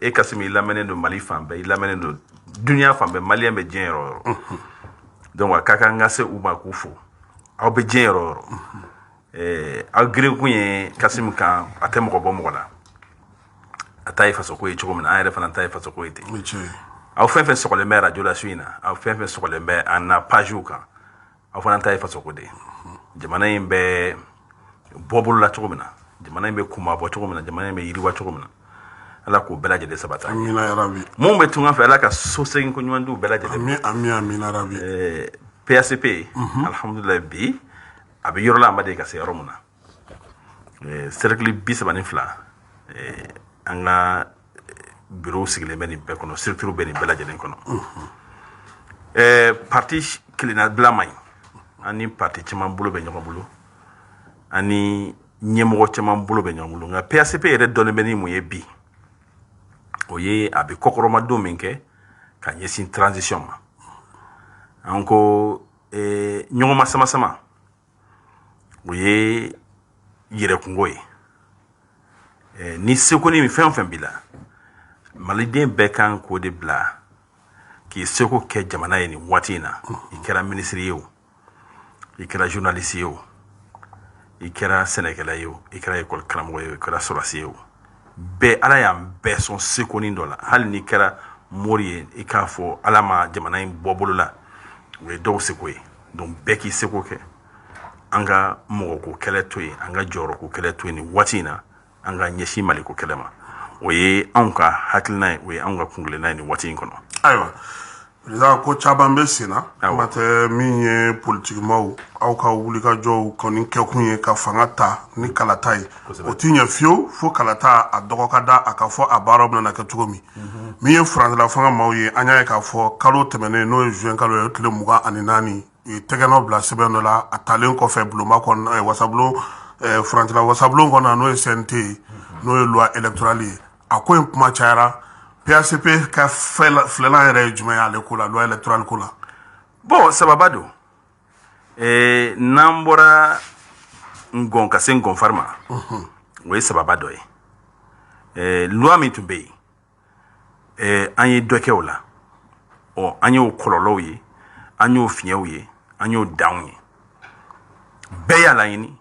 e kasimi lamɛnen don Mali fan bɛɛ, i lamɛnen don dunuya fan bɛɛ, maliyɛn bɛ diɲɛ yɔrɔ yɔrɔ. Donc a ka kan n ka se u ma k'u fo. Aw bɛ diɲɛ yɔrɔ yɔrɔ. Aw girin kun ye Kasimi kan a tɛ mɔgɔ bɔ mɔgɔ la. A ta ye fasoko ye cogo min na, an yɛrɛ fana ta ye fasoko ye ten. Aw fɛn fɛn sɔgɔlen bɛ radio la su in na, aw fɛn fɛn sɔgɔlen bɛ an na pagew kan, aw fana ta ye fasoko de. Jamana in bɛ bɔ bolo la cogo min na, jamana in bɛ kuma bɔ cogo min na, jamana in bɛ yiriwa cogo min na. Ala k'o bɛɛ lajɛlen sabata. Amina ya Rabbi. Mun bɛ tunga fɛ Ala ka so segin ko ɲuman d'u bɛɛ lajɛlen. Amina ya Rabbi. PACP, alhamdulillah bi a bɛ yɔrɔ la a ma deli ka se yɔrɔ min na. Cercle 32 an ka bureau sigilen bɛ nin bɛɛ kɔnɔ, structure bɛ nin bɛɛ lajɛlen kɔnɔ. Parti kelenna dilan man ɲi. Ani parti caman bolo bɛ ɲɔgɔn bolo. Ani ɲɛmɔgɔ caman bolo bɛ ɲɔgɔn bolo. Nka PACP yɛrɛ dɔnnen bɛ ni mun ye bi. O ye a bɛ kɔkɔrɔmadon min kɛ ka ɲɛsin transition ma. An ko ɲɔgɔnma sama sama o ye yɛrɛkungo ye. Ni seko ni fɛn o fɛn b'i la, maliden bɛɛ kan k'o de bila k'i seko kɛ jamana ye nin waati in na. I kɛra ministre ye o, i kɛra journaliste ye o, i kɛra sɛnɛkɛla ye o, i kɛra école karamɔgɔ ye o, i kɛra sɔrɔsi ye o. Bɛɛ Ala y'an bɛɛ sɔn sekonin dɔ la. Hali n'i kɛra mori ye i k'a fɔ Ala ma jamana in bɔ bolo la, o ye dɔw seko ye. Donc bɛɛ k'i seko kɛ. An ka mɔgɔko kɛlɛ to yen, an ka jɔyɔrɔko kɛlɛ to yen nin waati in na, an ka ɲɛsin Maliko kɛlɛ ma. O ye anw ka hakilina ye, o ye anw ka kungilenna ye nin waati in kɔnɔ. Ayiwa, président ko caman bɛ sen na, kuma tɛ min ye politikimaw aw ka wulikajɔw kɔni kɛkun ye ka fanga ta ni kalata ye. O t'i ɲɛ fiyewu fo kalata a dɔgɔ ka da a ka fɔ a baaraw bɛna kɛ cogo min. Min ye furancɛla fanga maaw ye, an y'a ye k'a fɔ kalo tɛmɛnen n'o ye juin kalo ye, tile 24 u ye tɛgɛnɔ bila sɛbɛn dɔ la, a talen kɔfɛ bulonba kɔnɔ wasabulon furancɛla wasabulon kɔnɔ n'o ye CNT ye, n'o ye loi électorale ye. A ko in kuma cayara. PACP ka filanan yɛrɛ ye jumɛn y'ale ko la, loi électorale ko la? Bon, sababa don. N'an bɔra Ngon ka se Ngonfar ma, o ye sababa dɔ ye. Loi min tun bɛ yen, an ye dɔ kɛ o la. An y'o kɔlɔlɔw ye, an y'o fiɲɛw ye, an y'o danw ye. Bɛɛ y'a laɲini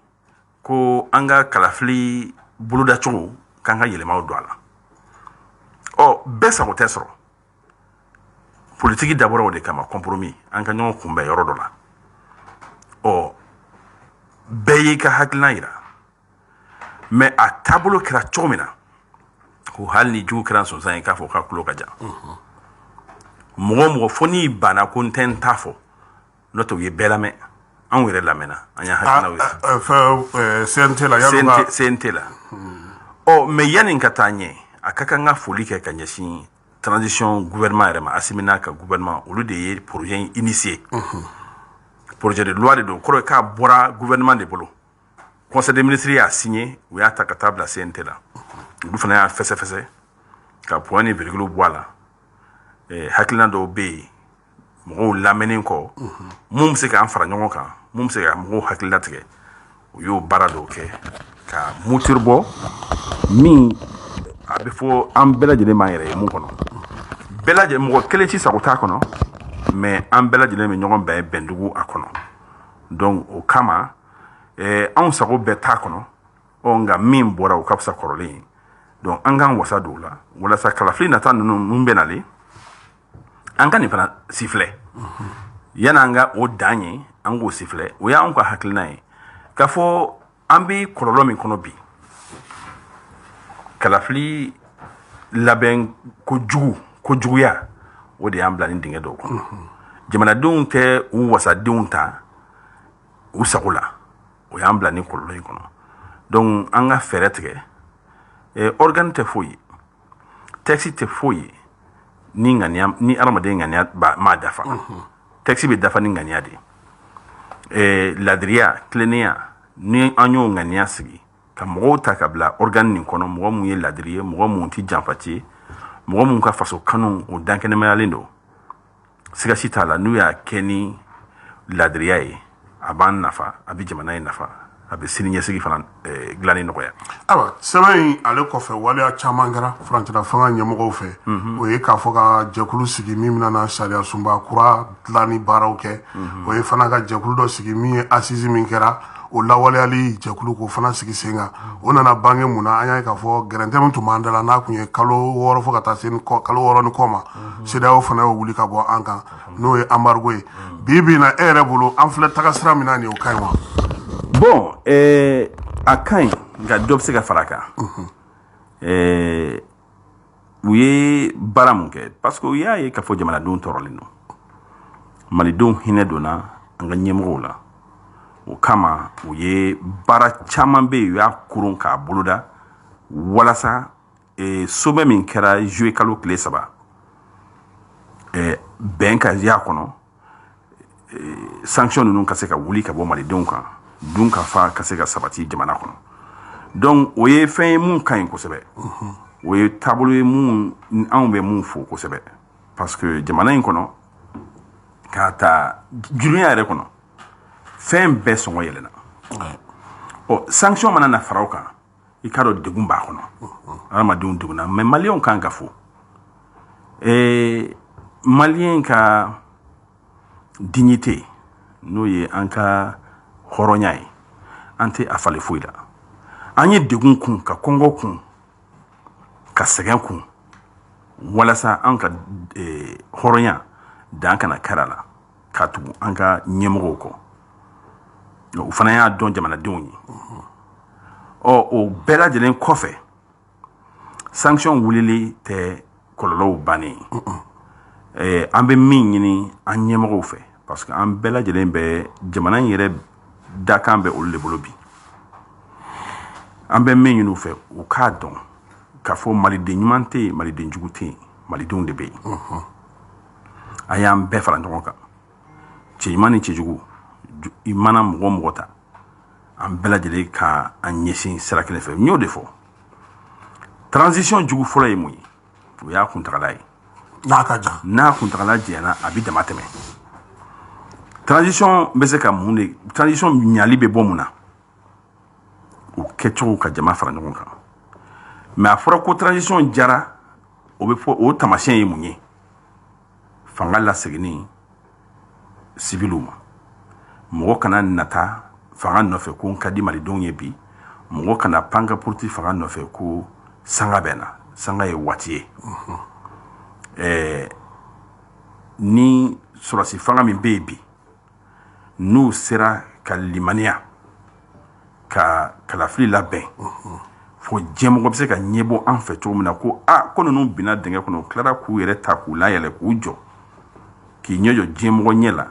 ko an ka kalafili bolodacogo k'an ka yɛlɛmaw don a la. Bɛɛ sago tɛ sɔrɔ. Politique dabɔra o de kama, compromis, an ka ɲɔgɔn kunbɛn yɔrɔ dɔ la. Bɛɛ y'i ka hakilina yira. Mais a taabolo kɛra cogo min na, ko hali ni jugu kɛra sɔnsan ye k'a fɔ k'a tulo ka jan. Mɔgɔ o mɔgɔ fo n'i banna ko n tɛ n ta fɔ, n'o tɛ u ye bɛɛ lamɛn. Anw yɛrɛ lamɛnna, an y'a hakilinaw yira. CNT la, CNT la. Mais yanni ka taa ɲɛ, a ka kan ka foli kɛ ka ɲɛsin transition gouvernement yɛrɛ ma, Asimi n'a ka gouvernement, olu de ye projet in initié. Projet de loi de don, kɔrɔ k'a bɔra gouvernement de bolo. Conseil des ministres y'a signé, u y'a ta ka taa bila CNT la. Olu fana y'a fɛsɛfɛsɛ ka point ni virgule bɔ a la. Hakilina dɔw bɛ yen, mɔgɔw lamɛnnen kɔ, mun bɛ se k'an fara ɲɔgɔn kan, mun bɛ se ka mɔgɔw hakilila tigɛ, u y'o baara dɔw kɛ ka moteurs bɔ min a bɛ fɔ an bɛɛ lajɛlen b'an yɛrɛ ye mun kɔnɔ. Bɛɛ lajɛlen mɔgɔ kelen si sago t'a kɔnɔ, mais an bɛɛ lajɛlen bɛ ɲɔgɔn bɛn bɛndugu a kɔnɔ. Donc o kama anw sago bɛɛ t'a kɔnɔ, nka min bɔra o ka fisa kɔrɔlen ye. Donc an k'an wasa don o la walasa kalafili nata ninnu mun bɛ nalen, an ka nin fana sifilɛ. Yan'an ka o dan ye, an k'o sifilɛ. O y'anw ka hakilina ye k'a fɔ an bɛ kɔlɔlɔ min kɔnɔ bi. Kalafili labɛn kojuguya, o de y'an bila ni dingɛ dɔw kɔnɔ. Jamanadenw tɛ u wasadenw ta u sago la, o y'an bila ni kɔlɔlɔ in kɔnɔ. Donc an ka fɛɛrɛ tigɛ. Organe tɛ foyi ye, texte tɛ foyi ye ni adamaden ŋaniya m'a dafa. Texte bɛ dafa ni ŋaniya de. Ladiriya, tilennenya, ni an y'o ŋaniya sigi ka mɔgɔw ta ka bila organe nin kɔnɔ, mɔgɔ mun ye ladiri ye, mɔgɔ mun ti janfati ye, mɔgɔ mun ka faso kanu o dankɛnɛmayalen don. Siga si t'a la, n'u y'a kɛ ni ladiriya ye, a b'an nafa, a bɛ jamana in nafa, a bɛ sini ɲɛsigi fana dilanni nɔgɔya. Ayiwa sɛbɛn in ale kɔfɛ waleya caman kɛra farafinna fanga ɲɛmɔgɔw fɛ o ye k'a fɔ ka jɛkulu sigi min bɛna sariya sunba kura dilanni baaraw kɛ o ye fana ka jɛkulu dɔ sigi min ye assise min kɛra o lawaleyali jɛkulu k'o fana sigi sen kan o nana bange mun na an y'a ye k'a fɔ gɛrɛntɛ min tun b'an da la n'a tun ye kalo 6 fo ka taa se kalo 6 ni kɔ ma CEDEAO fana y'o wuli ka bɔ an kan n'o ye embargo ye bi na e yɛrɛ bolo an filɛ taga sira min na nin o ka ɲi wa. Bon a ka ɲi nka dɔ bɛ se ka fara a kan u ye baara mun kɛ parce que u y'a ye k'a fɔ jamanadenw tɔɔrɔlen don malidenw hinɛ donna an ka ɲɛmɔgɔw la o kama u ye baara caman bɛ yen u y'a koron k'a boloda walasa sommet min kɛra juillet kalo tile 3 bɛn ka y'a kɔnɔ sanction ninnu ka se ka wuli ka bɔ malidenw kan dun ka fa ka se ka sabati jamana kɔnɔ donc o ye fɛn ye mun ka ɲi kosɛbɛ o ye taabolo ye mun anw bɛ mun fo kosɛbɛ parce que jamana in kɔnɔ k'a ta jurunya yɛrɛ kɔnɔ fɛn bɛɛ sɔngɔ yɛlɛna sanction mana na fara o kan i k'a dɔn degun b'a kɔnɔ adamadenw degunna mais maliyɛnw kan ka fo maliyɛn ka dignité n'o ye an ka hɔrɔnya ye an tɛ a falen foyi la an ye degun kun ka kɔngɔ kun ka sɛgɛn kun walasa an ka hɔrɔnya dan kana kɛra la ka tugu an ka ɲɛmɔgɔw kɔ o fana y'a dɔn jamanadenw ye o bɛɛ lajɛlen kɔfɛ sanction wulili tɛ kɔlɔlɔw bannen an bɛ min ɲini an ɲɛmɔgɔw fɛ parce que an bɛɛ lajɛlen bɛ jamana in yɛrɛ dakan bɛ olu de bolo bi an bɛ min ɲini u fɛ u k'a dɔn k'a fɔ maliden ɲuman tɛ yen maliden jugu tɛ yen malidenw de bɛ yen a y'an bɛɛ fara ɲɔgɔn kan cɛ ɲuman ni cɛ jugu i mana mɔgɔ mɔgɔ ta an bɛɛ lajɛlen ka an ɲɛsin sira kelen fɛ n y'o de fɔ transition jugu fɔlɔ ye mun ye o y'a kuntagala ye n'a ka jan n'a kuntagala jɛna a bɛ dama tɛmɛ transition bɛ se ka mun de transition ɲali bɛ bɔ mun na o kɛcogo ka jama fara ɲɔgɔn kan mais a fɔra ko transition jara o bɛ fɔ o tamasiyɛn ye mun ye fanga laseginni sibiliw ma mɔgɔ kana nata fanga nɔfɛ ko n ka di malidenw ye bi mɔgɔ kana pan ka puruti fanga nɔfɛ ko sanga bɛ na sanga ye waati ye ni sɔrɔsi fanga min bɛ yen bi n'u sera ka limaniya ka kalafili labɛn fo diɲɛmɔgɔ bɛ se ka ɲɛbɔ an fɛ cogo min na ko ko ninnu binna dingɛ kɔnɔ u tilara k'u yɛrɛ ta k'u layɛlɛ k'u jɔ k'i ɲɛ jɔ diɲɛmɔgɔ ɲɛ la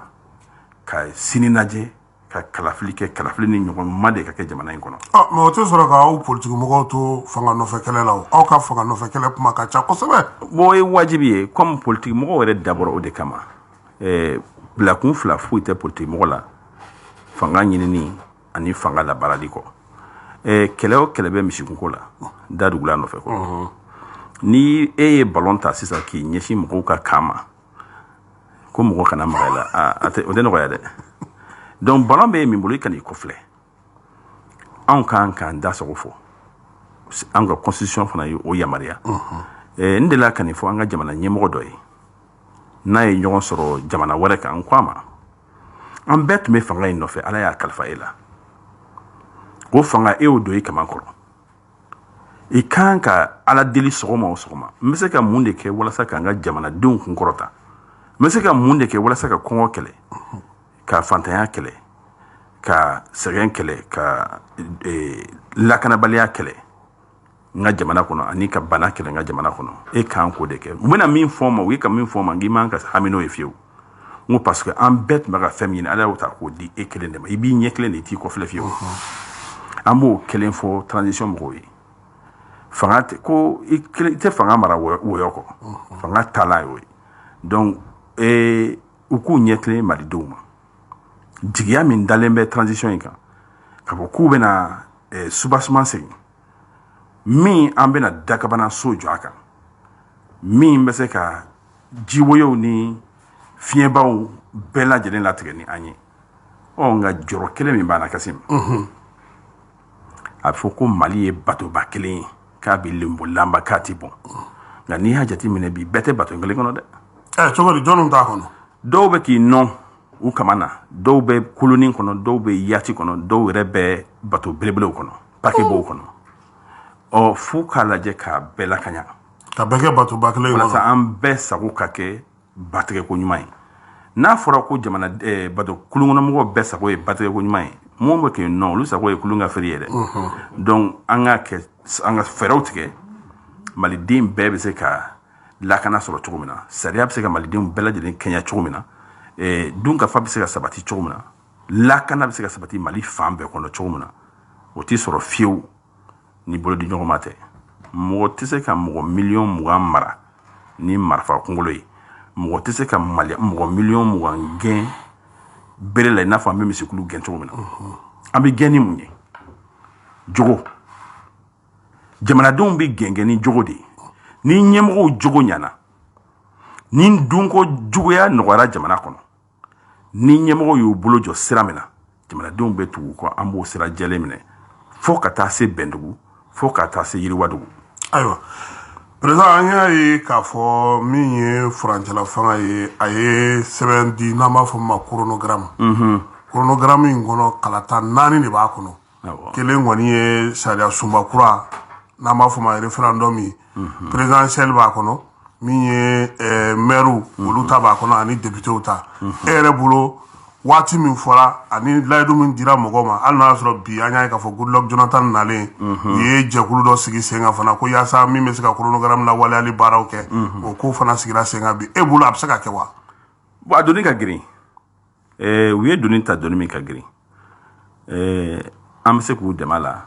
ka sini lajɛ ka kalafili kɛ kalafili ni ɲɔgɔn ma de ka kɛ jamana in kɔnɔ mais o tɛ sɔrɔ k'aw politiki mɔgɔw to fanga nɔfɛ kɛlɛ la aw ka fanga nɔfɛ kɛlɛ kuma ka ca kosɛbɛ bon o ye wajibi ye comme politiki mɔgɔw yɛrɛ dabɔra o de kama bilakun fila foyi tɛ politiki mɔgɔ la fanga ɲinini ani fanga labaarali kɔ kɛlɛ o kɛlɛ bɛ misikunko la da dugula nɔfɛ kɔ ni e ye ballon ta sisan k'i ɲɛsin mɔgɔw ka kan ma ko mɔgɔ kana maga i la o tɛ nɔgɔya dɛ donc ballon bɛ min bolo i kan'i kɔfilɛ anw kan k'an da sago fɔ an ka constitution fana ye o yamaruya n delila ka nin fɔ an ka jamana ɲɛmɔgɔ dɔ ye n'a ye ɲɔgɔn sɔrɔ jamana wɛrɛ kan n ko a ma an bɛɛ tun bɛ fanga in nɔfɛ ala y'a kalifa e la o fanga e y'o don i kaman kɔrɔ i kan ka ala deli sɔgɔma o sɔgɔma n bɛ se ka mun de kɛ walasa k'an ka jamanadenw kun kɔrɔta n bɛ se ka mun de kɛ walasa ka kɔngɔ kɛlɛ ka fantanya kɛlɛ ka sɛgɛn kɛlɛ ka lakanabaliya kɛlɛ n ka jamana kɔnɔ ani ka bana kɛlɛ n ka jamana kɔnɔ e kan k'o de kɛ u bɛna min fɔ n ma u ye ka min fɔ n ma n k'i man ka hami n'o ye fiyewu n ko parce que an bɛɛ tun bɛ ka fɛn min ɲini ala y'o ta k'o di e kelen de ma i b'i ɲɛ kelen de i t'i kɔfilɛ fiyewu an b'o kelen fɔ transition mɔgɔw ye fanga tɛ ko i tɛ fanga mara wɔyɔ kɔ fanga taalan y'o ye donc u k'u ɲɛ tilen malidenw ma jigiya min dalen bɛ transition in kan ka fɔ k'u bɛna soubassement segin min an bɛna dakabana so jɔ a kan min bɛ se ka jiwoyow ni fiɲɛbaw bɛɛ lajɛlen latigɛ ni an ye nka jɔrɔ kelen min b'an na Kasim a fɔ ko Mali ye batoba kelen ye k'a bɛ lenbolamba k'a ti bɔn nka n'i y'a jateminɛ bi bɛɛ tɛ bato kelen kɔnɔ dɛ. Cogo di jɔnw t'a kɔnɔ. dɔw bɛ k'i nɔ u kama na dɔw bɛ koloni kɔnɔ dɔw bɛ yati kɔnɔ dɔw yɛrɛ bɛ bato belebelew kɔnɔ paquebot kɔnɔ f'u k'a lajɛ k'a bɛɛ lakaɲa ka bɛɛ kɛ batoba kelen kɔnɔ walasa an bɛɛ sago ka kɛ batigɛko ɲuman ye. n'a fɔra ko jamana bato kulukɔnɔmɔgɔw bɛɛ sago ye batigɛko ɲuman ye mun bɛ k'i nɔ olu sago ye kulun ka feere ye dɛ. donc an ka fɛɛrɛw tigɛ maliden bɛɛ bɛ se ka lakana sɔrɔ cogo min na sariya bɛ se ka malidenw bɛɛ lajɛlen kɛɲɛ cogo min na dunkafa bɛ se ka sabati cogo min na lakana bɛ se ka sabati Mali fan bɛɛ kɔnɔ cogo min na o t'i sɔrɔ fiyewu ni bolodi ɲɔgɔnma tɛ. mɔgɔ tɛ se ka mɔgɔ miliyɔn 20 mara ni marifa kunkolo ye mɔgɔ tɛ se ka mɔgɔ miliyɔn 20 gɛn bere la i n'a fɔ an bɛ misikulu gɛn cogo min na. an bɛ gɛn ni mun ye jogo jamanadenw bɛ gɛngɛn ni jogo de ye. ni ɲɛmɔgɔw jogo ɲana ni dunko juguya nɔgɔyara jamana kɔnɔ ni ɲɛmɔgɔw y'u bolo jɔ sira min na jamanadenw bɛ tugu kɔ an b'o sira jɛlen minɛ fo ka taa se bɛndugu fo ka taa se yiriwadugu. ayiwa président an y'a ye k'a fɔ min ye furancɛla fanga ye a ye sɛbɛn di n'an b'a fɔ ma chronogramme. chronogramme in kɔnɔ kalata 4 de b'a kɔnɔ. kelen kɔni ye sariya sunba kura n'an b'a fɔ ma référendum ye présidentiel b'a kɔnɔ min ye maire olu ta b'a kɔnɔ ani député ta. e yɛrɛ bolo waati min fɔra ani layidu min dira mɔgɔw ma hali n'a y'a sɔrɔ bi an y'a ye k'a fɔ Goodluck Jonathan nalen u ye jɛkulu dɔ sigi sen kan fana ko yaasa min bɛ se ka chronogramme lawaleyali baaraw kɛ o ko fana sigira sen kan bi e bolo a bɛ se ka kɛ wa. bon a donni ka girin u ye donni ta donni min ka girin an bɛ se k'u dɛmɛ a la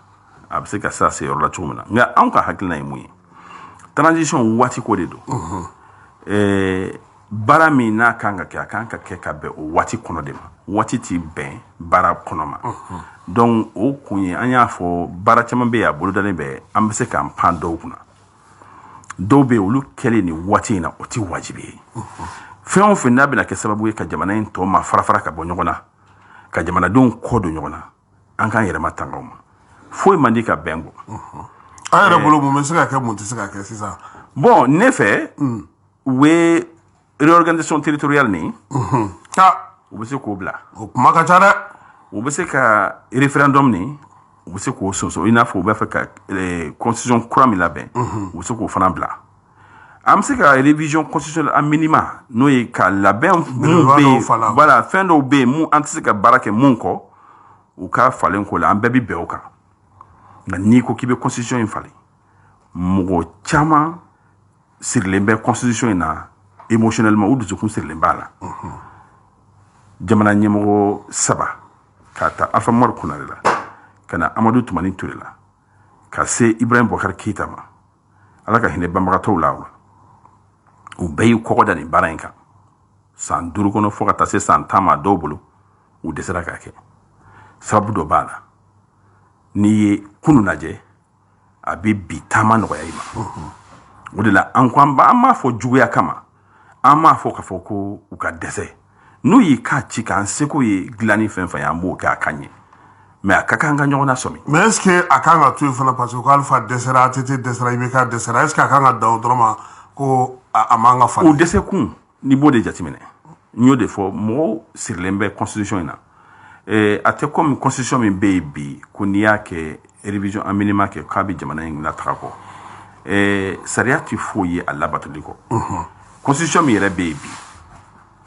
a bɛ se ka se a se yɔrɔ la cogo min na nka anw ka hakilina ye mun ye transition waati ko de don. baara min n'a kan ka kɛ a kan ka kɛ ka bɛn o waati kɔnɔ de ma waati t'i bɛn baara kɔnɔ ma. donc o kun ye an y'a fɔ baara caman bɛ yen a bolodalen bɛ an bɛ se k'an pan dɔw kunna dɔw bɛ yen olu kɛlen nin waati in na o tɛ wajibi ye. fɛn o fɛn n'a bɛna kɛ sababu ye ka jamana in tɔ ma fara-fara ka bɔ ɲɔgɔn na ka jamanadenw kɔ don ɲɔgɔn na an k'an yɛrɛma tanga o ma foyi man di ka bɛn kɔ. an yɛrɛ bolo mun bɛ se ka kɛ mun tɛ se ka kɛ sisan. bon ne fɛ u ye réorganisation territoriale ni u bɛ se k'o bila. o kuma ka ca dɛ. u bɛ se ka référendum ni u bɛ se k'o sɔsɔ i n'a fɔ u bɛ fɛ ka constitution kura min labɛn u bɛ se k'o fana bila. an bɛ se ka révision constitutionnelle a minima n'o ye ka labɛn mun bɛ yen voilà fɛn dɔw bɛ yen mun an tɛ se ka baara kɛ mun kɔ u ka falen ko la an bɛɛ bɛ bɛn o kan nka n'i ko k'i bɛ constitution in falen mɔgɔ caman sirilen bɛ constitution in na émotionnellement u dusukun sirilen b'a la. jamana ɲɛmɔgɔ 3 k'a ta Alpha Umaru Konare la ka na Amadu Tumani Ture la ka se Ibrahim Boubacar Keita ma ala ka hinɛ banbagatɔw la u bɛɛ y'u kɔkɔ da nin baara in kan san 5 kɔnɔ fo ka taa se san 10 ma dɔw bolo u dɛsɛra k'a kɛ sababu dɔ b'a la n'i ye kunun lajɛ a bɛ bi taama nɔgɔya i ma o de la an m'a fɔ juguya kama an m'a fɔ k'a fɔ ko u ka dɛsɛ n'u y'i k'a ci k'an seko ye dilanni fɛn fɛn ye an b'o kɛ a ka ɲɛ mais a ka kan ka ɲɔgɔn na sɔmi. mais est ce que a kan ka to yen fana parce que ko Alpha dɛsɛra ATT dɛsɛra IBK dɛsɛra est ce que a kan ka dan o dɔrɔn ma ko a man ka falen. o dɛsɛ kun n'i b'o de jateminɛ n y'o de fɔ mɔgɔw sirilen bɛ constitution in na a tɛ comme constitution min bɛ yen bi ko n'i y'a kɛ révision a minima kɛ k'a bɛ jamana in lataga kɔ sariya tɛ foyi ye a labatoli kɔ. constitution min yɛrɛ bɛ yen bi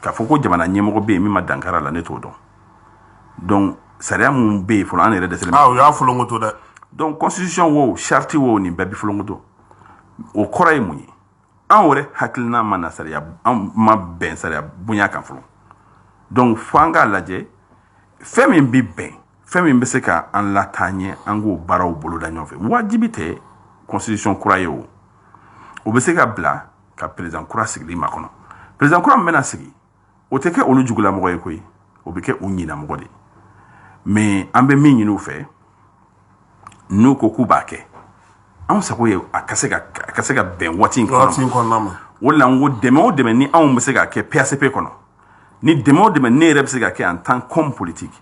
k'a fɔ ko jamana ɲɛmɔgɔ bɛ yen min ma dankara la ne t'o dɔn donc sariya mun bɛ yen fɔlɔ an yɛrɛ dɛsɛlen bɛ. o y'a fɔlɔnkoto dɛ. donc constitution wo charte wo nin bɛɛ bɛ fɔlɔnkoto o kɔrɔ ye mun ye an yɛrɛ hakilina ma na sariya an ma bɛn sariya bonya kan fɔlɔ donc fo an k'a lajɛ fɛn min bɛ bɛn fɛn min bɛ se ka an lataa ɲɛ an k'o baaraw boloda ɲɔgɔn fɛ wajibi tɛ constitution kura ye o bɛ se ka bila ka président kura sigili ma kɔnɔ président kura min bɛna sigi o tɛ kɛ olu jugulamɔgɔ ye koyi o bɛ kɛ u ɲinamɔgɔ de ye mais an bɛ min ɲini u fɛ n'u ko k'u b'a kɛ anw sago ye a ka se ka bɛn waati in kɔnɔ ma o de la n ko dɛmɛ o dɛmɛ ni anw bɛ se ka kɛ PACP kɔnɔ ni dɛmɛ o dɛmɛ ne yɛrɛ bɛ se ka kɛ en tant qu'homme politique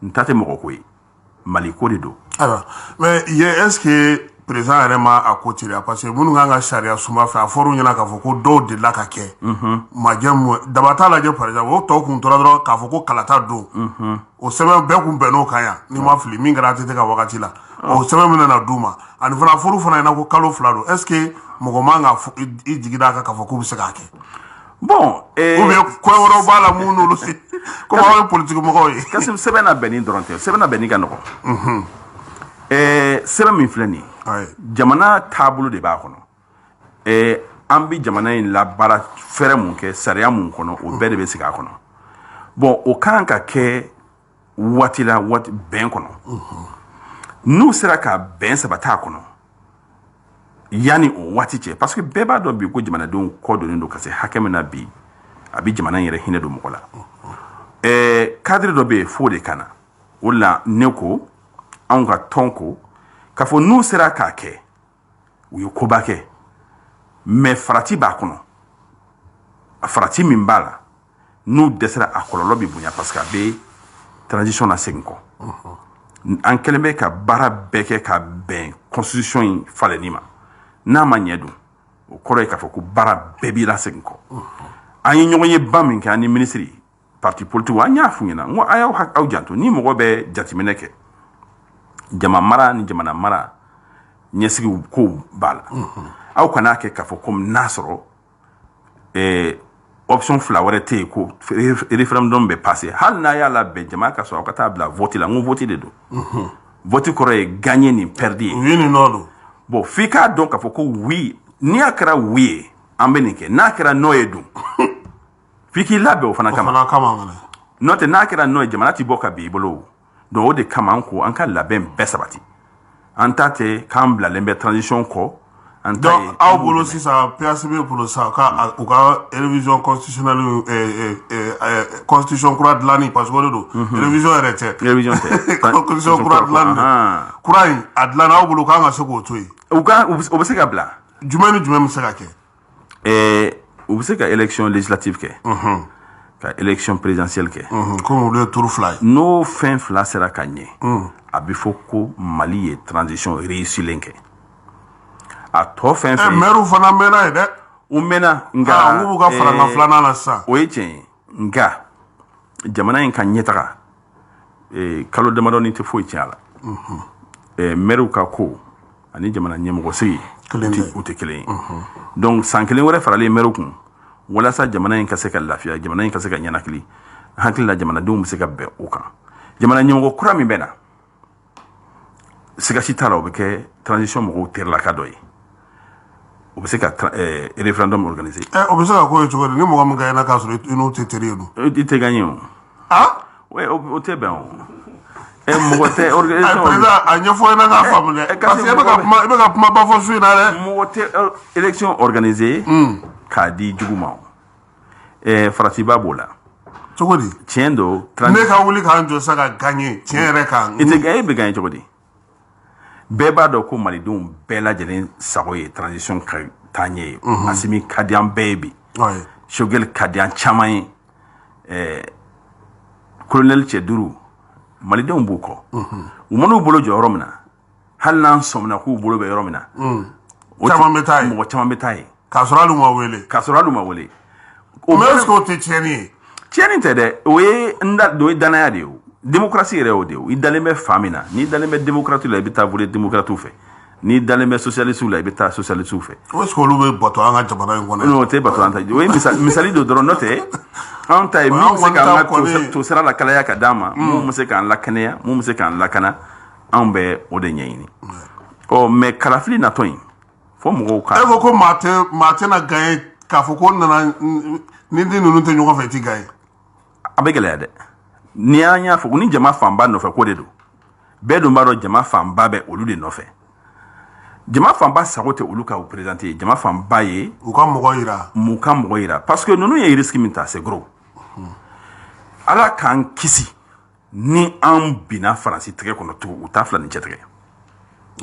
n ta tɛ mɔgɔ ko ye Mali ko de do. Mais est-ce que président yɛrɛ ma a ko teliya parce que minnu kan ka sariya sunba fɛ a fɔr'u ɲɛna k'a fɔ ko dɔw delila ka kɛ majɛ daba t'a lajɛ par exemple o tɔw kun tora dɔrɔn k'a fɔ ko kalata don o sɛbɛn bɛɛ kun bɛnn'o kan yan ni ma fili min kɛra ATT ka wagati la o sɛbɛn min nana d'u ma ani fana fɔr'u fana ɲɛna ko kalo 2 don est ce que mɔgɔ man ka i jigi d'a kan k'a fɔ k'u bɛ se k'a kɛ bon ou bien ko wɛrɛw b'a la mun n'olu se comme aw ye politique mɔgɔw ye kasi sɛbɛn na bɛnni dɔrɔn tɛ sɛbɛn na bɛnni ka nɔgɔn sɛbɛn min filɛ nin ye jamana taabolo de b'a kɔnɔ an bɛ jamana in labaara fɛrɛ mun kɛ sariya mun kɔnɔ o bɛɛ de bɛ sigi a kɔnɔ bon o kan ka kɛ waati la waati bɛn kɔnɔ n'u sera ka bɛn sabati a kɔnɔ yanni o waati cɛ parce que bɛɛ b'a dɔn bi ko jamanadenw kɔ donnen don ka se hakɛ min na bi a bɛ jamana in yɛrɛ hinɛ don mɔgɔ la cadre dɔ bɛ yen f'o de ka na o la ne ko anw ka tɔn ko k'a fɔ n'u sera k'a kɛ u ye koba kɛ mais farati b'a kɔnɔ farati min b'a la n'u dɛsɛra a kɔlɔlɔ bɛ bonya parce que a bɛ transition na segin kɔ an kɛlen bɛ ka baara bɛɛ kɛ ka bɛn constitution in falenni ma n'a ma ɲɛ dun o kɔrɔ ye k'a fɔ ko baara bɛɛ b'i lasegin kɔ an ye ɲɔgɔn ye ba min kɛ an ni ministre parti politique an y'a f'u ɲɛna n ko a y'aw aw janto ni mɔgɔ bɛ jateminɛ kɛ jama mara ni jamana mara ɲɛsigi kow b'a la aw kana kɛ k'a fɔ komi n'a sɔrɔ option 2 wɛrɛ tɛ yen ko référendum bɛ passer hali n'a y'a labɛn jama ka sɔrɔ aw ka taa bila vote la n ko vote de don vote kɔrɔ ye gagner ni perdre ye oui ni non don bon f'i k'a dɔn k'a fɔ ko oui n'i a kɛra oui ye an bɛ nin kɛ n'a kɛra non ye dun f'i k'i labɛn o fana kama n'o tɛ n'a kɛra non ye jamana tɛ bɔ ka bin i bolo donc o de kama an ko an ka labɛn bɛɛ sabati an ta tɛ k'an bilalen bɛ transition kɔ an ta ye donc aw bolo sisan PACB bolo sisan u ka révision constitutionnelle constitution kura dilanni parce que o de don révision yɛrɛ tɛ révision tɛ constitution kura dilanni kura in a dilanna aw bolo k'an ka se k'o to yen o bɛ se ka bila jumɛn ni jumɛn bɛ se ka kɛ u bɛ se ka élection législative kɛ ka élection présidentielle kɛ comme olu ye turu 2 ye n'o fɛn 2 sera ka ɲɛ a bɛ fɔ ko Mali ye transition réussilen kɛ a tɔ fɛn fɛn maire fana mɛnna ye dɛ u mɛnna nka n ko b'u ka faranga 2nan na sisan o ye tiɲɛ ye nka jamana in ka ɲɛtaga kalo damadɔni tɛ foyi tiɲɛ a la maire ka ko ani jamana ɲɛmɔgɔ sigi u tɛ kelen ye donc san kelen wɛrɛ faralen maire kun walasa jamana in ka se ka lafiya jamana in ka se ka ɲɛnakili hakili la jamanadenw bɛ se ka bɛn o kan jamana ɲɛmɔgɔ kura min bɛ na sigasi t'a la o bɛ kɛ transition mɔgɔw terilaka dɔ ye o bɛ se ka référendum organiser o bɛ se ka ko ye cogo di ni mɔgɔ min gagnera k'a sɔrɔ i n'o tɛ teri ye dun i tɛ gagner o o tɛ bɛn o mɔgɔ tɛ organisation président a ɲɛfɔ ɲɛna k'a faamu dɛ parce que i bɛ ka kuma ba fɔ su in na dɛ mɔgɔ tɛ élection organiser k'a di jugu ma faratiba b'o la cogo di tiɲɛ don ne ka wuli k'an jɔ sa ka gagner tiɲɛ yɛrɛ kan i tɛ gagner bɛ gagner cogo di bɛɛ b'a dɔn ko malidenw bɛɛ lajɛlen sago ye transition ka taa ɲɛ ye Asimi ka di an bɛɛ ye bi Choguel ka di an caman ye colonel Cɛduru malidenw b'u kɔ u man'u bolo jɔ yɔrɔ min na hali n'an sɔmina k'u bolo bɛ yɔrɔ min na caman bɛ taa yen mɔgɔ caman bɛ taa yen k'a sɔrɔ hali u ma wele mais est-ce que o tɛ tiɲɛni ye tiɲɛni tɛ dɛ o ye danaya de ye o démocratie yɛrɛ y'o de ye i dalen bɛ fa min na n'i dalen bɛ démocrate la i bɛ taa voler démocrate fɛ n'i dalen bɛ socialiste la i bɛ taa socialiste fɛ est-ce que olu bɛ bato an ka jamana in kɔnɔ non o tɛ bato an ta o ye misali dɔ dɔrɔn n'o tɛ anw ta ye min bɛ se k'an ka to sira la kalaya ka d'an ma mun bɛ se k'an lakɛnɛya mun bɛ se k'an lakana anw bɛ o de ɲɛɲini mais kalafili natɔ in fo mɔgɔw ka e ko ko maa tɛna gagner k'a fɔ ko nana ni den ninnu tɛ ɲɔgɔn fɛ i ti gagner a bɛ gɛlɛya dɛ ni an y'a fɔ ni jama fanba nɔfɛ ko de don bɛɛ dun b'a dɔn jama fanba bɛ olu de nɔfɛ jama fanba sago tɛ olu ka présenter jama fanba ye u ka mɔgɔ yira parce que ninnu ye risque min ta c'est gros ala k'an kisi ni an binna faransi tɛgɛ kɔnɔ tugun u t'a fila ni cɛ tigɛ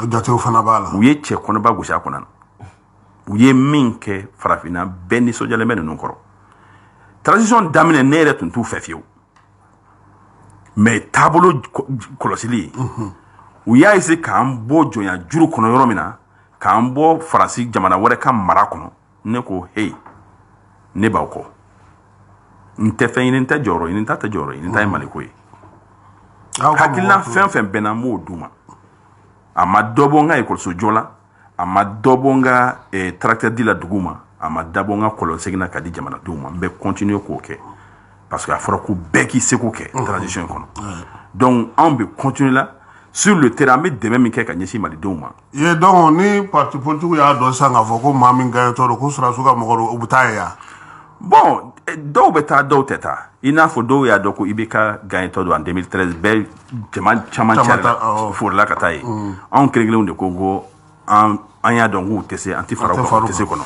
jatew fana b'a la u ye cɛ kɔnɔba gosi a kɔnɔ na u ye min kɛ farafinna bɛɛ nisɔndiyalen bɛ ninnu kɔrɔ transition daminɛ ne yɛrɛ tun t'u fɛ fiyewu mais tabolo kolosili u y'a essayer k'an bɔ jɔnya juru kɔnɔ yɔrɔ min na k'an bɔ Faransi jamana wɛrɛ ka mara kɔnɔ ne ko hey ne b'aw kɔ n tɛ fɛn ɲini n tɛ jɔyɔrɔ ɲini n ta tɛ jɔyɔrɔ ɲini n ta ye Maliko ye hakilina fɛn fɛn bɛnna n b'o d'u ma a ma dɔ bɔ n ka ekɔliso jɔ la a ma dɔ bɔ n ka tracteur di la dugu ma a ma dabɔ n ka kɔlɔn segin na ka di jamanadenw ma n bɛ continuer k'o kɛ parce que a fɔra ko bɛɛ k'i seko kɛ transition in kɔnɔ donc anw bɛ continuer la sur le terrain an bɛ dɛmɛ min kɛ ka ɲɛsin malidenw ma. ye donc ni parti politique y'a dɔn sisan k'a fɔ ko maa min gagnatɔ don ko Sɔrɔdasiw ka mɔgɔ don u bɛ taa ye yan. bon dɔw bɛ taa dɔw tɛ taa i n'a fɔ dɔw y'a dɔn ko IBK gagnatɔ don en 2013 bɛɛ jama caman cɛla forila ka taa ye anw kelen-kelenw de ko an y'a dɔn k'u tɛ se an tɛ fara u kan u tɛ se kɔnɔ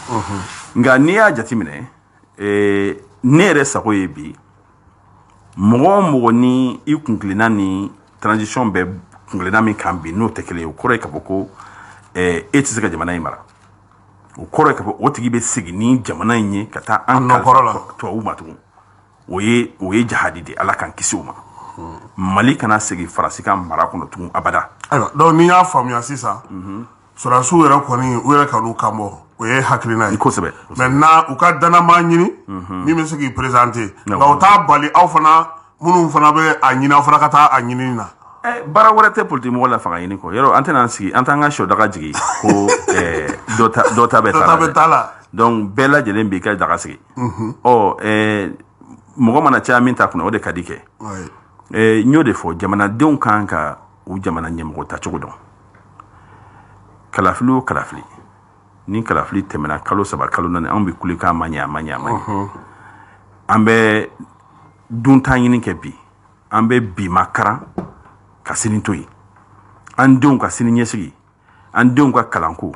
nka n'i y'a jateminɛ ne yɛrɛ sago ye bi mɔgɔ o mɔgɔ ni i kunkilenna ni transition bɛ kunkilenna min kan bi n'o tɛ kelen ye o kɔrɔ ye k'a fɔ ko e tɛ se ka jamana in mara o kɔrɔ ye k'a fɔ o tigi bɛ segin ni jamana in ye ka taa an kalifa tubabuw ma tugun o ye jahadi de Ala k'an kisi o ma Mali kana segin Faransi ka mara kɔnɔ tugun abada. ayiwa donc n'i y'a faamuya sisan Sɔrɔdasiw yɛrɛ kɔni u yɛrɛ ka n'u kanbɔ o ye hakilina ye kosɛbɛ maintenant u ka danama ɲini min bɛ se k'i présenter nka o t'a bali aw fana minnu fana bɛ a ɲini aw fana ka taa a ɲini na. baara wɛrɛ tɛ politique mɔgɔ la fanga ɲini kɔ yɔrɔ an tɛna an sigi an t'an ka sɔ daga jigi ko dɔ ta bɛ taa la donc bɛɛ lajɛlen b'i ka daga sigi mɔgɔ mana caya min ta kunna o de ka di kɛ n y'o de fɔ jamanadenw kan ka u jamana ɲɛmɔgɔ tacogo dɔn kalafili o kalafili ni kalafili tɛmɛna kalo 3 kalo 4 anw bɛ kule k'an ma ɲɛ an bɛ dunta ɲini kɛ bi an bɛ bi makaran ka sini to yen an denw ka sini ɲɛsigi an denw ka kalanko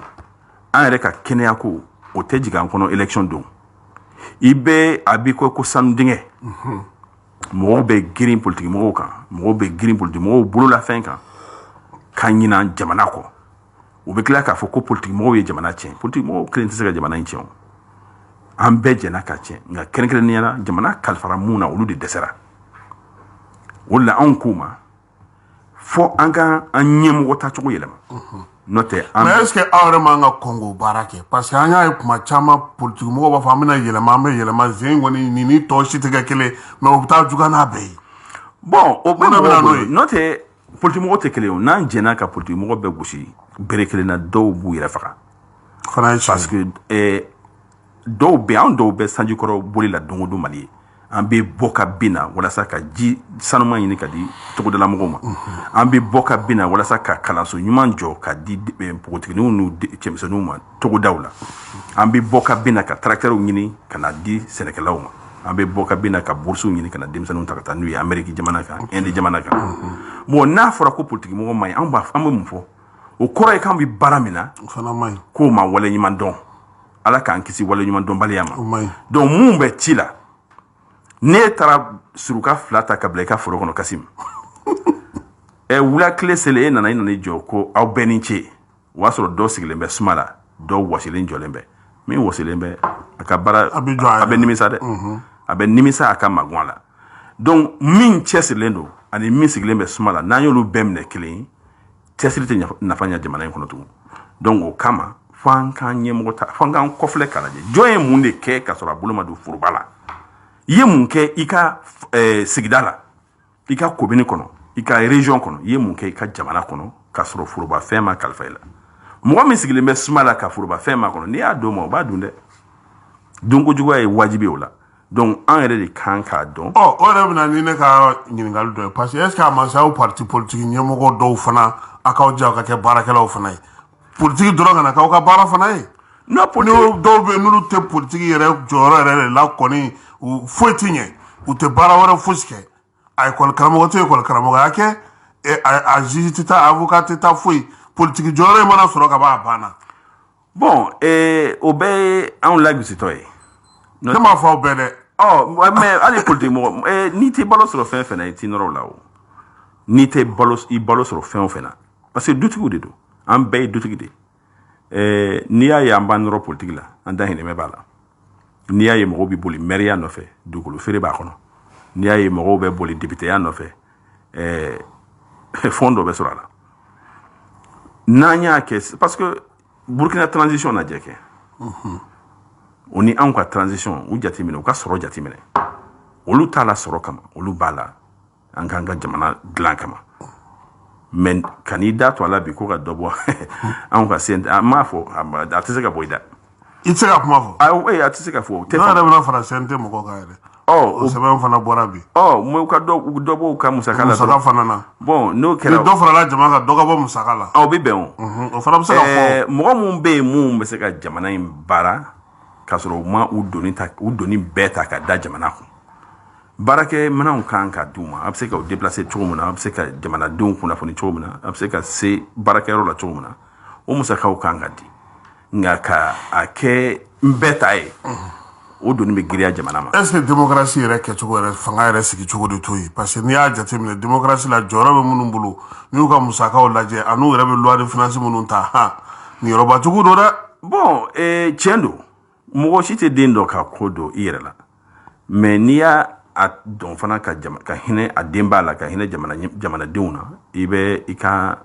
an yɛrɛ ka kɛnɛyako o tɛ jigin an kɔnɔ élection don i bɛ a b'i ko sanu dingɛ mɔgɔw bɛ girin politique mɔgɔw kan mɔgɔw bɛ girin politique mɔgɔw bololafɛn kan ka ɲina jamana kɔ u bɛ tila k'a fɔ ko politique mɔgɔw ye jamana tiɲɛ politique mɔgɔw kelen tɛ se ka jamana in tiɲɛ an bɛɛ jɛna ka tiɲɛ nka kɛrɛnkɛrɛnnenya la jamana kalifara mun na olu de dɛsɛra o de la anw k'u ma fɔ an ka an ɲɛmɔgɔ tacogo yɛlɛma n'o tɛ mais est ce que aw yɛrɛ m'an ka kɔn k'o baara kɛ parce que an y'a ye kuma caman politique mɔgɔw b'a fɔ an bɛna yɛlɛma an bɛ yɛlɛma sen kɔni nin ni tɔ si tɛ kɛ kelen mais o bɛ taa juguya n'a bɛɛ ye. bon o bɛɛ bɛ n'o ye n'o tɛ politique mɔgɔw tɛ kelen ye n'an jɛna ka politique mɔgɔ bɛɛ gosi bere kelen na dɔw b'u yɛrɛ faga parce que dɔw bɛ anw dɔw bɛ sanjikɔrɔ boli la don o don Mali ye an bɛ bɔ ka bin na walasa ka ji sanuma ɲini ka di togodala mɔgɔw ma an bɛ bɔ ka bin na walasa ka kalanso ɲuman jɔ ka di npogotigininw n'u cɛmisɛnninw ma togodaw la an bɛ bɔ ka bin na ka tracteurs ɲini ka na di sɛnɛkɛlaw ma an bɛ bɔ ka bin na ka bourses ɲini ka na denmisɛnninw ta ka taa n'u ye Amérique jamana kan Inde jamana kan bon n'a fɔra ko politique mɔgɔ man ɲi an bɛ mun fɔ o kɔrɔ ye k'an bɛ baara min na k'o ma wale ɲuman dɔn Ala k'an kisi wale ɲuman dɔnbaliya ma donc mun bɛ ci la ne taara suruka 2 ta ka bila I ka foro kɔnɔ Kasim wula tile selen e nana I jɔ ko aw bɛɛ ni ce o y'a sɔrɔ dɔ sigilen bɛ suma la dɔ wasilen jɔlen bɛ min wasilen bɛ a ka baara a bɛ nimisa dɛ a bɛ nimisa a ka magun la donc min cɛsirilen don ani min sigilen bɛ suma la n'an y'olu bɛɛ minɛ kelen ye cɛsiri tɛ nafa ɲɛ jamana in kɔnɔ tugun donc o kama fo an k'an ɲɛmɔgɔ ta fo an k'an kɔfilɛ k'a lajɛ jɔn ye mun de kɛ ka sɔrɔ a bolo ma don foroba la I ye mun kɛ I ka sigida la I ka commune kɔnɔ I ka région kɔnɔ I ye mun kɛ I ka jamana kɔnɔ ka sɔrɔ forobafɛn ma kalifa I la mɔgɔ min sigilen bɛ suma la ka forobafɛn ma kɔnɔ n'i y'a d'o ma o b'a dun dɛ donkojuguya ye wajibi o la donc an yɛrɛ de kan k'a dɔn o yɛrɛ bɛna ni ne ka ɲininkali dɔ ye parce que est ce que a ma se aw parti politique ɲɛmɔgɔ dɔw fana a k'aw jɛ ka kɛ baarakɛlaw fana ye politique dɔrɔn ka na k'aw ka baara fana ye dɔw bɛ yen n'olu tɛ politique yɛrɛ jɔyɔrɔ yɛrɛ de la kɔni foyi tɛ ɲɛ u tɛ baara wɛrɛ fosi kɛ a école karamɔgɔ tɛ école karamɔgɔya kɛ a juge tɛ taa avocat tɛ taa foyi politique jɔyɔrɔ in mana sɔrɔ ka ban a banna. bon o bɛɛ ye anw lagositɔ ye. ne m'a fɔ aw bɛɛ dɛ. mais hali politique mɔgɔ n'i tɛ balo sɔrɔ fɛn o fɛn na I t'i nɔrɔ o la o n'i tɛ I balo sɔrɔ fɛn o fɛn na parce que dutigiw de don an bɛɛ ye dutigi de ye n'i y'a ye an b'an nɔrɔ politique la an dahirimɛ b'a la. N'i y'a ye mɔgɔw bɛ boli maire ya nɔfɛ dugukolo feere b'a kɔnɔ n'i y'a ye mɔgɔw bɛ boli député ya nɔfɛ fond dɔ bɛ sɔrɔ a la n'an y'a kɛ parce que Burkina transition na jɛ kɛ o ni anw ka transition u jateminɛ u ka sɔrɔ jateminɛ olu t'a la sɔrɔ kama olu b'a la an k'an ka jamana dilan kama mais ka n'i da to a la bi ko ka dɔ bɔ anw ka sen a m'a fɔ a tɛ se ka bɔ i da i tɛ se ka kuma fɔ a tɛ se ka fɔ dɔw yɛrɛ bɛna fara CNT mɔgɔw kan yɛrɛ o sɛbɛn fana bɔra bi mais u ka dɔ bɔ u ka musaka la musaka fana na bon n'o kɛra ni dɔ farala jama kan dɔ ka bɔ musaka la aw bɛ bɛn o fana bɛ se ka fɔ mɔgɔ minnu bɛ yen minnu bɛ se ka jamana in baara k'a sɔrɔ u ma u doni bɛɛ ta ka da jamana kun baarakɛ minɛnw kan ka d'u ma a bɛ se ka u déplacer cogo min na a bɛ se ka jamanadenw kunnafoni cogo min na a bɛ se ka se baarakɛyɔrɔ la cogo min na o musakaw kan ka di nka ka a kɛ n bɛɛ ta ye o doni bɛ giriya jamana ma. est-ce que démocratie yɛrɛ kɛcogo yɛrɛ fanga yɛrɛ sigicogo de t'o ye parce que n'i y'a jateminɛ démocratie la jɔyɔrɔ bɛ minnu bolo n'u ka musakaw lajɛ a n'u yɛrɛ bɛ loi de finance minnu ta nin yɔrɔba jugu don dɛ. bon tiɲɛ don mɔgɔ si tɛ den dɔ ka ko don i yɛrɛ la mais n'i y'a dɔn fana ka hinɛ a denbaya la ka hinɛ jamanadenw na i bɛ i ka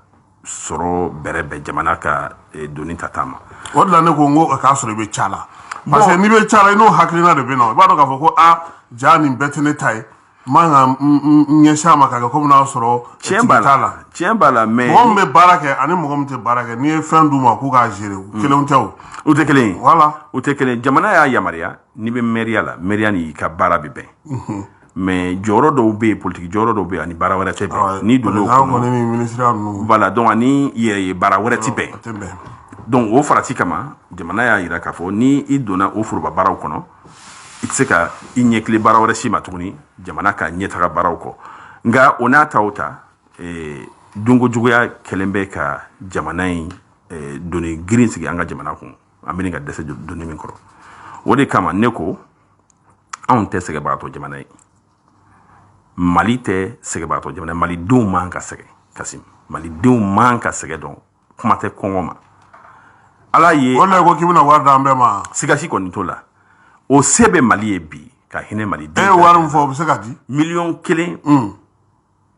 sɔrɔ bɛrɛ bɛn jamana ka doni tata ma. o de la ne ko n ko k'a sɔrɔ i bɛ ca la parce que n'i bɛ ca la i n'o hakilina de bɛ na i b'a dɔn k'a fɔ ko ja nin bɛɛ tɛ ne ta ye n man ka n ɲɛsin a ma k'a kɛ komi n'a sɔrɔ tigi t'a la tiɲɛ b'a la mais mɔgɔ min bɛ baara kɛ ani mɔgɔ min tɛ baara kɛ n'i ye fɛn d'u ma k'u k'a gérer kelenw tɛ o. u tɛ kelen ye voilà u tɛ kelen jamana y'a yamaruya n'i bɛ mairia la mairia ni ka baara bɛ bɛn mais jɔyɔrɔ dɔw bɛ yen politique jɔyɔrɔ dɔw bɛ yen ani baara wɛrɛ tɛ bɛn n'i donna o kɔnɔ voilà donc ani yɛrɛ ye baara wɛrɛ tɛ bɛn donc o farati kama jamana y'a jira k'a fɔ ni i donna o foroba baaraw kɔnɔ i tɛ se ka i ɲɛkili baara wɛrɛ si ma tuguni jamana ka ɲɛtaga baaraw kɔ nka o n'a ta o ta donko juguya kɛlen bɛ ka jamana in doni girin sigi an ka jamana kun an bɛ ka dɛsɛ doni min kɔrɔ o de kama ne ko anw tɛ sɛgɛbagatɔ jamana ye Mali tɛ sɛgɛbagatɔ jamana ye malidenw man ka sɛgɛn Kasim malidenw man ka sɛgɛn dɔn kuma tɛ kɔngɔ ma ala ye o de ko k'i bɛna wari d'an bɛɛ ma sigasi kɔni t'o la o se bɛ Mali ye bi ka hinɛ maliden e ye wari min fɔ o bɛ se ka di miliyɔn kelen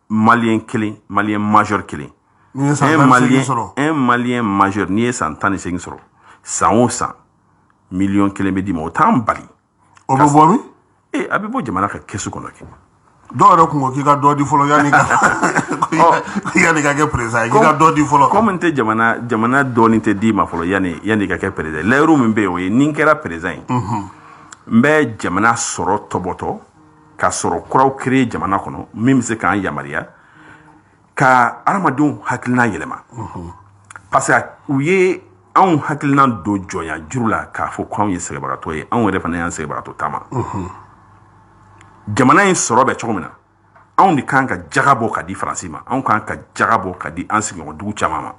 maliyɛn kelen maliyɛn majeur kelen un maliyɛn majeur n'i ye san 18 sɔrɔ san o san miliyɔn kelen bɛ d'i ma o t'an bali o bɛ bɔ min a bɛ bɔ jamana ka kɛsu kɔnɔ kɛ dɔw yɛrɛ kun ko k'i ka dɔ di fɔlɔ yanni ka kɛ président ye k'i ka dɔ di fɔlɔ comme n tɛ jamana dɔɔni tɛ d'i ma fɔlɔ yanni ka kɛ président layiru min bɛ yen o ye ni n kɛra président ye n bɛ jamana sɔrɔ tɔbɔtɔ ka sɔrɔ kuraw créer jamana kɔnɔ min bɛ se k'an yamaruya ka adamadenw hakilina yɛlɛma parce que u ye anw hakilina don jɔnya juru la k'a fɔ k'anw ye sɛgɛbagatɔ ye anw yɛrɛ fana y'an sɛgɛbagatɔ taama jamana in sɔrɔ bɛ cogo min na anw de kan ka jaga bɔ ka di faransi ma anw kan ka jaga bɔ ka di an sigiɲɔgɔn dugu caman ma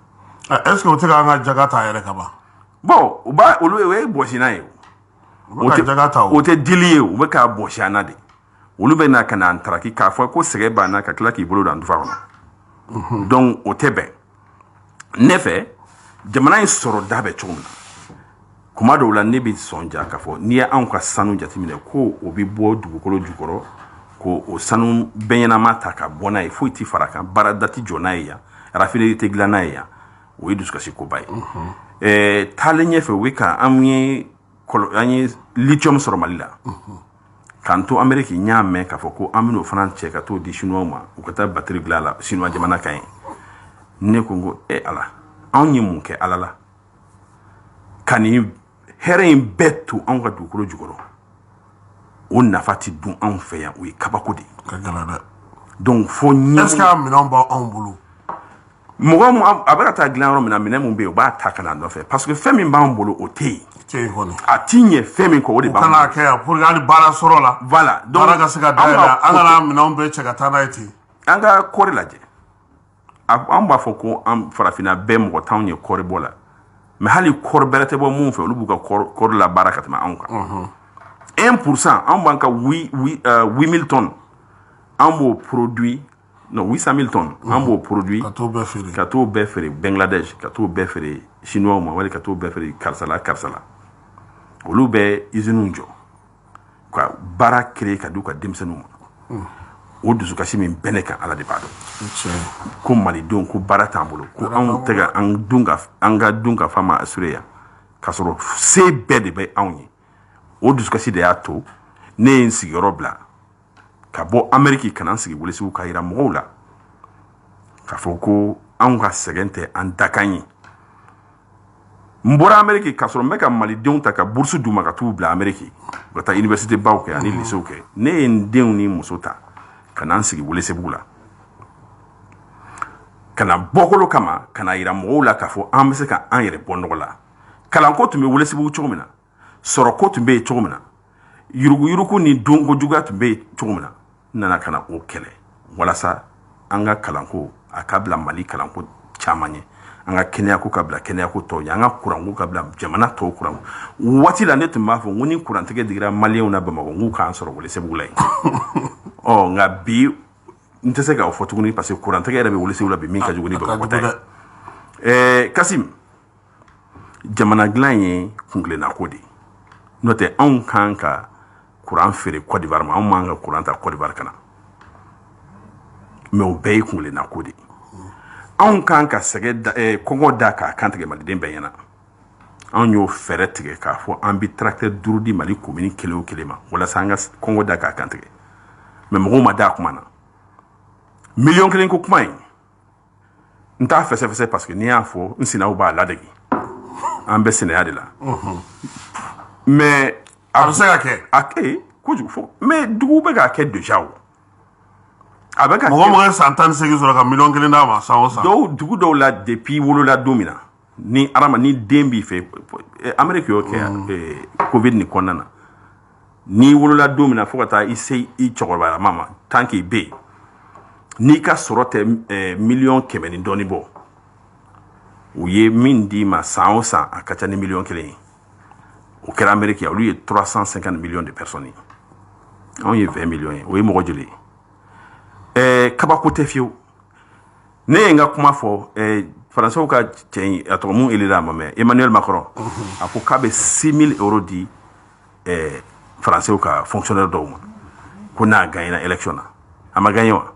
est-ce que o tɛ k'an ka jaga ta yɛrɛ ka ban bon olu o ye bɔsi n'a ye o tɛ dili ye u bɛ k'a bɔsi an na de olu bɛ na ka na an taraki k'a fɔ ko sɛgɛ b'an na ka tila k'i bolo don an dufa kɔnɔ donc o tɛ bɛn ne fɛ jamana in sɔrɔ da bɛ cogo min na kuma dɔw la ne bɛ sɔn ja k'a fɔ n'i ye anw ka sanu jateminɛ ko o bɛ bɔ dugukolo jukɔrɔ ko o sanu bɛɲɛnama ta ka bɔ n'a ye foyi tɛ fara kan baara dati jɔ n'a ye yan raffinerie tɛ dilan n'a ye yan o ye dusukasi koba ye taalen ɲɛfɛ u bɛ ka an ye lithium sɔrɔ Mali la k'an to Amérique n y'a mɛn k'a fɔ ko an bɛn'o fana cɛ ka t'o di chinois ma u ka taa batterie dilan la chinois jamana kan ye ne ko n ko ala anw ye mun kɛ ala la ka nin hɛrɛ in bɛɛ to anw ka dugukolo jukɔrɔ o nafa tɛ dun anw fɛ yan o ye kabako de ye donc fo ɲɛ est-ce que a minɛnw b'anw bolo mɔgɔ min a bɛ ka taa dilan yɔrɔ min na minɛn min bɛ yen u b'a ta ka na nɔfɛ parce que fɛn min b'an bolo o tɛ yen a ti ɲɛ fɛn min kɔ o de b'an bolo kana kɛ yan pour que hali baara sɔrɔ la voilà donc baara ka se ka dayɛlɛ an kana minɛnw bɛɛ cɛ ka taa n'a ye ten an ka kɔɔri lajɛ an b'a fɔ ko an farafinna bɛɛ mɔgɔ t'anw ye kɔɔri bɔ la mais hali kɔɔri bɛrɛ tɛ bɔ mun fɛ olu b'u ka kɔɔri la baara ka tɛmɛ anw kan 1% anw b'an ka 8000 tonnes an b'o produit non 800 000 tonnes an b'o produit ka t'o bɛɛ feere Bangladesh ka t'o bɛɛ feere chinois ma wali ka t'o bɛɛ feere karisa la olu bɛ usines jɔ ka baara créer ka di u ka denmisɛnninw ma o dusukasi min bɛ ne kan ala de b'a dɔn ko malidenw ko baara t'an bolo ko anw tɛ ka an ka dun ka fa ma assuré yan k'a sɔrɔ se bɛɛ de bɛ anw ye o dusukasi de y'a to ne ye n sigiyɔrɔ bila ka bɔ Amérique ka na n sigi Welesebugu ka yira mɔgɔw la k'a fɔ ko anw ka sɛgɛn tɛ an dakan ye n bɔra Amérique k'a sɔrɔ n bɛ ka malidenw ta ka bourse d'u ma ka t'u bila Amérique ka taa université baw kɛ ani lycéw kɛ ne ye n denw ni muso ta ka na n sigi Welesebugu la ka na bɔkolo kama ka na yira mɔgɔw la k'a fɔ an bɛ se ka an yɛrɛ bɔ nɔgɔ la kalanko tun bɛ Welesebugu cogo min na sɔrɔko tun bɛ yen cogo min na yuruguyurugu ni donkojuguya tun bɛ yen cogo min na n nana ka na o kɛlɛ walasa an ka kalanko a ka bila Mali kalanko caman ye an ka kɛnɛyako ka bila kɛnɛyako tɔw ye an ka kuranko ka bila jamana tɔw kuranko waati la ne tun b'a fɔ ko ni kurantigɛ digira maliyɛnw na Bamakɔ n k'u k'an sɔrɔ Welesebugu la yen nka bi n tɛ se k'o fɔ tuguni parce que kurantigɛ yɛrɛ bɛ Welesebugu la bi min ka jugu ni Bamakɔ ta ye Kasim jamana dilan ye kuntilennako de ye n'o tɛ anw kan ka kuran feere Côte d'Ivoire ma anw m'an ka kuran ta Côte d'Ivoire ka na mais o bɛɛ ye kuntilennako de ye anw kan ka kɔngɔ da k'a kantigɛ maliden bɛɛ ɲɛna anw y'o fɛɛrɛ tigɛ k'a fɔ an bi tracteur 5 di Mali commune kelen o kelen ma walasa an ka kɔngɔ da k'a kantigɛ mais mɔgɔw ma da a kuma na miliyɔn 1 ko kuma in n t'a fɛsɛfɛsɛ parce que n'i y'a fɔ n sinaw b'a ladegi an bɛ sɛnɛya de la mais a bɛ se ka kɛ a kɛ kojugu fɔ mais dugu bɛ k'a kɛ déjà o a bɛ ka kɛ mɔgɔ ye san 18 sɔrɔ ka miliyɔn 1 d'a ma san o san dugu dɔw la depuis wolola don min na ni ni den b'i fɛ Amérique y'o kɛ Covid ni kɔnɔna na ni wolola don min na fo ka taa i se i cɛkɔrɔbayalama ma tant que i bɛ yen n'i ka sɔrɔ tɛ miliyɔn 100 ni dɔɔni bɔ u ye min d'i ma san o san a ka ca ni miliyɔn 1 ye o kɛra Amérique olu ye 350 millions de personnes ye anw ye 20 millions ye o ye mɔgɔ joli ye kabako tɛ fiyewu ne ye n ka kuma fɔ Faransɛw ka cɛ a tɔgɔ mun élira a ma mɛn Emmanuel Macron a ko k'a bɛ 6 000 € di Faransɛw ka fonctionnaire dɔw ma ko n'a gagné élection na a ma gagné wa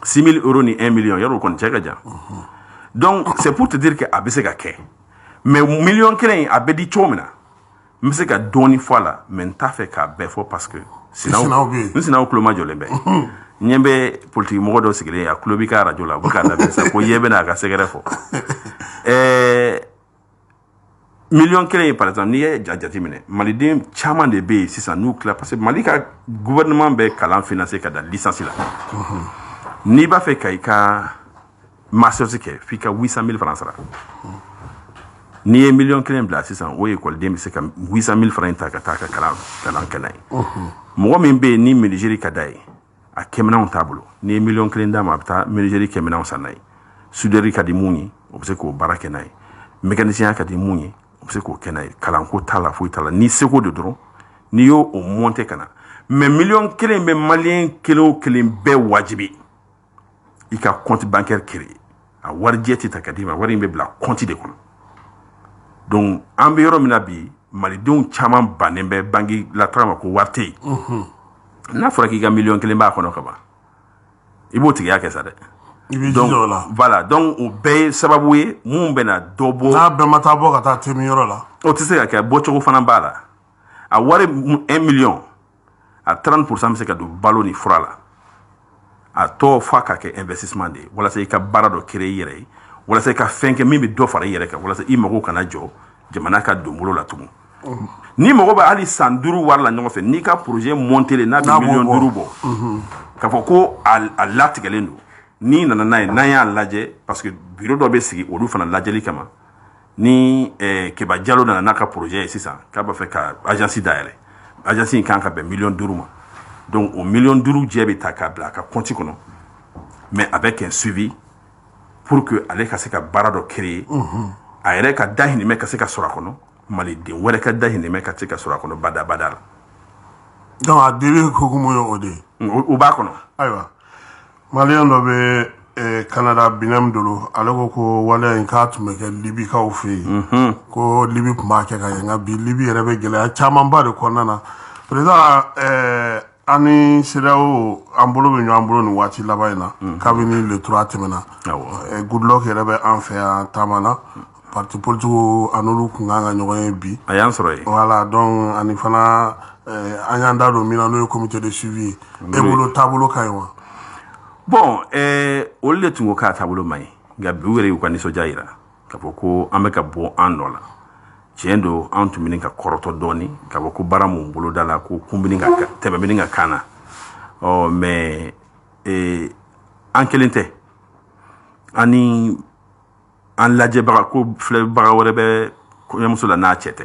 6 000 € ni 1 million yarɔ o kɔni cɛ ka jan donc c'est pour te dire que a bɛ se ka kɛ mais miliyɔn 1 a bɛ di cogo min na n bɛ se ka dɔɔni fɔ a la mais n t'a fɛ k'a bɛɛ fɔ parce que n sinaw tulo ma jɔlen bɛ n ɲɛ bɛ politique mɔgɔ dɔ sigilen a tulo b'i ka radio la u bɛ k'a labɛn sa ko ye bɛ n'a ka sɛgɛrɛ fɔ miliyɔn 1 ye par exemple n'i ye jate minɛ maliden caman de bɛ yen sisan n'u tila parce que Mali ka gouvernement bɛ kalan financer ka da licence la n'i b'a fɛ ka i ka masters kɛ f'i ka 800 000 francs sara n'i ye miliyɔn 1 bila sisan o écoleden bɛ se ka 800 000 francs ta ka taa ka kalan kɛ n'a ye mɔgɔ min bɛ yen ni menuiserie ka d'a ye a kɛminɛnw t'a bolo n'i ye miliyɔn 1 d'a ma a bɛ taa menuiserie kɛminɛnw san n'a ye soudeur ka di mun ye o bɛ se k'o baara kɛ n'a ye mécanicien ka di mun ye o bɛ se k'o kɛ n'a ye kalanko t'a la foyi t'a la n'i seko de dɔrɔn n'i y'o monter ka na mais miliyɔn 1 bɛ maliyɛn kelen o kelen bɛɛ wajibi i ka compte bancaire créer a warijɛ tɛ ta ka d'i ma wari in bɛ bila compte de kɔnɔ donc an bɛ yɔrɔ min na bi malidenw caman bannen bɛ banque lataga ma ko wari tɛ yen n'a fɔra k'i ka miliyɔn 1 b'a kɔnɔ ka ban i b'o tigiya kɛ sa dɛ donc voilà donc o bɛɛ ye sababu ye mun bɛna dɔ bɔ n'a bɛɛ ma taa bɔ ka taa temi yɔrɔ la o tɛ se ka kɛ bɔcogo fana b'a la a wari 1 million a 30% bɛ se ka don balo ni fura la a tɔ f'a ka kɛ investissement de ye walasa i ka baara dɔ créer i yɛrɛ ye walasa i ka fɛn kɛ min bɛ dɔ fara i yɛrɛ kan walasa i mago kana jɔ jamana ka don bolo la tugun ni mago bɛ hali san 5 wari la ɲɔgɔn fɛ n'i ka projet monter n'a bɛ miliyɔn 5 bɔ k'a fɔ ko a latigɛlen don n'i nana n'a ye n'an y'a lajɛ parce que bureau dɔ bɛ sigi olu fana lajɛli kama ni Keba Jalo nana n'a ka projet ye sisan k'a b'a fɛ ka agence dayɛlɛ agence in kan ka bɛn miliyɔn 5 ma donc o miliyɔn 5 jɛ bɛ ta k'a bila a ka compte kɔnɔ mais avec un suivi pour que ale ka se ka baara dɔ créer a yɛrɛ ka dahirimɛ ka se ka sɔrɔ a kɔnɔ maliden wɛrɛ ka dahirimɛ ka se ka sɔrɔ a kɔnɔ badabada la donc a deli hukumu ye o de ye o b'a kɔnɔ ayiwa maliyɛn dɔ bɛ Canada Binem Dolo ale ko waleya in k'a tun bɛ kɛ libikaw fɛ yen ko libi tun b'a kɛ ka ɲɛ nka bi libi yɛrɛ bɛ gɛlɛya camanba de kɔnɔna na président ani CEDEAO an bolo bɛ ɲɔgɔn bolo nin waati laban in na kabini le 3 tɛmɛna Goodluck yɛrɛ bɛ an fɛ yan taama na parti politique an'olu kun kan ka ɲɔgɔn ye bi a y'an sɔrɔ yen voilà donc ani fana an y'an da don min na n'o ye comité de suivi e bolo taabolo ka ɲi wa bon olu de tun ko k'a taabolo man ɲi nka bi u yɛrɛ y'u ka nisɔndiya jira k'a fɔ ko an bɛ ka bɔ an nɔ la tiɲɛ don an tun bɛ ka kɔrɔtɔ dɔɔni k'a fɔ ko baara mun boloda la ko kun bɛ ka tɛmɛ bɛ ka kan na mais an kelen tɛ ani an lajɛbaga ko filɛbaga wɛrɛ bɛ kɔɲɔmuso la n'a cɛ tɛ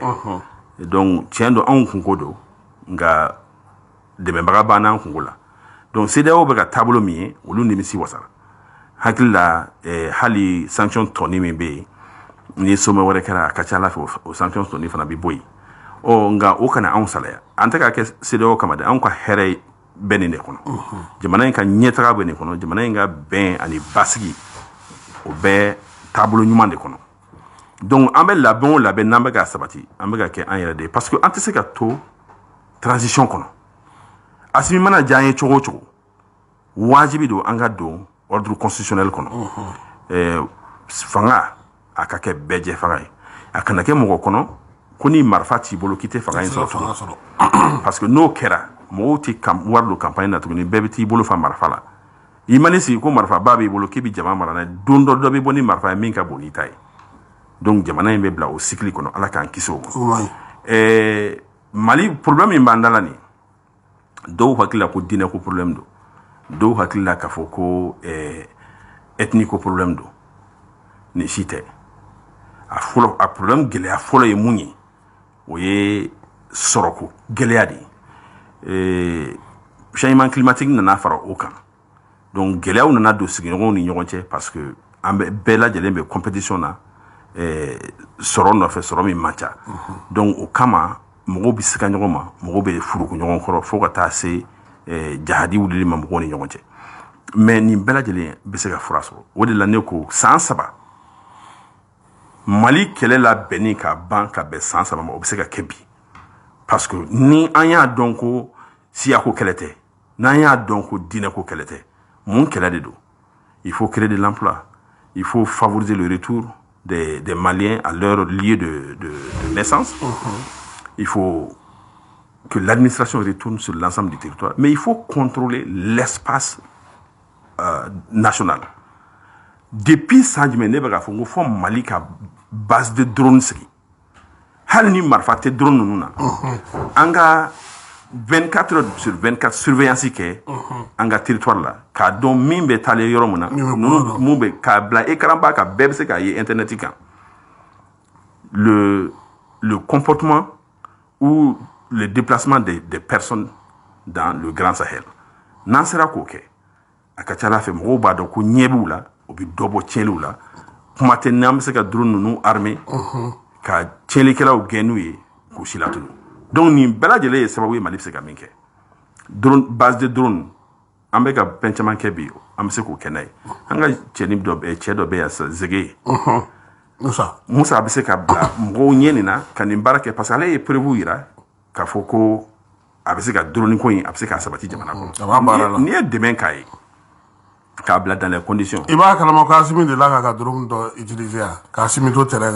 donc tiɲɛ don anw kunko don nka dɛmɛbaga b'an n'an kunko la donc CEDEAO bɛ ka taabolo min ye olu nimisi wasara hakili la hali sanction tɔni min bɛ yen ni sommet wɛrɛ kɛra a ka ca ala fɛ o sanction tɔni fana bɛ bɔ yen nka o kana anw salaya an tɛ ka kɛ CEDEAO kama dɛ anw ka hɛrɛ bɛ nin de kɔnɔ jamana in ka ɲɛtaga bɛ nin kɔnɔ jamana in ka bɛn ani basigi o bɛɛ taabolo ɲuman de kɔnɔ donc an bɛ labɛn o labɛn n'an bɛ ka sabati an bɛ ka kɛ an yɛrɛ de ye parce que an tɛ se ka to transition kɔnɔ Assimi mana diya an ye cogo o cogo wajibi don an ka don ordre constitutionnel kɔnɔ fanga a ka kɛ bɛɛ jɛ fanga ye a kana kɛ mɔgɔ kɔnɔ ko ni marifa t'i bolo k'i tɛ fanga in sɔrɔ tuguni parce que n'o kɛra mɔgɔw tɛ wari don campagne na tuguni bɛɛ bɛ t'i bolo fa marifa la i ma ni sigi ko marifa ba b'i bolo k'i bɛ jama mara n'a ye don dɔ bɛ bɔ ni marifa ye min ka bon n'i ta ye donc jamana in bɛ bila o cycle kɔnɔ ala k'an kisi o ma Mali problème min b'an da la nin dɔw hakili la ko diinɛ ko problème don dɔw hakili la k'a fɔ ko ethnie ko problème don nin si tɛ a problème gɛlɛya fɔlɔ ye mun ye o ye sɔrɔko gɛlɛya de ye changement climatique nana fara o kan donc gɛlɛyaw nana don sigiɲɔgɔnw ni ɲɔgɔn cɛ parce que an bɛɛ lajɛlen bɛ compétition na sɔrɔ nɔfɛ sɔrɔ min man ca donc o kama mɔgɔw bɛ siga ɲɔgɔn ma mɔgɔw bɛ furuku ɲɔgɔn kɔrɔ fo ka taa se jahadi wulili ma mɔgɔw ni ɲɔgɔn cɛ mais nin bɛɛ lajɛlen bɛ se ka fura sɔrɔ o de la ne ko san 3 Mali kɛlɛ la bɛnni ka ban ka bɛn san 3 ma o bɛ se ka kɛ bi parce que ni an y'a dɔn ko siyako kɛlɛ tɛ n'an y'a dɔn ko diinɛko kɛlɛ tɛ mun kɛlɛ de don il faut créer de l'emploi il faut favoriser le retour des Maliens à leur lieu de naissance il faut que l'administration retourne sur l'ensemble du territoire mais il faut contrôler l'espace national depuis san jumɛn ne bɛ k'a fɔ ko fɔ Mali ka base de drone sigi hali ni marifa tɛ drone ninnu na an ka 24 heures sur 24 surveillance kɛ an ka territoire la k'a dɔn min bɛ taalen yɔrɔ min na mun bɛ k'a bila écran ba kan bɛɛ bɛ se k'a ye internet kan le comportement ou le déplacement des personnes dans le Grand Sahel n'an sera k'o kɛ a ka ca ala fɛ mɔgɔw b'a dɔn ko ɲɛ b'u la o bɛ dɔ bɔ tiɲɛliw la kuma tɛ n'an bɛ se ka drone ninnu armé ka tiɲɛlikɛlaw gɛn n'u ye k'u si latunu donc nin bɛɛ lajɛlen ye sababu ye Mali bɛ se ka min kɛ drone base de drone an bɛ ka fɛn caman kɛ bi an bɛ se k'o kɛ n'a ye an ka cɛ dɔ bɛ yan Zege Musa bɛ se ka bila mɔgɔw ɲɛ nin na ka nin baara kɛ parce que ale ye preuve yira k'a fɔ ko a bɛ se ka drone ko in a bɛ se k'a sabati jamana kɔnɔ n'i ye dɛmɛ k'a ye k'a bila dans les conditions i b'a kalama ko Assimi de la k'a ka drone dɔ utiliser yan k'Assimi to terrain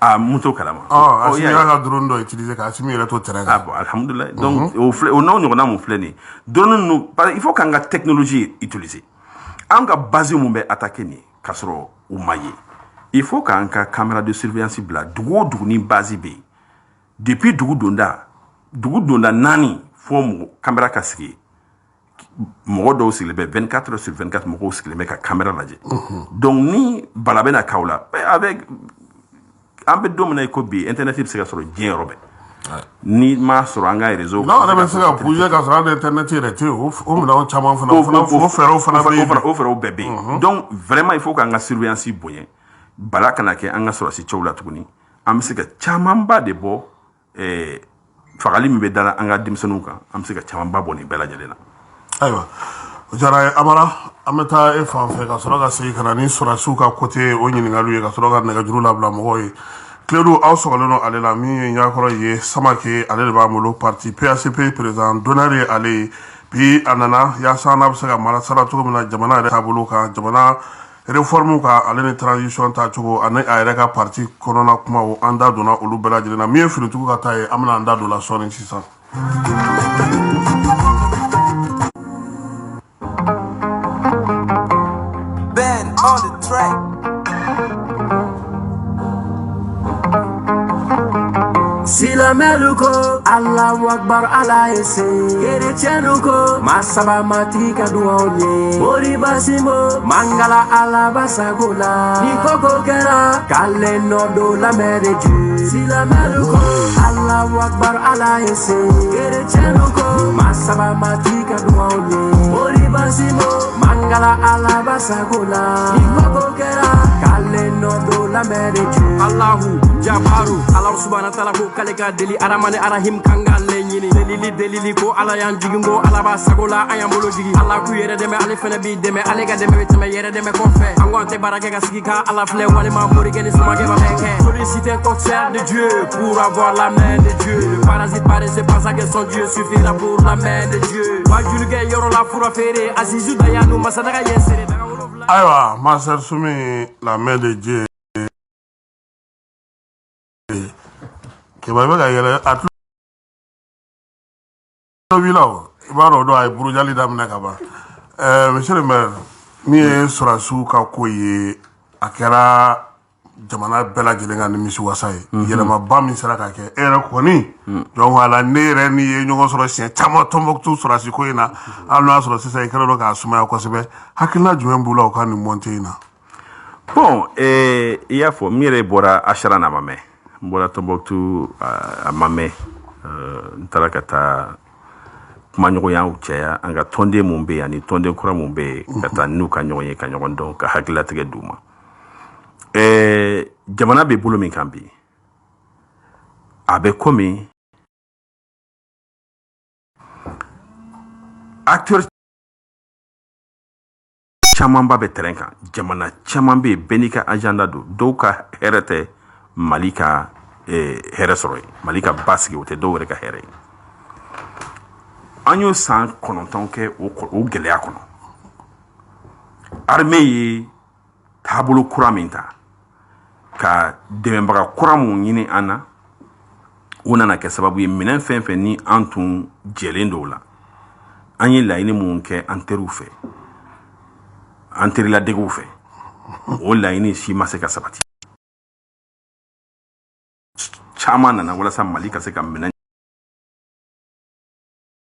kan mun t'o kalama Assimi y'a ka drone dɔ utiliser k'Assimi yɛrɛ to terrain kan bon alhamdulillah donc o n'aw ɲɔgɔnna mun filɛ nin ye drone ninnu il faut k'an ka technologie utiliser an ka base mun bɛ attaquer nin k'a sɔrɔ u ma ye il faut k'an ka caméra de surveillance bila dugu o dugu ni base bɛ yen depuis dugu donda 4 fo caméra ka sigi mɔgɔ dɔw sigilen bɛ 24 heures sur 24 mɔgɔw sigilen bɛ ka caméra lajɛ donc ni bala bɛna k'aw la avec an bɛ don min na i ko bi internet bɛ se ka sɔrɔ diɲɛ yɔrɔ bɛɛ ni m'a sɔrɔ an ka réseau n'aw yɛrɛ bɛ se ka bouger ka sɔrɔ an internet yɛrɛ tɛ yen o minɛnw caman fana o fɛɛrɛw fana bɛ yen o fɛɛrɛw bɛɛ bɛ yen donc vraiment il faut k'an ka surveillance bonya bala kana kɛ an ka sɔrɔsi cɛw la tuguni an bɛ se ka camanba de bɔ fagali min bɛ da an ka denmisɛnninw kan an bɛ se ka camanba bɔ nin bɛɛ lajɛlen na ayiwa o diyara ye Amara an bɛ taa e fan fɛ ka sɔrɔ ka segin ka na ni sɔrɔsiw ka côté o ɲininkaliw ye ka sɔrɔ ka nɛgɛjuru labila mɔgɔw ye Clédou aw sɔgɔlen don ale la min ye Ɲakɔrɔ ye Samake ale de b'an bolo parti PACP président d'honneur ye ale ye puis anana yasa na bse ka mara sara cogo min na jamana yɛrɛ taabolo kan jamana réforme ka ale ni transition ta cogo ani a yɛrɛ ka parti kɔnɔna kumaw an da donna olu bɛɛ lajɛlen na min ye finitugu ka taa ye an bɛna an da don la sɔɔni sisan. Ben on the track. Silameluko, Allahu Akbar, Allah ese. Kerechenuko, Masaba matika duaonye. Mori basimo, Mangala Allah basagula. Nikoko kera, Kale nodo la mereju. Silameluko, Allahu Akbar, Allah ese. Kerechenuko, Masaba matika duaonye. Mori basimo, Mangala Allah basagula. Nikoko kera, Kale nodo la mereju. Allahu Jabaru, Allah subhanahu wa ta'ala ko kaleka deli aramane arahim kanga lenyini delili ko ala yan jigingo ala ba sagola ayam bolo jigi ala ku yere deme ale fene bi deme ale ga deme teme yere deme ko fe angonte barake ga sigika ala fle wale ma mori geni suma ge ba meke solliciter un concert de Dieu pour avoir la main de Dieu le parasite paraissait pas ça que son Dieu suffira pour la main de Dieu wajulu ge yoro la fura fere azizu dayanu masadaga yesere daga wolo Aywa Master Sumi la main de Dieu que va a yɛlɛ a tulo b'i la o i b'a dɔn a ye burujali daminɛ ka ban monsieur le maire min ye sɔrɔdasiw ka ko ye a kɛra jamana bɛɛ lajɛlen ka nimisiwasa ye yɛlɛmaba min sera ka kɛ e yɛrɛ kɔni donc a la ne yɛrɛ ni ye ɲɔgɔn sɔrɔ siɲɛ caman Tombouctou sɔrɔdasi ko in na hali n'o y'a sɔrɔ sisan i kɛlen don k'a sumaya kosɛbɛ hakilina jumɛn b'u la o ka nin monte in na. Bon i y'a fɔ min yɛrɛ bɔra Achara n'a ma mɛn. Mbola Tombouctou a mame ntara ka taa kuma ɲɔgɔnya cɛya an ka tɔnden mun bɛ ani tɔnden kura mun bɛ ka taa n'u ka ɲɔgɔn ye ka ɲɔgɔn dɔn ka hakililatigɛ d'u ma jamana bɛ bolo min kan bi a bɛ komi acteur camanba bɛ terrain kan jamana caman bɛ yen bɛɛ n'i ka agenda don dɔw ka hɛrɛ tɛ Mali ka hɛrɛ sɔrɔ ye Mali ka basigi o tɛ dɔw yɛrɛ ka hɛrɛ ye an y'o san 9 kɛ o gɛlɛya kɔnɔ armée ye taabolo kura min ta ka dɛmɛbaga kura mun ɲini an na o nana kɛ sababu ye minɛn fɛn fɛn ni an tun jɛlen dɔw la an ye laɲini mun kɛ an teriw fɛ an teriladegew fɛ o laɲini si ma se ka sabati caman nana walasa Mali ka se ka minɛn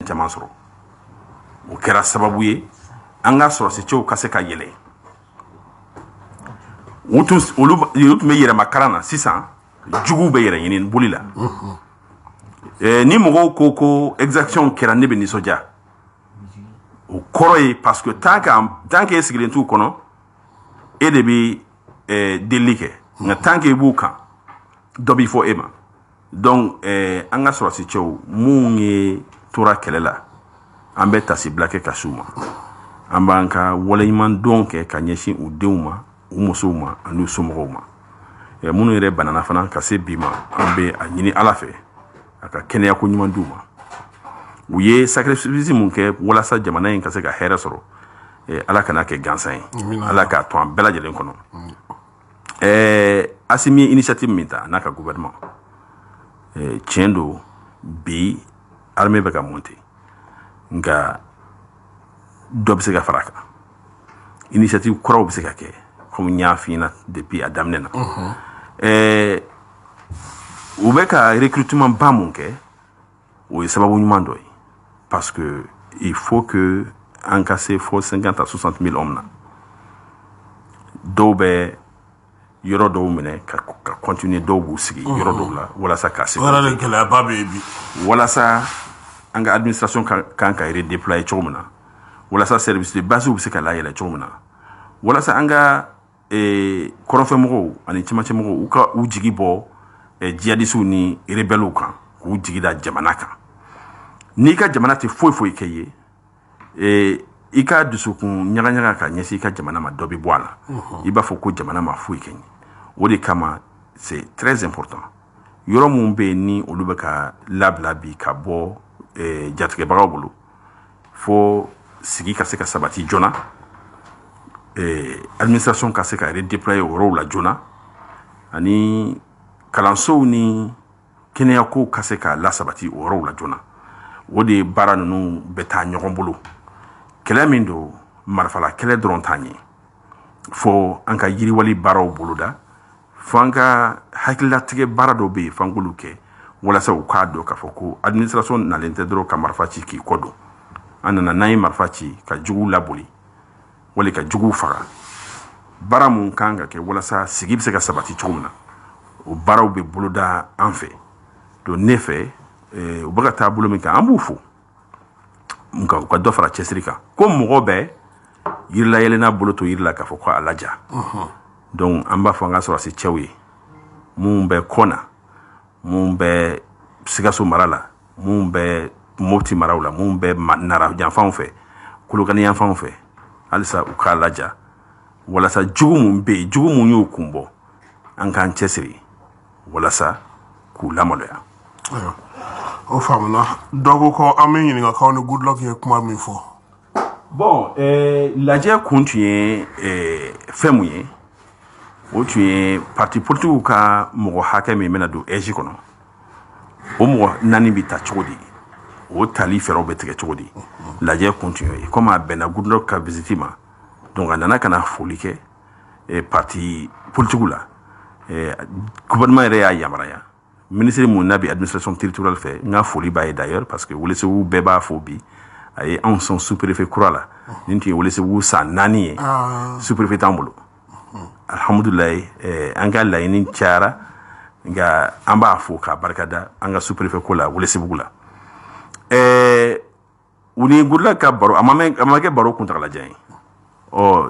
caman sɔrɔ o kɛra sababu ye an ka sɔrɔsicɛw ka se ka yɛlɛ olu tun bɛ yɛrɛma karan na sisan juguw bɛ yɛrɛ ɲini boli la ni mɔgɔw ko exaction kɛra ne bɛ nisɔndiya o kɔrɔ ye parce que tant que e sigilen t'u kɔnɔ e de bɛ delili kɛ nka tant que i b'u kan dɔ b'i fɔ e ma donc an ka sɔrɔsicɛw mun ye tora kɛlɛ la an bɛ tasibila kɛ ka s'u ma an b'an ka waleɲuman dɔn kɛ ka ɲɛsin u denw ma u musow ma ani u somɔgɔw ma minnu yɛrɛ banana fana ka se bi ma an bɛ a ɲini Ala fɛ a ka kɛnɛyako ɲuman d'u ma u ye sacrifice mun kɛ walasa jamana in ka se ka hɛrɛ sɔrɔ Ala kana kɛ gansan ye Ala k'a to an bɛɛ lajɛlen kɔnɔ Assimi ye initiative min ta n'a ka gouvernement tiɲɛ don bi armée bɛ ka monter nka dɔ bɛ se ka fara a kan initiative kuraw bɛ se ka kɛ comme n y'a f'i ɲɛna depuis a daminɛ na u bɛ ka recrutement ba mun kɛ o ye sababu ɲuman dɔ ye parce que il faut que an ka se fo 50 à 60 000 hommes na dɔw bɛ yɔrɔ dɔw minɛ ka continuer dɔw b'u sigi yɔrɔ dɔw la walasa ka se walasa an ka administration kan ka redéployer cogo min na walasa service de base bɛ se ka layɛlɛ cogo min na walasa an ka kɔrɔnfɛmɔgɔw ani cɛmancɛmɔgɔw u ka u jigi bɔ djihadistes ni rebelles kan k'u jigi da jamana kan n'i ka jamana tɛ foyi foyi kɛ ye i ka dusukun ɲagaɲaga ka ɲɛsin i ka jamana ma dɔ bɛ bɔ a la i b'a fɔ ko jamana ma foyi kɛ ɲɛ o de kama c'est très important yɔrɔ mun bɛ yen ni olu bɛ ka labila bi ka bɔ jatigɛbagaw bolo fo sigi ka se ka sabati jona administration ka se ka redéployer o rôle la jona ani kalansow ni kɛnɛya ko ka se ka lasabati o yɔrɔw la joona o de baara ninnu bɛ taa ɲɔgɔn bolo kɛlɛ min don marifala kɛlɛ dɔrɔn t'a ɲɛ fo an ka yiriwali baaraw boloda fo an ka hakililatigɛ baara dɔw bɛ yen f'an k'olu kɛ walasa u k'a dɔn k'a fɔ ko administration nalen tɛ dɔrɔn ka marifa ci k'i kɔ don an nana n'an ye marifa ci ka juguw laboli wali ka juguw faga baara mun kan ka kɛ walasa sigi bɛ se ka sabati cogo min na o baaraw bɛ boloda an fɛ don ne fɛ u bɛ ka taa bolo min kan an b'u fo nka u ka dɔ fara cɛsiri kan ko mɔgɔ bɛɛ yirila yɛlɛnna bolo to yiri la k'a fɔ ko a laja donc an b'a fɔ an ka sɔrɔsi cɛw ye mun bɛ kɔna mun bɛ Sikaso mara la mun bɛ Mopti maraw la mun bɛ Nara yanfanw fɛ Kolokani yanfanw fɛ halisa u k'a laja walasa jugu mun bɛ yen jugu mun y'o kun bɔ an k'an cɛsiri walasa k'u lamaloya. O faamuna dɔgɔ ko an bɛ ɲininka ni Goodluck ye kuma min fɔ. Bon lajɛ kun tun ye fɛn mun ye o tun ye parti politique ka mɔgɔ hakɛ min bɛna don EJ kɔnɔ o mɔgɔ 4 bɛ ta cogo di o tali fɛɛrɛw bɛ tigɛ cogo di lajɛ kun tun ye comme a bɛnna Goodluck ka visite ma donc a nana ka na foli kɛ parti politique la gouvernement yɛrɛ y'a yamaruya ministre mun na bi administration territoriale fɛ n ka foli b'a ye d'ailleurs parce que Welesebugu bɛɛ b'a fɔ bi a ye anw sɔn sous-préfet kura la nin tun ye Welesebugu san 4 ye sous-préfet t'an bolo alhamdulilayi an ka laɲini cayara nka an b'a fo k'a barikada an ka sous-préfet ko la Welesebugu la u ni Goodluck ka baro a ma kɛ baro kuntagalajan ye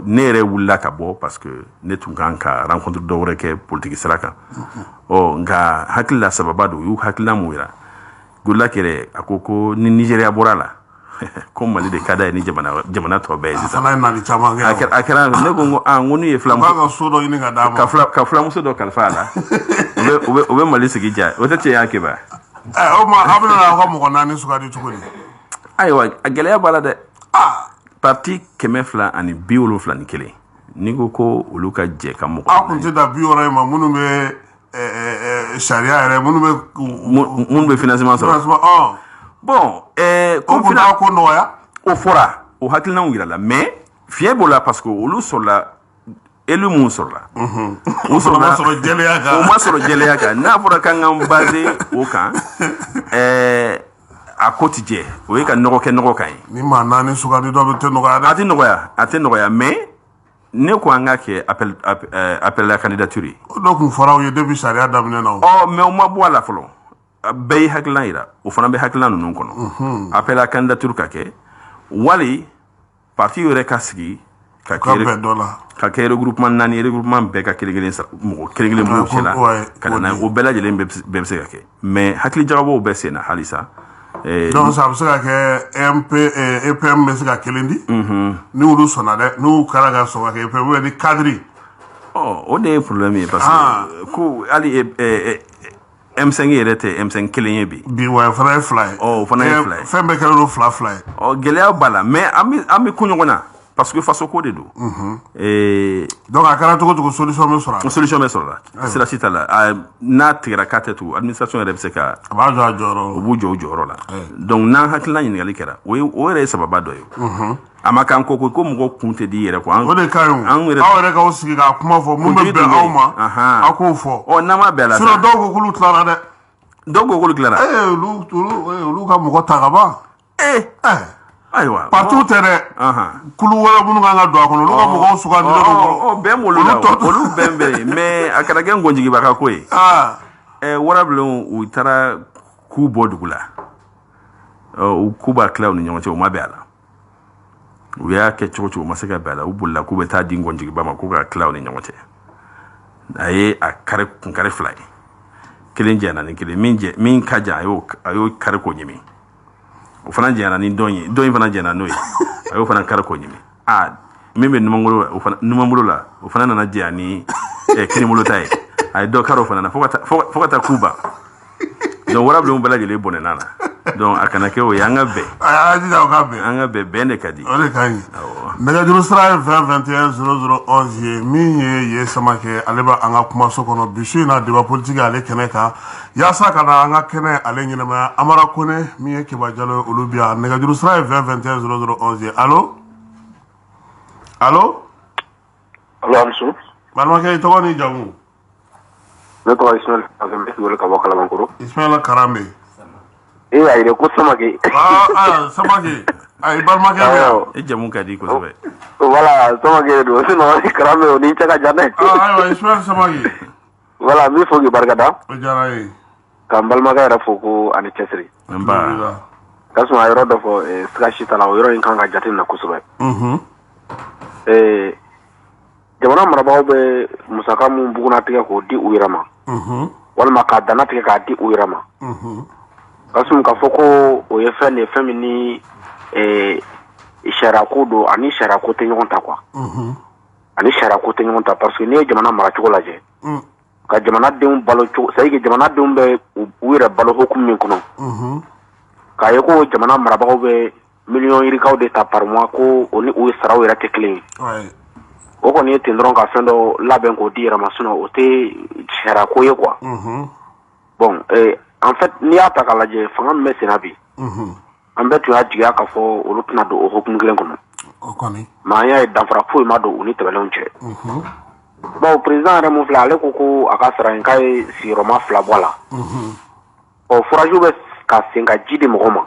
ne yɛrɛ wulila ka bɔ parce que ne tun kan ka rencontre dɔ wɛrɛ kɛ politique sira kan nka hakilila sababa don u y'u hakilina mun yira Goodluck yɛrɛ a ko ni Nigeria bɔra la ko Mali de ka d'a ye ni jamana tɔ bɛɛ ye sisan a kɛra ne ko ko n'u ye ka filamuso dɔ kalifa a la u bɛ Mali sigi diya o tɛ tiɲɛ y'a kɛ ba o ma a bɛna aw ka mɔgɔ 4 sugandi cogo di ayiwa a gɛlɛya b'a la dɛ parti 271 ni ko olu ka jɛ ka mɔgɔ a kun tɛ da 60 ma minnu bɛ sariya yɛrɛ minnu bɛ financement sɔrɔ bon ko nɔgɔya o fɔra o hakilinaw yira la mais fiɲɛ b'o la parce que olu sɔrɔla élu mun sɔrɔla o ma sɔrɔ jɛlɛya kan n'a fɔra k'an k'an basé o kan a ko tɛ jɛ o ye ka nɔgɔ kɛ nɔgɔ kan ye ni maa 4 sugandi dɔ bɛ tɛ nɔgɔya dɛ a tɛ nɔgɔya mais ne ko an ka kɛ appel la candidature ye o dɔ kun fɔra u ye depuis sariya daminɛ na mais o ma bɔ a la fɔlɔ bɛɛ ye hakilina yira o fana bɛ hakilina ninnu kɔnɔ appel la candidature ka kɛ wali parti yɛrɛ ka sigi ka kɛ regroupement 4 regroupement bɛɛ ka kelen mɔgɔ kelen b'o cɛ la ka na o bɛɛ lajɛlen bɛɛ bɛ se ka kɛ mais hakili jagabɔw bɛ sen na halisa donc ça bɛ se ka kɛ EPM bɛ se ka kelen di ni olu sɔnna dɛ n'u kɛra ka sɔn ka kɛ EPM ni cadre o de ye problème ye parce que ko hali M5 yɛrɛ tɛ M5 kelen ye bi wa o fana ye 2 ye o fana ye 2 ye fɛn bɛɛ kɛlen don 2 ye gɛlɛya b'a la mais an bɛ ko ɲɔgɔn na parce que faso ko de don donc a kɛra cogo solution bɛ sɔrɔ la sira si t'a la n'a tigɛra k'a tɛ tugun administration yɛrɛ bɛ se ka a b'a jɔ a jɔyɔrɔ o b'u jɔ o jɔyɔrɔ la donc n'an hakilina ɲininkali kɛra o yɛrɛ ye sababa dɔ ye a ma k'an ko mɔgɔ kun tɛ di yɛrɛ kɔ o de ka ɲi aw yɛrɛ k'aw sigi k'a kuma fɔ mun bɛ bɛn aw ma aw k'o fɔ n'an ma bɛn a la sinon dɔw ko k'olu tilara dɛ dɔw ko k'olu tilara olu ka mɔgɔ ta ka ban ayiwa partout tɛ dɛ kulu wɛrɛ minnu kan ka don a kɔnɔ olu ka mɔgɔw sugandilen don bɛn m'olu la olu bɛn bɛ yen mais a kana kɛ ngonjigibaga ko ye warabilenw u taara ku bɔ dugu la u ku b'a tila u ni ɲɔgɔn cɛ u ma bɛn a la u y'a kɛ cogo u ma se ka bɛn a la u bolila k'u bɛ taa di ngonjigiba ma k'u ka tila u ni ɲɔgɔn cɛ a ye a kun kari 2 ye kelen jɛna ni kelen min ka jan a y'o kari k'o ɲimi o fana jɛna ni dɔn ye dɔn in fana jɛna n'o ye a y'o fana kari k'o ɲimi min bɛ numanbolo la o fana nana jɛya ni kinibolo ta ye a ye dɔ kari o fana na fo ka taa ku ban donc warabilenw bɛɛ lajɛlen bɔnɛna na Donc a kana kɛ o ye an ka bɛn. A y'a jija o ka bɛn. An ka bɛn de ka di. O de ka ɲi. Nɛgɛjuru sira ye 20 21 0011 ye min ye Samakɛ ale bɛ an ka kumaso kɔnɔ bi su in na débat politique ale kɛnɛ kan yaasa ka na an ka kɛnɛ ale ɲɛnamaya Amara Kone min ye Keba Jalo ye olu bi yan nɛgɛjuru sira ye 20 21 0011 ye allo allo allo Amsu balimakɛ i tɔgɔ ni jamu ne tɔgɔ Ismaël Karambe wele ka bɔ Kalabankɔrɔ Ismaël Karambe a yɛrɛ ko Samakɛ Samakɛ ayi balimakɛ bɛ e jamu ka di kosɛbɛ voilà Samakɛ don sinon Karambe o ni cɛ ka jan dɛ ayiwa Ismaël Samakɛ voilà n b'i fo k'i barikada o diyara ye ka n balimakɛ yɛrɛ fo ko ani cɛsiri ka sɔn a yɔrɔ dɔ fɔ siga si t'a la o yɔrɔ in kan ka jate minɛ kosɛbɛ jamana marabagaw bɛ musaka mun bugunatigɛ k'o di u yɛrɛ ma walima k'a dana tigɛ k'a di u yɛrɛ ma ka sɔn k'a fɔ ko o ye fɛn de ye fɛn min ni sariya ko don ani sariya ko tɛ ɲɔgɔn ta quoi ani sariya ko tɛ ɲɔgɔn ta parce que n'i ye jamana maracogo lajɛ ka jamanadenw balo cogo c'est à dire que jamanadenw bɛ u yɛrɛ balo hukumu min kɔnɔ k'a ye ko jamana marabagaw bɛ miliyɔn yirikaw de ta par mois ko o ni u ye saraw yɛrɛ tɛ kelen ye o kɔni ye ten dɔrɔn ka fɛn dɔ labɛn k'o di yɛrɛ ma sinon o tɛ sariya ko ye quoi bon en fait n'i y'a ta k'a lajɛ fanga min bɛ senna bi an bɛɛ tun y'a jigiya k'a fɔ olu tɛna don o hukumu kelen kɔnɔ mais an y'a ye danfara foyi ma don u ni tɛmɛnlenw cɛ bon président yɛrɛ mun filɛ ale ko a ka sara in k'a ye sigiyɔrɔma 2 bɔ a la forage bɛ ka sen ka ji di mɔgɔw ma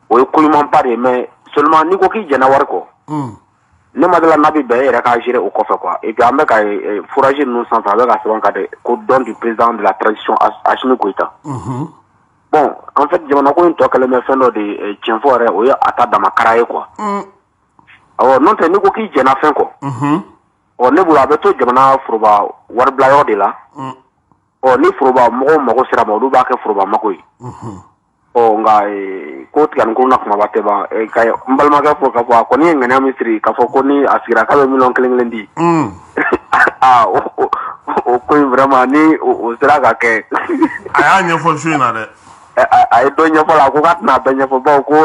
o ye ko ɲumanba de ye mais seulement n'i ko k'i jɛnna wari kɔ ne ma dala n'a bɛ bɛn e yɛrɛ k'a gérer o kɔfɛ quoi et puis an bɛ ka forage ninnu sanfɛ a bɛ ka sɛbɛn ka de ko don du président de la transition Assimi Goïta bon en fait jamana ko in tɔ kɛlen bɛ fɛn dɔ de tiɲɛ fɔ yɛrɛ o ye a ta dama kara ye quoi awɔ n'o tɛ n'i ko k'i jɛnna fɛn kɔ ne bolo a bɛ to jamana foroba waribila yɔrɔ de la ni foroba mɔgɔw mago sera ma olu b'a kɛ foroba mago ye nka ko tigɛ ni ko na kumaba tɛ ban ka n balimakɛ fɔ k'a fɔ a kɔni ye ŋaniya min siri k'a fɔ ko ni a sigira k'a bɛ miliyɔn kelen di o ko in vraiment ni o sera ka kɛ a y'a ɲɛfɔ su in na dɛ a ye dɔ ɲɛfɔ la ko k'a tɛna bɛɛ ɲɛfɔ bawo ko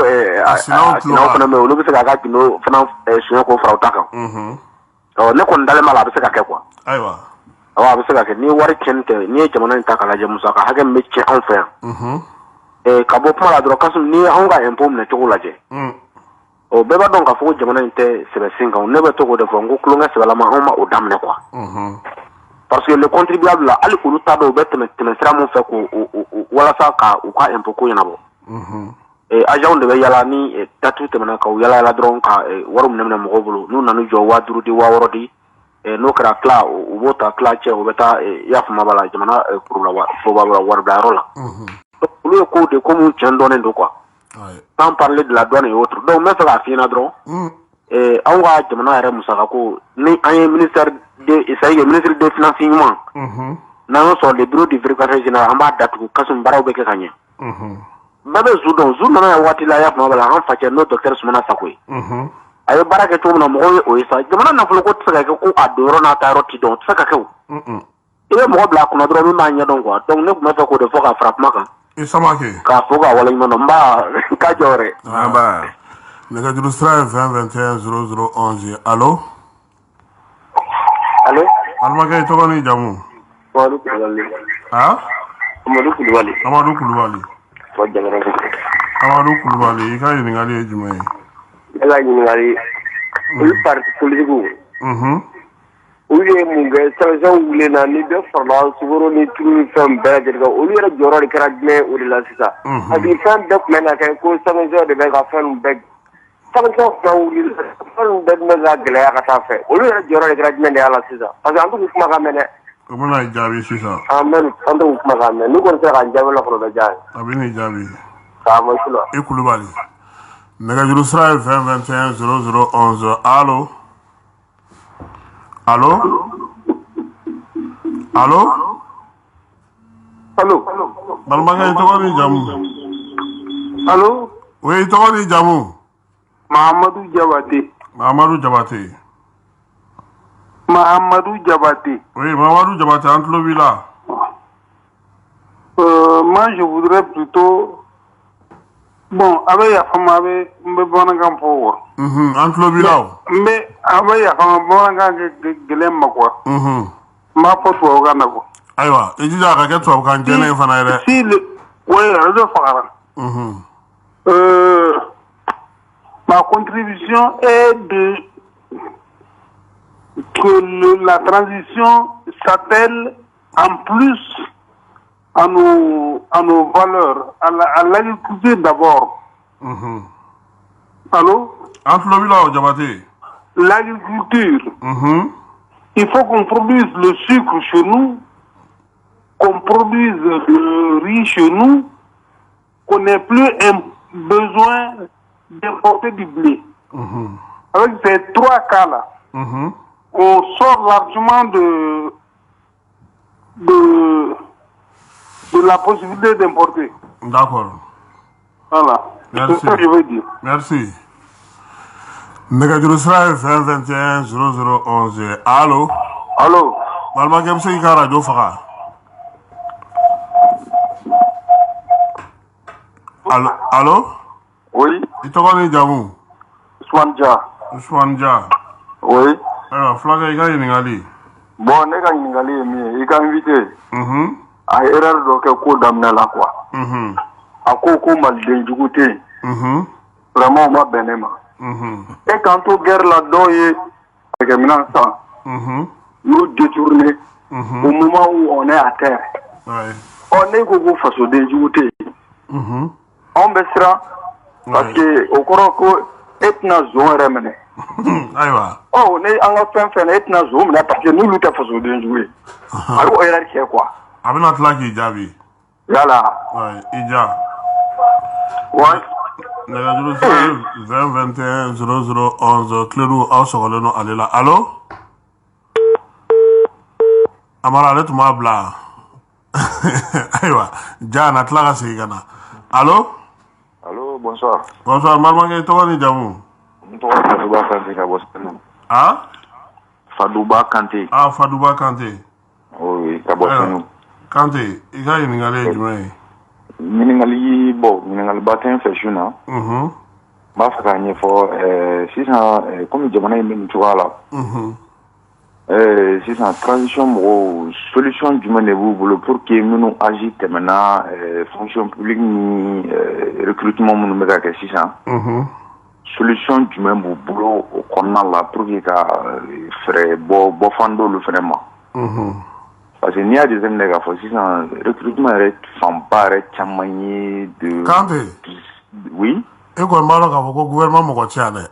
sinaw fana bɛ olu bɛ se k'a ka gindo fana suɲɛ k'o fara u ta kan ne kɔni dalen b'a la a bɛ se ka kɛ quoi ayiwa a bɛ se ka kɛ ni wari tiɲɛni tɛ n'i ye jamana in ta k'a lajɛ musaka hakɛ min bɛ tiɲɛ anw fɛ yan ka bɔ kuma la dɔrɔn kasum ni anw ka impôt minɛ cogo lajɛ bɛɛ b'a dɔn k'a fɔ ko jamana in tɛ sɛbɛ sen kan ne bɛ to k'o de fɔ n ko tulonkɛ sɛbɛlama anw ma o daminɛ quoi parce que le contribuable la hali olu t'a dɔn u bɛ tɛmɛ sira min fɛ k'o walasa ka u ka impôt ko ɲɛnabɔ agents de bɛ yala ni date tɛmɛna ka u yala dɔrɔn ka wari minɛ mɔgɔw bolo n'u nana jɔ 5000 di 6000 di n'o kɛra tila u b'o ta tila cɛ u bɛ taa i y'a faamu b'a la jamana foroba waribilayɔrɔ la olu ye kow de ko mun tiɲɛ dɔnnen don quoi sans parler de la douane et autres donc n bɛ fɛ k'a f'i ɲɛna dɔrɔn anw ka jamana yɛrɛ musaka ko ni an ye ministre des finances ɲuman n'an y'o sɔrɔ le bureau du vérificateur général an b'a datugu kasum baaraw bɛ kɛ ka ɲɛ bɛɛ bɛ zu dɔn zu nana yan waati la i y'a faamu b'a la an facɛ n'o docteur Sumana Sako ye a ye baara kɛ cogo min na mɔgɔw ye o ye sa jamana nafolo ko tɛ se ka kɛ ko a don yɔrɔ n'a ta yɔrɔ tɛ dɔn o tɛ se ka kɛ o i bɛ mɔgɔ bila a kunna dɔrɔn min b'a ɲɛdɔn quoi donc ne tun bɛ fɛ k'o de fɔ k'a fara kuma kan k'a fɔ k'a waleɲuman dɔn n b'a k'a jɔ yɛrɛ nɛgɛjuru sira ye 20 21 0011 allo balimakɛ i tɔgɔ ni jamu Amadu Kulubali Amadu Kulubali i ka ɲininkali ye jumɛn ye ne ka ɲininkali olu parti politique olu ye mun kɛ sanction wulen na ni bɛɛ farala sukaro ni tulu ni fɛn bɛɛ lajɛlen kan olu yɛrɛ jɔyɔrɔ de kɛra jumɛn o de la sisan parce que fɛn bɛɛ tun bɛ na kɛ ko sanction de bɛ ka fɛn bɛɛ sanction fɛn wuli fɛn bɛɛ tun bɛ ka gɛlɛya ka taa fɛ olu yɛrɛ jɔyɔrɔ de kɛra jumɛn de y'a la sisan parce que an t'u kuma kan mɛn dɛ o bɛna jaabi sisan an t'u kuma kan mɛn n'u kɔni sera ka jaabi la fɔlɔ bɛ diya ye a bɛ nin jaabi k'a ma su la i Kulubali nɛgɛjuru sira ye 20 21 0011 allo balimakɛ i tɔgɔ ni jamu o i tɔgɔ ni jamu Mahamadu Jabate Mahamadu Jabate oui Mahamadu Jabate an tulo b'i la moi je voudrais plutôt Bon, avec la femme, avec un bon campo. Entre bilao. Mais avec la femme, bon, gelem quoi. Ma pote au Ghana. Aïwa, et dis à la toi quand j'ai un si le. Oui, le faire. Ma contribution est de que la transition s'appelle en plus à nos valeurs, à l'agriculture d'abord. Allô? L'agriculture. Il faut qu'on produise le sucre chez nous, qu'on produise le riz chez nous, qu'on n'ait plus besoin d'importer du blé. Avec ces trois cas-là, on sort largement de la possibilité d'importer. D'accord. Voilà. Merci. C'est ce que je veux dire. Merci. Megadurusra 2021 0011. Allô? Allô? Malma Gemse Ika Radio Faka. Allô? Oui? Itogani Jamu? Ousmane Dia. Oui? Alors, Flaga Ika Yiningali. Bon, ne ka ɲininkali ye min ye i ka invité a ye erreur dɔ kɛ ko daminɛ la quoi a ko maliden jugu tɛ yen vraiment o ma bɛn ne ma e k'an to guerre la dɔw ye kɛminɛn san y'u détourné au moment où on est à terre ne ko fasoden jugu tɛ yen anw bɛ siran parce que o kɔrɔ ko e tɛna zon yɛrɛ minɛ Aïwa. Oh, ne an ka fɛn fɛn na e tɛna zon minɛ parce que n'olu tɛ fasoden jugu ye a bɛ o yɛrɛ kɛ quoi A bɛna tila k'i jaabi. Yala. I ja. Ouais. Nɛgɛjuru sira 2021 0011 Clérou aw sɔgɔlen don ale la. Allô? Amara ale tun b'a bila. Ayiwa, ja na tila ka segin ka na. Allô? Allô, bonsoir. Bonsoir, Marimakɛ, i tɔgɔ ni jamu? N tɔgɔ Fadouba Kanté ka bɔ Senu. Ah? Fadouba Kanté. Ah, Fadouba Kanté. Oui, ka bɔ Senu. Kanté, i ka ɲininkali ye jumɛn ye? Ɲininkaliba tɛ n fɛ su na. N b'a fɛ k'a ɲɛfɔ sisan komi jamana in bɛ nin cogoya la. Sisan transition mɔgɔw solution jumɛn de b'u bolo pour que minnu agi tɛmɛna fonction publique ni recrutement minnu bɛ ka kɛ sisan. Solution jumɛn b'u bolo o kɔnɔna la pour que ka fɛɛrɛ bɔ fan d'olu fɛnɛ ma. Parce que n'i y'a jateminɛ k'a fɔ sisan recrutement yɛrɛ fanba yɛrɛ caman ye de. Kanté. Oui. E kɔni b'a dɔn k'a fɔ ko gouvernement mɔgɔ tɛ yan dɛ.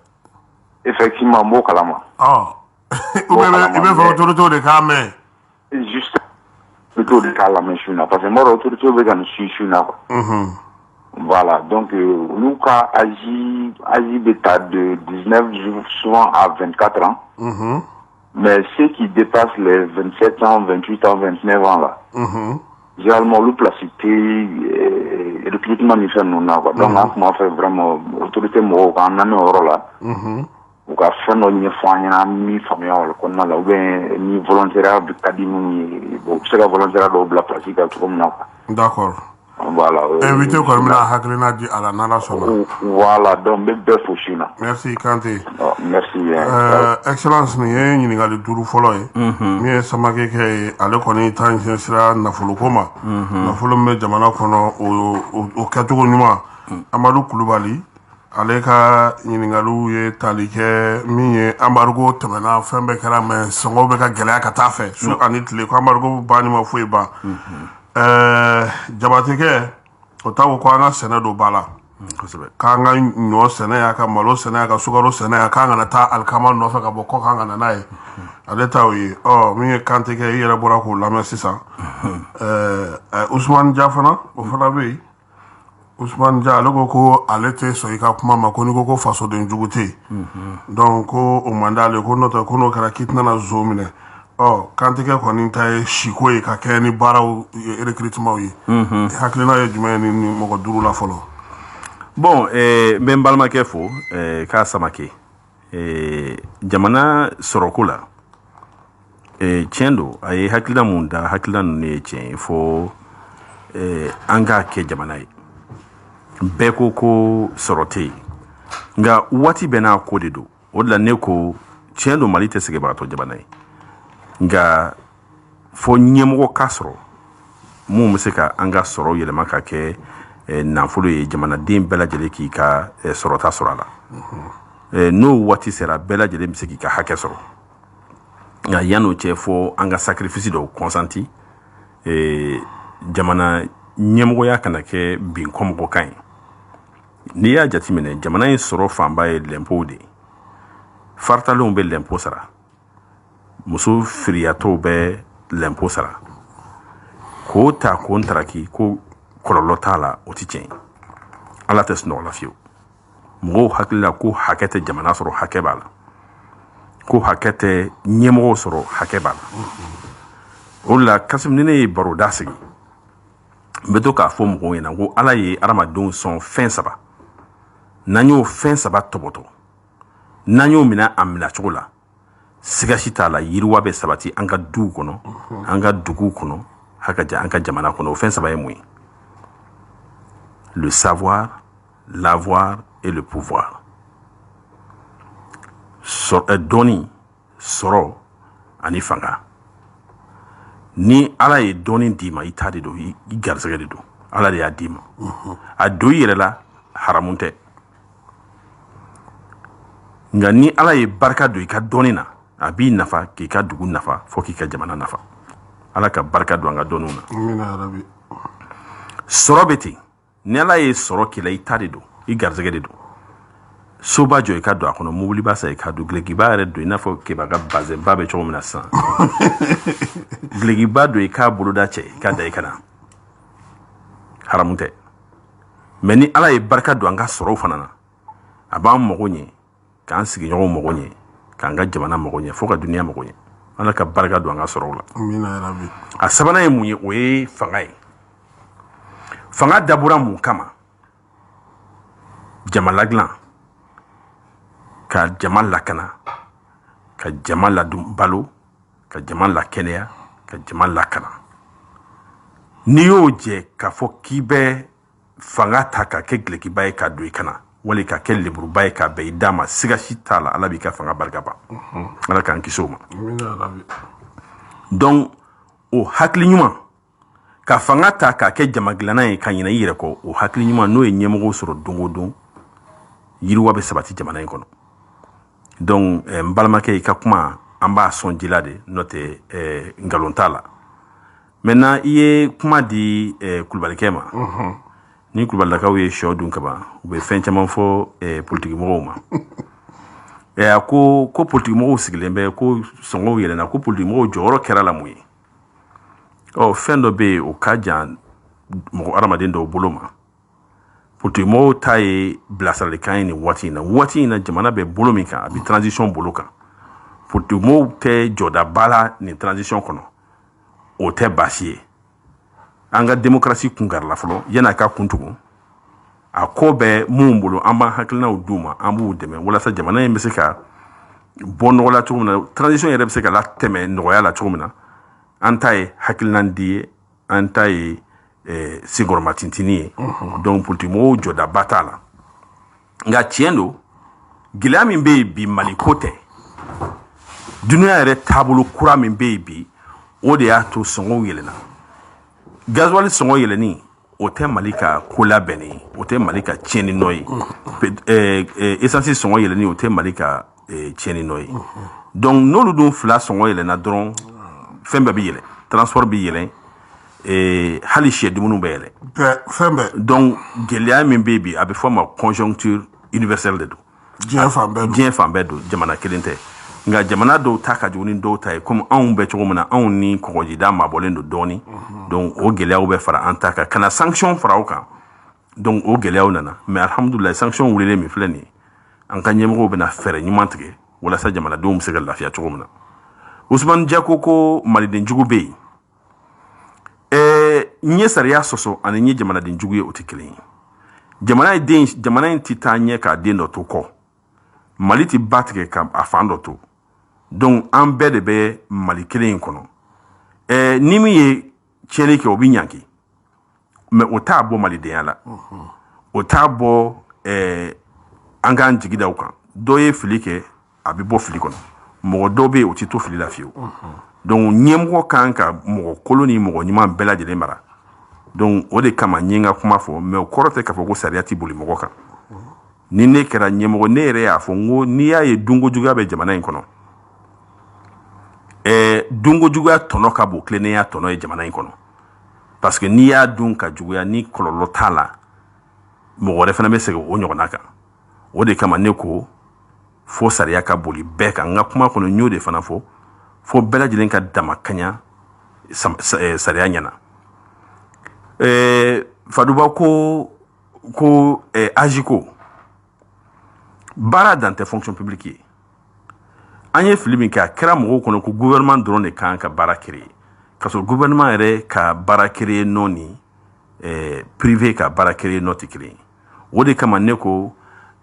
Effectivement n b'o kalama. I bɛ fɛ autorité de k'a mɛn. Juste autorité de k'a lamɛn su na parce que n b'a dɔn autorité bɛ ka nin su na quoi. Voilà, donc olu ka âge bɛ ta de 19 jours souvent à 24 ans. Mais ceux qui dépassent les 27 ans, 28 ans, 29 ans là, généralement, le placité, recrutement n'est fait non quoi. Donc, on a fait vraiment autorité moi quand on a mis au rôle là. On a fait nos niais mi famille qu'on a là ou bien ni volontaire de cadimou bon c'est la volontaire de la pratique tout comme ça. D'accord. Voilà. Invité comme la Hagrina dit à la Nala Sona. Voilà, donc belle fouchina. Merci Kanté. Merci. Excellence ni ye ɲininkali duuru fɔlɔ ye. Min ye Samakɛ kɛ ye ale kɔni ta ɲɛsin sira nafoloko ma. Nafolo min bɛ jamana kɔnɔ o kɛcogo ɲuman. Amadu Kulubali ale ka ɲininkaliw ye tali kɛ min ye embargo tɛmɛna fɛn bɛɛ kɛra mais sɔngɔw bɛ ka gɛlɛya ka taa fɛ su ani tile ko embargo banni ma foyi ban. Jabatekɛ o ta ko an ka sɛnɛ don ba la k'an ka ɲɔ sɛnɛ y'a ka malo sɛnɛ y'a ka sukaro sɛnɛ y'a k'an kana taa alikama nɔfɛ ka bɔ kɔ k'an kana n'a ye ale ta o ye min ye Kanté kɛ i yɛrɛ bɔra k'o lamɛn sisan Ousmane Dia fana o fana bɛ yen Ousmane Dia ale ko ale tɛ sɔn i ka kuma ma ko n'i ko fasoden jugu tɛ yen donc ko o man d'ale ko n'o tɛ ko n'o kɛra k'i tɛna zon minɛ Kanté kɔni ta ye siko ye ka kɛ ni baaraw recrutement ye hakilina ye jumɛn ye ni mɔgɔ duuru la fɔlɔ. Bon n bɛ n balimakɛ fo k'a Samakɛ jamana sɔrɔko la tiɲɛ don a ye hakilina mun da hakilina ninnu ye tiɲɛ ye fo an k'a kɛ jamana ye bɛɛ ko sɔrɔ tɛ yen nka waati bɛɛ n'a ko de don o de la ne ko tiɲɛ don Mali tɛ sɛgɛnbagatɔ jamana ye nka fo ɲɛmɔgɔ ka sɔrɔ mun bɛ se ka an ka sɔrɔ yɛlɛma ka kɛ nafolo ye jamanaden bɛɛ lajɛlen k'i ka sɔrɔta sɔrɔ a la n'o waati sera bɛɛ lajɛlen bɛ se k'i ka hakɛ sɔrɔ nka yan'o cɛ fo an ka sacrifice dɔw consentir jamana ɲɛmɔgɔya kana kɛ bin kɔmɔgɔ kan ye n'i y'a jateminɛ jamana in sɔrɔ fanba ye l'impôt de faritalenw bɛ l'impôt sara muso firiyatɔw bɛ l'impôt sara k'o ta k'o ntaraki ko kɔlɔlɔ t'a la o tɛ tiɲɛ ye ala tɛ sunɔgɔ la fiyewu mɔgɔw hakili la ko hakɛ tɛ jamana sɔrɔ hakɛ b'a la ko hakɛ tɛ ɲɛmɔgɔw sɔrɔ hakɛ b'a la o de la Kassim ni ne ye baroda sigi n bɛ to k'a fɔ mɔgɔw ɲɛna ko ala ye adamadenw sɔn fɛn saba n'an y'o fɛn saba tɔbɔtɔ n'an y'o minɛ a minɛcogo la siga si t'a la yiriwa bɛ sabati an ka duw kɔnɔ an ka duguw kɔnɔ an ka jamana kɔnɔ o fɛn saba ye mun ye le savoir l'avoir et le pouvoir dɔnni sɔrɔ ani fanga ni ala ye dɔnni d'i ma i ta de don i garisɛgɛ de don ala de y'a d'i ma a don i yɛrɛ la haramu tɛ nka ni ala ye barika don i ka dɔnni na a b'i nafa k'i ka dugu nafa fo k'i ka jamana nafa ala ka barika don an ka dɔnniw na sɔrɔ bɛ ten ni ala ye sɔrɔ k'i la i ta de don i garisɛgɛ de don soba jɔ i ka don a kɔnɔ mobiliba sa i ka don gilɛkiba yɛrɛ don i n'a fɔ keba ka bazɛnba bɛ cogo min na sisan gilɛkiba don i k'a boloda cɛ i ka da i ka na haramu tɛ mɛ ni ala ye barika don an ka sɔrɔw fana na a b'an mago ɲɛ k'an sigiɲɔgɔnw mago ɲɛ k'an ka jamana mago ɲɛ fo ka duniya mago ɲɛ ala ka barika don an ka sɔrɔw la a sabanan ye mun ye o ye fanga ye fanga dabɔra mun kama jama ladilan ka jama lakana ka jama ladun balo ka jama lakɛnɛya ka jama lakana n'i y'o jɛ k'a fɔ k'i bɛ fanga ta ka kɛ gilɛkiba ye ka don i kana wali ka kɛ leburuba ye ka bɛn i da ma siga si t'a la ala b'i ka fanga barika ban ala k'an kisi o ma donc o hakili ɲuman ka fanga ta k'a kɛ jama dilanna ye ka ɲinɛ i yɛrɛ kɔ o hakili ɲuman n'o ye ɲɛmɔgɔw sɔrɔ don o don yiriwa bɛ sabati jamana in kɔnɔ donc n balimakɛ i ka kuma an b'a sɔn ji la de n'o tɛ nkalon t'a la maintenant i ye kuma di kulubalikɛ ma ni kulubalilakaw ye sɔ dun kaban u bɛ fɛn caman fɔ politikimɔgɔw ma a ko politikimɔgɔw sigilen bɛ ko sɔngɔw yɛlɛnna ko politikimɔgɔw jɔyɔrɔ kɛra la mun ye fɛn dɔ bɛ yen o ka jan mɔgɔ adamaden dɔw bolo ma politikimɔgɔw ta ye bilasiralikan ye nin waati in na jamana bɛ bolo min kan a bɛ transition bolo kan politikimɔgɔw tɛ jɔdaba la nin transition kɔnɔ o tɛ baasi ye an ka démocratie kunkarila fɔlɔ yan'a ka kuntugu a ko bɛ mun bolo an b'an hakilinaw d'u ma an b'u dɛmɛ walasa jamana in bɛ se ka bɔ nɔgɔ la cogo min na transition yɛrɛ bɛ se ka latɛmɛ nɔgɔya la cogo min na an ta ye hakilinan di ye an ta ye sigɔrɔma tintini ye donc politikimɔgɔw jɔdaba t'a la nka tiɲɛ don gɛlɛya min bɛ yen bi mali ko tɛ duniya yɛrɛ taabolo kura min bɛ yen bi o de y'a to sɔngɔw yɛlɛnna gasoil sɔngɔ yɛlɛnni o tɛ mali ka ko labɛnni ye o tɛ mali ka tiɲɛni nɔ ye essence sɔngɔ yɛlɛnni o tɛ mali ka tiɲɛni nɔ ye donc n'olu dun fila sɔngɔ yɛlɛnna dɔrɔn fɛn bɛɛ bɛ yɛlɛn transport bɛ yɛlɛn hali sɛ dumuniw bɛ yɛlɛn fɛn bɛɛ donc gɛlɛya min bɛ yen bi a bɛ fɔ a ma conjoncture universelle de don diɲɛ fan bɛɛ don jamana kelen tɛ nka jamana dɔw ta ka jugu ni dɔw ta ye komi anw bɛ cogo min na anw ni kɔgɔjida mabɔlen don dɔɔni donc o gɛlɛyaw bɛ fara an ta kan ka na sanction fara o kan donc o gɛlɛyaw nana mais alhamdulilayi sanction wulilen min filɛ nin ye an ka ɲɛmɔgɔw bɛna fɛɛrɛ ɲuman tigɛ walasa jamanadenw bɛ se ka lafiya cogo min na Usman Jako ko maliden jugu bɛ yen n ye sariya sɔsɔ ani n ye jamanaden jugu ye o tɛ kelen ye jamana in tɛ taa ɲɛ k'a den dɔ to kɔ mali tɛ ba tigɛ ka a fan dɔ to donc an bɛɛ de bɛ mali kelen in kɔnɔ ni min ye tiɲɛni kɛ o bɛ ɲanki mais o t'a bɔ malidenya la o t'a bɔ an k'an jigi da o kan dɔ ye fili kɛ a bɛ bɔ fili kɔnɔ mɔgɔ dɔw bɛ yen o tɛ to fili la fiyewu donc ɲɛmɔgɔ kan ka mɔgɔ kolon ni mɔgɔ ɲuman bɛɛ lajɛlen mara donc o de kama n ye n ka kuma fɔ mais o kɔrɔ tɛ k'a fɔ ko sariya tɛ boli mɔgɔ kan ni ne kɛra ɲɛmɔgɔ ne yɛrɛ y'a fɔ n ko n'i y'a ye dunko juguya bɛ jamana in kɔnɔ dunko juguya tɔnɔ ka bon tilennenya tɔnɔ ye jamana in kɔnɔ parce que n'i y'a dun ka juguya ni kɔlɔlɔ t'a la mɔgɔ wɛrɛ fana bɛ segin o ɲɔgɔnna kan o de kama ne ko fo sariya ka boli bɛɛ kan n ka kuma kɔnɔ n y'o de fana fɔ fo bɛɛ lajɛlen ka dama kaɲa sariya ɲɛna Faduba ko agiko baara dan tɛ fonction publique ye an ye fili min kɛ a kɛra mɔgɔw kɔnɔ ko gouvernement dɔrɔn de kan ka baara créer ka sɔrɔ gouvernement yɛrɛ ka baara créer nɔ ni privé ka baara créer nɔ tɛ kelen o de kama ne ko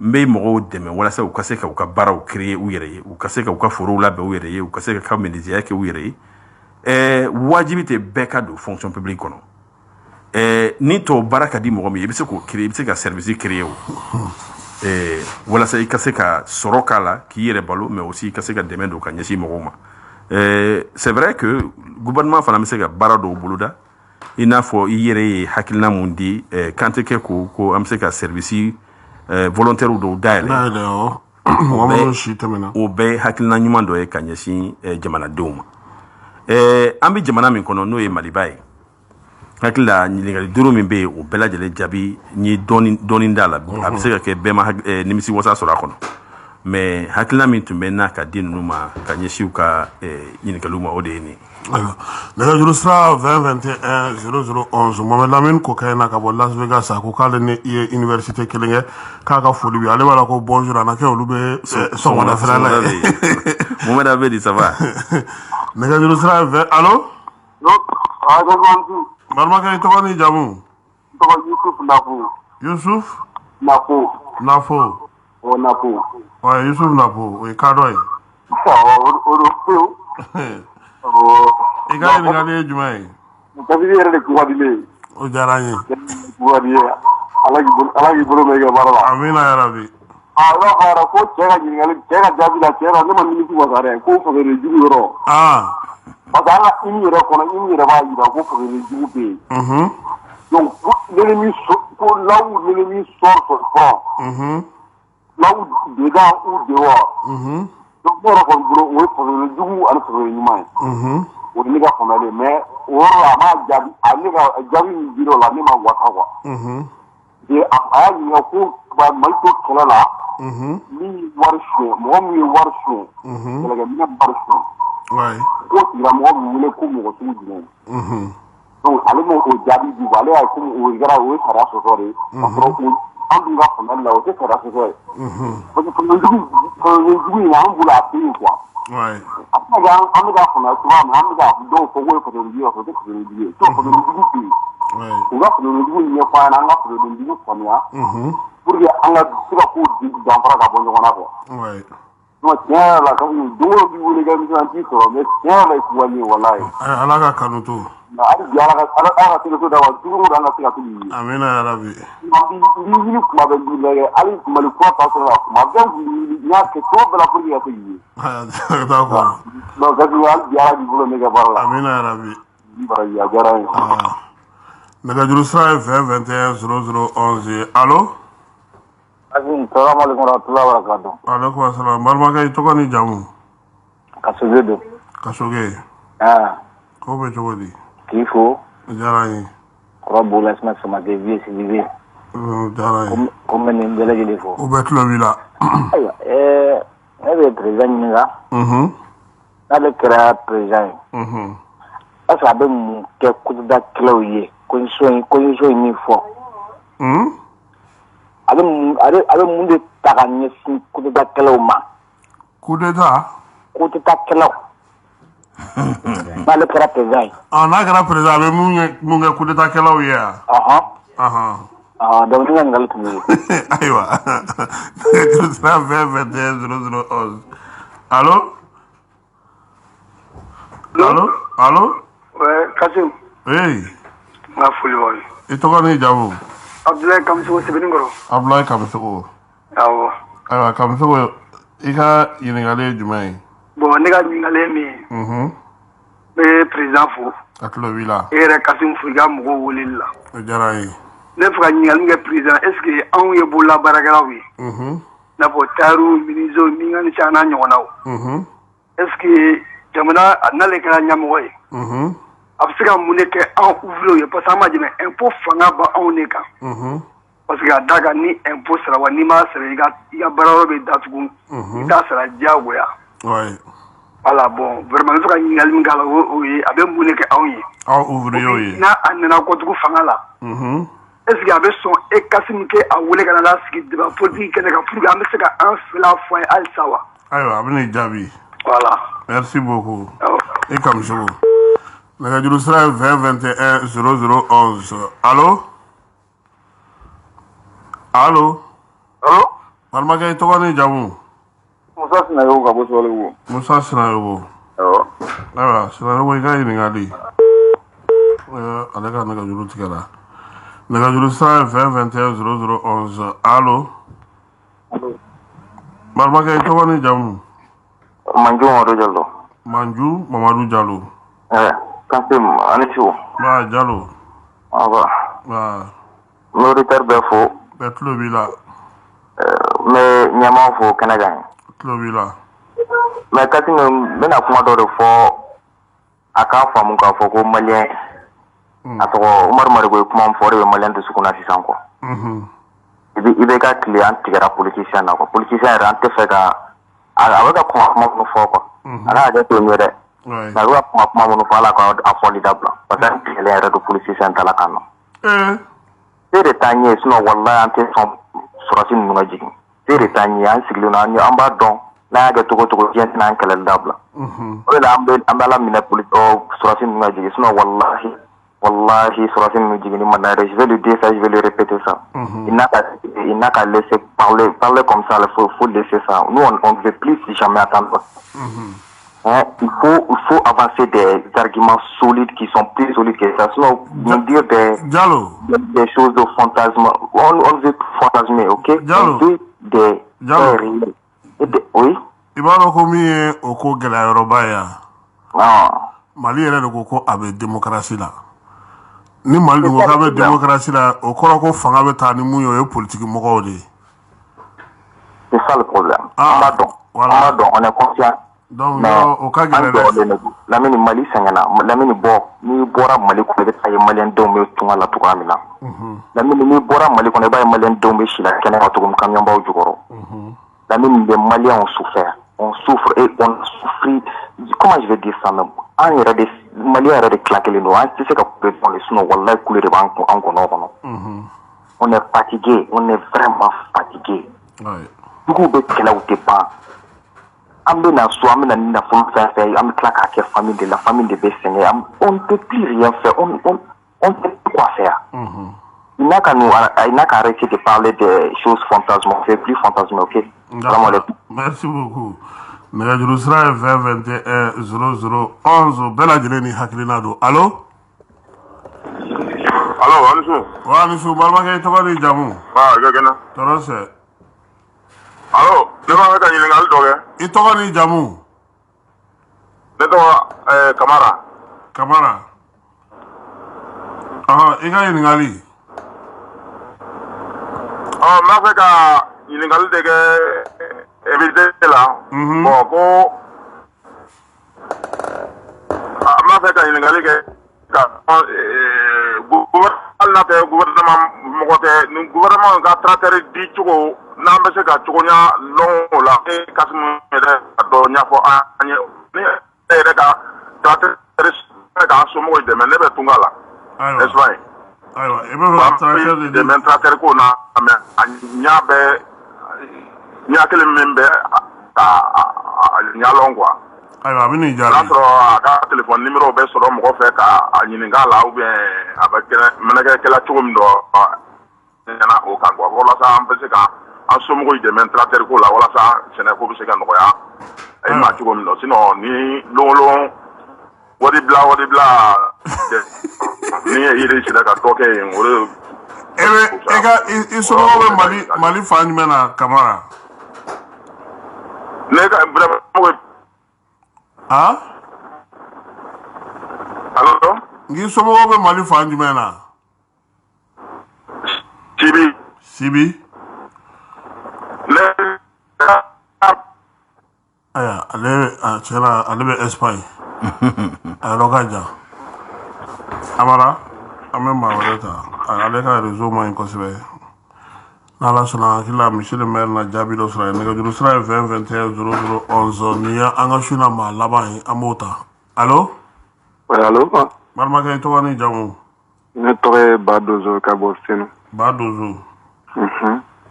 n bɛ mɔgɔw dɛmɛ walasa u ka se ka u ka baaraw créer u yɛrɛ ye u ka se ka u ka forow labɛn u yɛrɛ ye u ka se ka menuisier kɛ u yɛrɛ ye wajibi tɛ bɛɛ ka don fonction publique kɔnɔ ni tɔ baara ka di mɔgɔ min ye i bɛ se k'o créer i bɛ se ka service créer o walasa i ka se ka sɔrɔ k'a la k'i yɛrɛ balo mais aussi i ka se ka dɛmɛ don ka ɲɛsin mɔgɔw ma c'est vrai que gouvernement fana bɛ se ka baara dɔw boloda i n'a fɔ i yɛrɛ ye hakilina mun di kan tɛ kɛ ko an bɛ se ka service volontaire dɔw dayɛlɛ o bɛɛ hakilina ɲuman dɔ ye ka ɲɛsin jamanadenw ma an bɛ jamana min kɔnɔ n'o ye Maliba ye hakili la ɲininkali duuru min bɛ yen o bɛɛ lajɛlen jaabi n ye dɔɔnin d'a la a bɛ se ka kɛ bɛɛ ma nimisi wasa sɔrɔ a kɔnɔ mais hakilina min tun bɛ n'a ka di ninnu ma ka ɲɛsin u ka ɲininkaliw ma o de ye nin nɛgɛjuru sira 20 21 0011 Mohamed Lamine ko kɛ na ka bɔ Las Vegas a ko k'ale ni i ye université kelen kɛ k'a ka foli bɛ ale b'a la ko bonjour a na kɛ olu bɛ sɔgɔmada fɛnɛ la ye Mohamed Abedi ça va nɛgɛjuru sira 20 allo balimakɛ i tɔgɔ ni jamu tɔgɔ Yusuf Napo Yusuf Nafo ouais Yusuf Napo o ye kadɔ ye i ka ɲininkali ye jumɛn ye David yɛrɛ de kuwadile o diyara n ye kuwadiye ala k'i bolo mɛn i ka baara la amina yarabi a b'a fɔ ara ko cɛ ka ɲininkali cɛ ka jaabi la cɛ la ne ma nimisi wasa dɛ ko fakere jugu yɔrɔ parce que an ka ini yɛrɛ kɔnɔ ini yɛrɛ b'a jira ko fakere jugu bɛ yen donc l'ennemi ko là où l'ennemi sort son front là où dedans ou dehors donc ne yɛrɛ kɔni bolo o ye fakere jugu ani fakere ɲuman ye o ye ne ka faamuyali ye mais o yɔrɔ la a m'a jaabi ale ka jaabi min dir'o la ne ma wasa quoi et a y'a ɲininka ko Mali to kɛlɛ la min ye wari suɲɛ mɔgɔ min ye wari suɲɛ kɛlɛkɛminɛ wari suɲɛ ko tigilamɔgɔ bɛ wele ko mɔgɔ sugu jumɛn donc ale m'o jaabi di ale y'a ko o kɛra o ye sariya sɔsɔ de ye ka sɔrɔ an dun ka faamuyali la o tɛ sariya sɔsɔ ye parce que faamuyalijugu in an bolo a tɛ yen quoi a bɛ kɛ an bɛ ka faamuya cogoya min an bɛ ka dɔw fɔ k'o ye faamuyalijugu ye o tɛ faamuyalijugu ye so faamuyalijugu tɛ yen u ka faamuyalijugu ɲɛfɔ an ɲɛna an ka faamuyalijugu faamuya pour que an ka se ka kow danfara ka bɔ ɲɔgɔn na quoi donc tiɲɛ yɛrɛ la ka don o b'i wele ka mission an t'i sɔrɔ mais tiɲɛ yɛrɛ la i kuwali ye walayi ala ka kanu to hali bi ala ka se ka to da wa jugu an ka se ka to nin ye amina yarabi n b'i ɲini kuma bɛɛ b'i lajɛ hali Mali kura ta sɔrɔ la kuma bɛɛ b'i ɲini n y'a kɛ cogo bɛɛ la pour que ka se k'i ye d'accord donc kasi hali bi ala b'i bolo ne ka baara la amina yarabi baraji a diyara n ye nɛgɛjuru sira ye 20 21 0011 allo salamu alaikum warahmatullahi wabarakatuh aleykum assalam balimakɛ i tɔgɔ ni jamu kasoge don kasoge ko bɛ cogo di k'i fo o diyara n ye kɔrɔ b'ola sina samakɛ vie sidibe o diyara n ye ko n bɛ nin bɛɛ lajɛlen fo o bɛɛ tulo b'i la ayiwa ne bɛ président ɲininka n'ale kɛra président ye est-ce que a bɛ mun kɛ kududakɛlaw ye condition in min fɔ a bɛ mun de ta ka ɲɛsin kududakɛlaw ma coup d'état kududakɛlaw n'ale kɛra président ye n'a kɛra président a bɛ mun kɛ coup d'état kɛlaw ye donc ne ka ɲininkali tun ye ayiwa nɛgɛjuru sira 20 21 0011 allo Kasim oui n ka foli b'aw ye i tɔgɔ ni jamu Abdoulaye Kamsogo Sebeninkoro. Abdoulaye Kamsogo. Awɔ. Ayiwa Kamsogo i ka ɲininkali ye jumɛn ye? Bon ne ka ɲininkali ye min ye. N bɛ président fo. A tulo b'i la. E yɛrɛ Kasimu fo i ka mɔgɔw weleli la. O diyara n ye. Ne fɛ ka ɲininkali min kɛ président est ce que anw ye bololabaarakɛlaw ye. I n'a fɔ tailleurs menuisiers mécaniciens n'a ɲɔgɔnnaw. est ce que jamana n'ale kɛra ɲɛmɔgɔ ye. A bɛ se ka mun de kɛ anw ouvriers ye parce que an b'a jɛmɛ impôt fanga bɛ anw de kan. Parce que a da kan ni impôt sara wa n'i m'a sara i ka baarayɔrɔ bɛ datugu i t'a sara diyagoya. Voilà bon vraiment n bɛ fɛ ka ɲininkali min k'a la o ye a bɛ mun de kɛ anw ye. Aw ouvriers ye. N'a a nana kɔtugu fanga la. est ce que a bɛ sɔn e Kasimu kɛ a wele ka na n'a sigi débat politique kɛnɛ kan pour que an bɛ se ka an fila fɔ a ye halisa wa. Ayiwa a bɛ n'i jaabi. Voilà. Merci beaucoup. I Kamsogo. Nɛgɛjuru sira ye 20 21 00 11. Allo? Allo? Allo? Balimakɛ i tɔgɔ ni jamu? Musa Sinayogo ka bɔ Sɔgɔlibugu. Musa Sinayogo. Awɔ. Ayiwa Sinayogo i ka ɲininkali. Ale ka nɛgɛjuru tigɛra. Nɛgɛjuru sira ye 20 21 00 11. Allo? Balimakɛ i tɔgɔ ni jamu? Manju Mamadu Jalo. Manju Mamadu Jalo. Kasim Anisiwo. Jalo. Awa. Militaire bɛɛ fo. Bɛɛ tulo b'i la. N bɛ ɲɛmaa fo kɛnɛ kan. Tulo b'i la. Mais Kasimu n bɛna kuma dɔ de fɔ a k'a faamu k'a fɔ ko maliyɛn a tɔgɔ Umaru Marigo ye kuma min fɔ o de bɛ maliyɛn dusukun na sisan quoi. I bɛ ka tile an tigɛra politicien na quoi. Politicien yɛrɛ an tɛ fɛ ka a bɛ ka kuma minnu fɔ quoi. A ka hakɛ to nin ye dɛ. Mais a bɛ ka kuma minnu fɔ ala k'a fɔli dabila parce que an tigɛlen yɛrɛ don politicien ta la kan na. Se de t'an ye sinon wallahi an tɛ sɔn sɔrɔsi ninnu ka jigin. Se de t'an ye an sigilen don an b'a dɔn n'a y'a kɛ cogo cogo diɲɛ tɛna an kɛlɛli dabila. O de la an bɛ ala minɛ sɔrɔsi ninnu ka jigin sinon wallahi sɔrɔsi ninnu jigin ni man d'a je vais le dire ça je vais le répéter ça. Il n'a qu'à laisser parler comme ça il faut laisser ça. Nous on ne veut plus jamais attendre. Il faut avancer des arguments solides qui sont plus solides que ça. Sinon, dire des choses de fantasme. On ne veut plus fantasmer, ok? On veut des réels. Oui? I b'a dɔn ko min ye o ko gɛlɛyɔrɔba ye yan. Mali yɛrɛ de ko a bɛ démocratie la. Ni Mali dun ko k'a bɛ démocratie la, o kɔrɔ ko fanga bɛ taa ni mun ye o ye politique mɔgɔw de ye. C'est ça le problème. On b'a dɔn, on est conscient. Donc o ka gɛlɛn dɛ. Lamini Mali sɛgɛnna, Lamini n'i bɔra Mali kɔnɔ i bɛ taa ye maliyɛn denw bɛ tunga la cogoya min na. Lamini n'i bɔra Mali kɔnɔ i b'a ye maliyɛn denw bɛ si la kɛnɛ kan cogo min camion baw jukɔrɔ. Lamini les Maliens ont souffert, on souffre et on a souffert. Comment je vais dire ça même? An yɛrɛ de Maliens yɛrɛ de claquelen don, an tɛ se ka couler dans les sinon wallahi couler de b'an kɔnɔ. On est fatigué, on est vraiment fatigué. Dugu bɛ kɛlɛ u tɛ ban. An bɛ na so an bɛ na ni nafolo fɛn fɛn an bɛ tila k'a kɛ famille de la famille de bɛ sɛgɛn on ne peut plus rien faire on ne sait plus quoi faire. Il n'a qu'à arrêter de parler des choses fantasmes, on fait plus fantasme, ok? Merci beaucoup. Nɛgɛjuru sira ye 20 21 00 11 bɛɛ lajɛlen ni hakilina don. Allo? Allo, Anisu. Wa Anisu, balimakɛ i tɔgɔ ni jamu? I ka kɛnɛ. Tɔɔrɔ sɛ. Allo, ne b'a fɛ ka ɲininkali dɔ kɛ. I tɔgɔ ni jamu? Ne tɔgɔ Kamara. Kamara. I ka ɲininkali? N b'a fɛ ka ɲininkali de kɛ invité la. Bon ko n b'a fɛ ka ɲininkali kɛ ka hali n'a tɛ gouvernement mɔgɔ tɛ ni gouvernement ka tracteur di cogo n'an bɛ se ka cogoya lɔn o la e Kasimu yɛrɛ ka dɔ ɲɛfɔ an ye ni e yɛrɛ ka tracteur k'an somɔgɔw dɛmɛ ne bɛ tunga la n'est-ce pas ye. Ayiwa i bɛ fɛ ka tracteur de di. Dɛmɛ tracteur ko na mais a ɲa kelen min bɛ a ɲalɔn quoi. Ayiwa a bɛ n'i jaabi. N'a sɔrɔ a ka téléphone numéro bɛ sɔrɔ mɔgɔ fɛ k'a ɲininka la ou bien a bɛ mɛnɛkɛla cogo min dɔ ɲɛna o kan quoi walasa an bɛ se ka an somɔgɔw dɛmɛ tracteur ko la walasa sɛnɛko bɛ se ka nɔgɔya e ma cogo min na sinon ni lɔn wari bila ni ye yiri sira ka dɔ kɛ yen o de Iso Mali fan mena Kamara. Nega vraiment. Ah? Allô? Iso Mali fan mena. Sibi. Aya, ale Espagne. Rogaja. Amara, amemba waleta. Ale ka réseau ma inkosibe. Nala sona kila monsieur le maire na jabi do sra nega juru sra 20210011 niya anga shuna ma laban amota. Allô? Ouais, allô? Marma kay to wani jamu. Ne tore Badozo Kabostino. Badozo.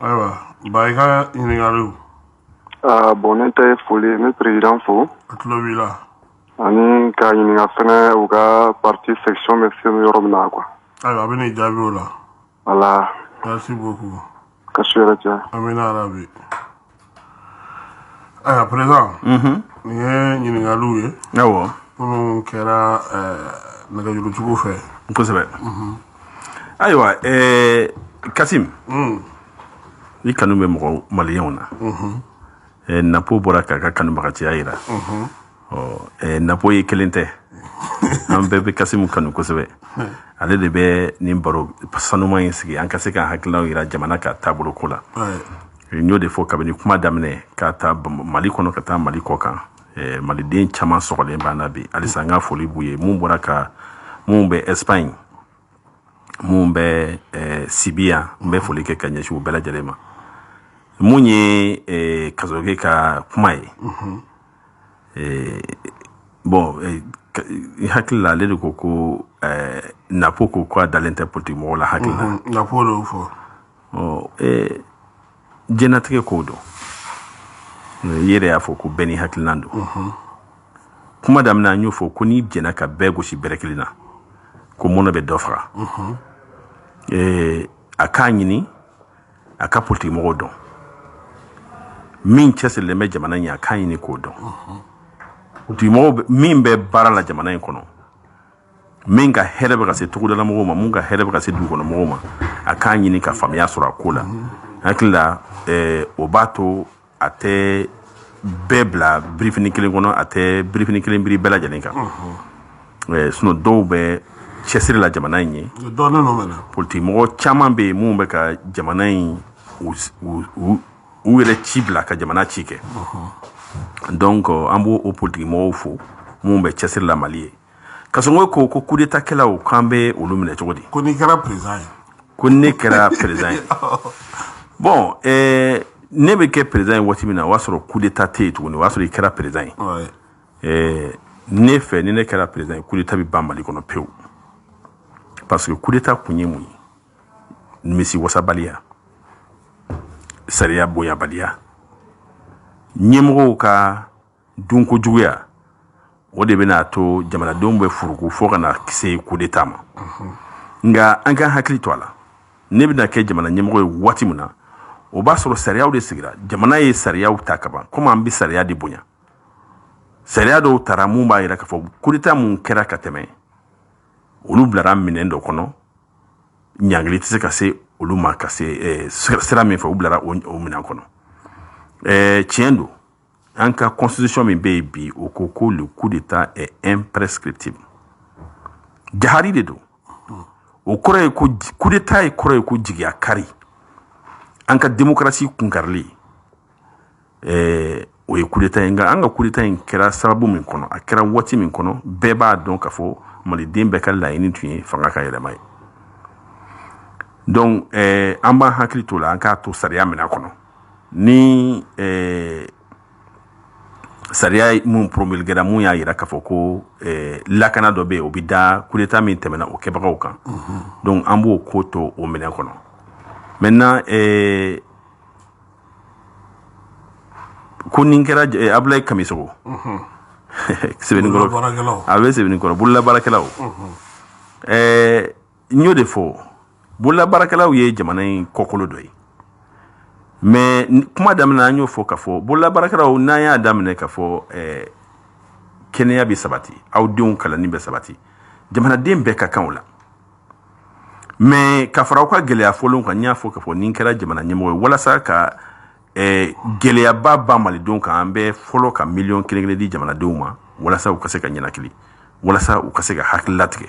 Aywa, baika inigalu. Bon, n'était folie, le président fou. Atlovila. Ani ka ɲininka fɛnɛ u ka parti section bɛ se yɔrɔ min na quoi. Ayiwa a bɛ n'i jaabi o la. Voilà. Merci beaucoup. Ka su yɛrɛ cɛ. Amina arabi. Ayiwa président. Nin ye ɲininkaliw ye. Awɔ. Minnu kɛra nɛgɛjurutigiw fɛ. Kosɛbɛ. Ayiwa Kasim. I kanu bɛ mɔgɔ maliyɛnw na. Napo bɔra k'a ka kanubagatiya yira. Napo ye kelen tɛ. An bɛɛ bɛ Kasimu kanu kosɛbɛ. Ale de bɛ nin baro sanuma in sigi an ka se k'an hakilinaw yira jamana ka taabolo ko la. N y'o de fɔ kabini kuma daminɛ k'a ta Mali kɔnɔ ka taa Mali kɔ kan. Maliden caman sɔgɔlen b'an na bi. Halisa n ka foli b'u ye. Mun bɔra ka mun bɛ Espagne, mun bɛ Sibi yan, n bɛ foli kɛ ka ɲɛsin u bɛɛ lajɛlen ma. Mun ye Kazoge ka kuma ye. Bon, hakili la ale de ko Napo ko a dalen tɛ politique mɔgɔw la hakili la. Napo de fɔ. Jɛnatigɛ ko don. I yɛrɛ y'a fɔ ko bɛɛ ni hakilinan don. Kuma daminɛ an y'o fɔ ko n'i jɛna ka bɛɛ gosi bɛrɛ kelen na ko mɔnɔ bɛ dɔ faga. A k'a ɲini a ka politique mɔgɔw dɔn. Min cɛsirilen bɛ jamana in a k'a ɲini k'o dɔn. Politique mɔgɔw min bɛ baara la jamana in kɔnɔ, min ka hɛrɛ bɛ ka se togodala mɔgɔw ma, mun ka hɛrɛ bɛ ka se dugukɔnɔ mɔgɔw ma, a k'a ɲini ka faamuya sɔrɔ a ko la. Hakili la o b'a to a tɛ bɛɛ bila birifini kelen kɔnɔ, a tɛ birifini kelen biri bɛɛ lajɛlen kan. Sinon dɔw bɛ cɛsiri la jamana in ye. Politique mɔgɔ caman bɛ yen mun bɛ ka jamana in u yɛrɛ ci bila ka jamana ci kɛ. Donc an b'o o politique mɔgɔw fo mun bɛ cɛsiri la Mali ye. Kasɔngɔ ko coup d'état kɛlaw k'an bɛ olu minɛ cogo di? Ko n'i kɛra président ye. Ko ne kɛra président ye. Bon, ne bɛ kɛ président ye waati min na o y'a sɔrɔ coup d'état tɛ yen tuguni, o y'a sɔrɔ i kɛra président ye. Ne fɛ ni ne kɛra président ye coup d'état bɛ ban Mali kɔnɔ pewu. Parce que coup d'état kun ye mun ye? Nimisi wasabaliya, sariya bonyabaliya, ɲɛmɔgɔw ka dunkojuguya, o de bɛna to jamanadenw bɛ furuku fo ka na se coup d'état ma. Nka an ka hakili to a la. Ne bɛna kɛ jamana ɲɛmɔgɔ ye waati min na, o b'a sɔrɔ sariyaw de sigira. Jamana ye sariyaw ta ka ban. Komi an bɛ sariya de bonya. Sariya dɔw tara mun b'a jira k'a fɔ coup d'état mun kɛra ka tɛmɛ, olu bilara minɛn dɔ kɔnɔ, ɲangili tɛ se ka se olu ma ka se sira min fɛ u bilara o minɛn kɔnɔ. Tiɲɛ don, an ka constitution min bɛ yen bi o ko ko le coup d'état est imprescriptible. Jahari de don. O kɔrɔ ye ko coup d'état ye kɔrɔ ye ko jigiya kari. An ka démocratie kunkarili o ye coup d'état ye. Nka an ka coup d'état in kɛra sababu min kɔnɔ, a kɛra waati min kɔnɔ, bɛɛ b'a dɔn k'a fɔ Maliden bɛɛ ka laɲini tun ye fanga ka yɛlɛma ye. Donc an b'an hakili to la, an k'a to sariya minɛ kɔnɔ. Ni sariya mun promulguera mun y'a jira k'a fɔ ko lakana dɔ bɛ yen o bɛ da coup d'état min tɛmɛna o kɛbagaw kan. Donc an b'o ko to o minɛn kɔnɔ. Maintenant ko nin kɛra Abulaye Kamisogo. Sɛbɛnnikɔrɔ a bɛ sɛbɛnnikɔrɔ bololabaarakɛlaw. N y'o de fɔ bololabaarakɛlaw ye jamana in kɔkolo dɔ ye. Mais kuma daminɛ an y'o fɔ k'a fɔ bololabaarakɛlaw n'an y'a daminɛ k'a fɔ kɛnɛya bɛ sabati, aw denw kalanni bɛ sabati, jamanaden bɛɛ ka kan o la. mais ka fara ka gɛlɛya fɔlɔ kan ɲ'a fɔ ka fɔ nin kɛra jamana ɲɛmɔgɔ ye walasa ka gɛlɛyaba ba malidenw kan an bɛ fɔlɔ ka miliyɔn kelen di jamanadenw ma walasa u ka se ka ɲɛnakili walasa u ka se ka hakili latigɛ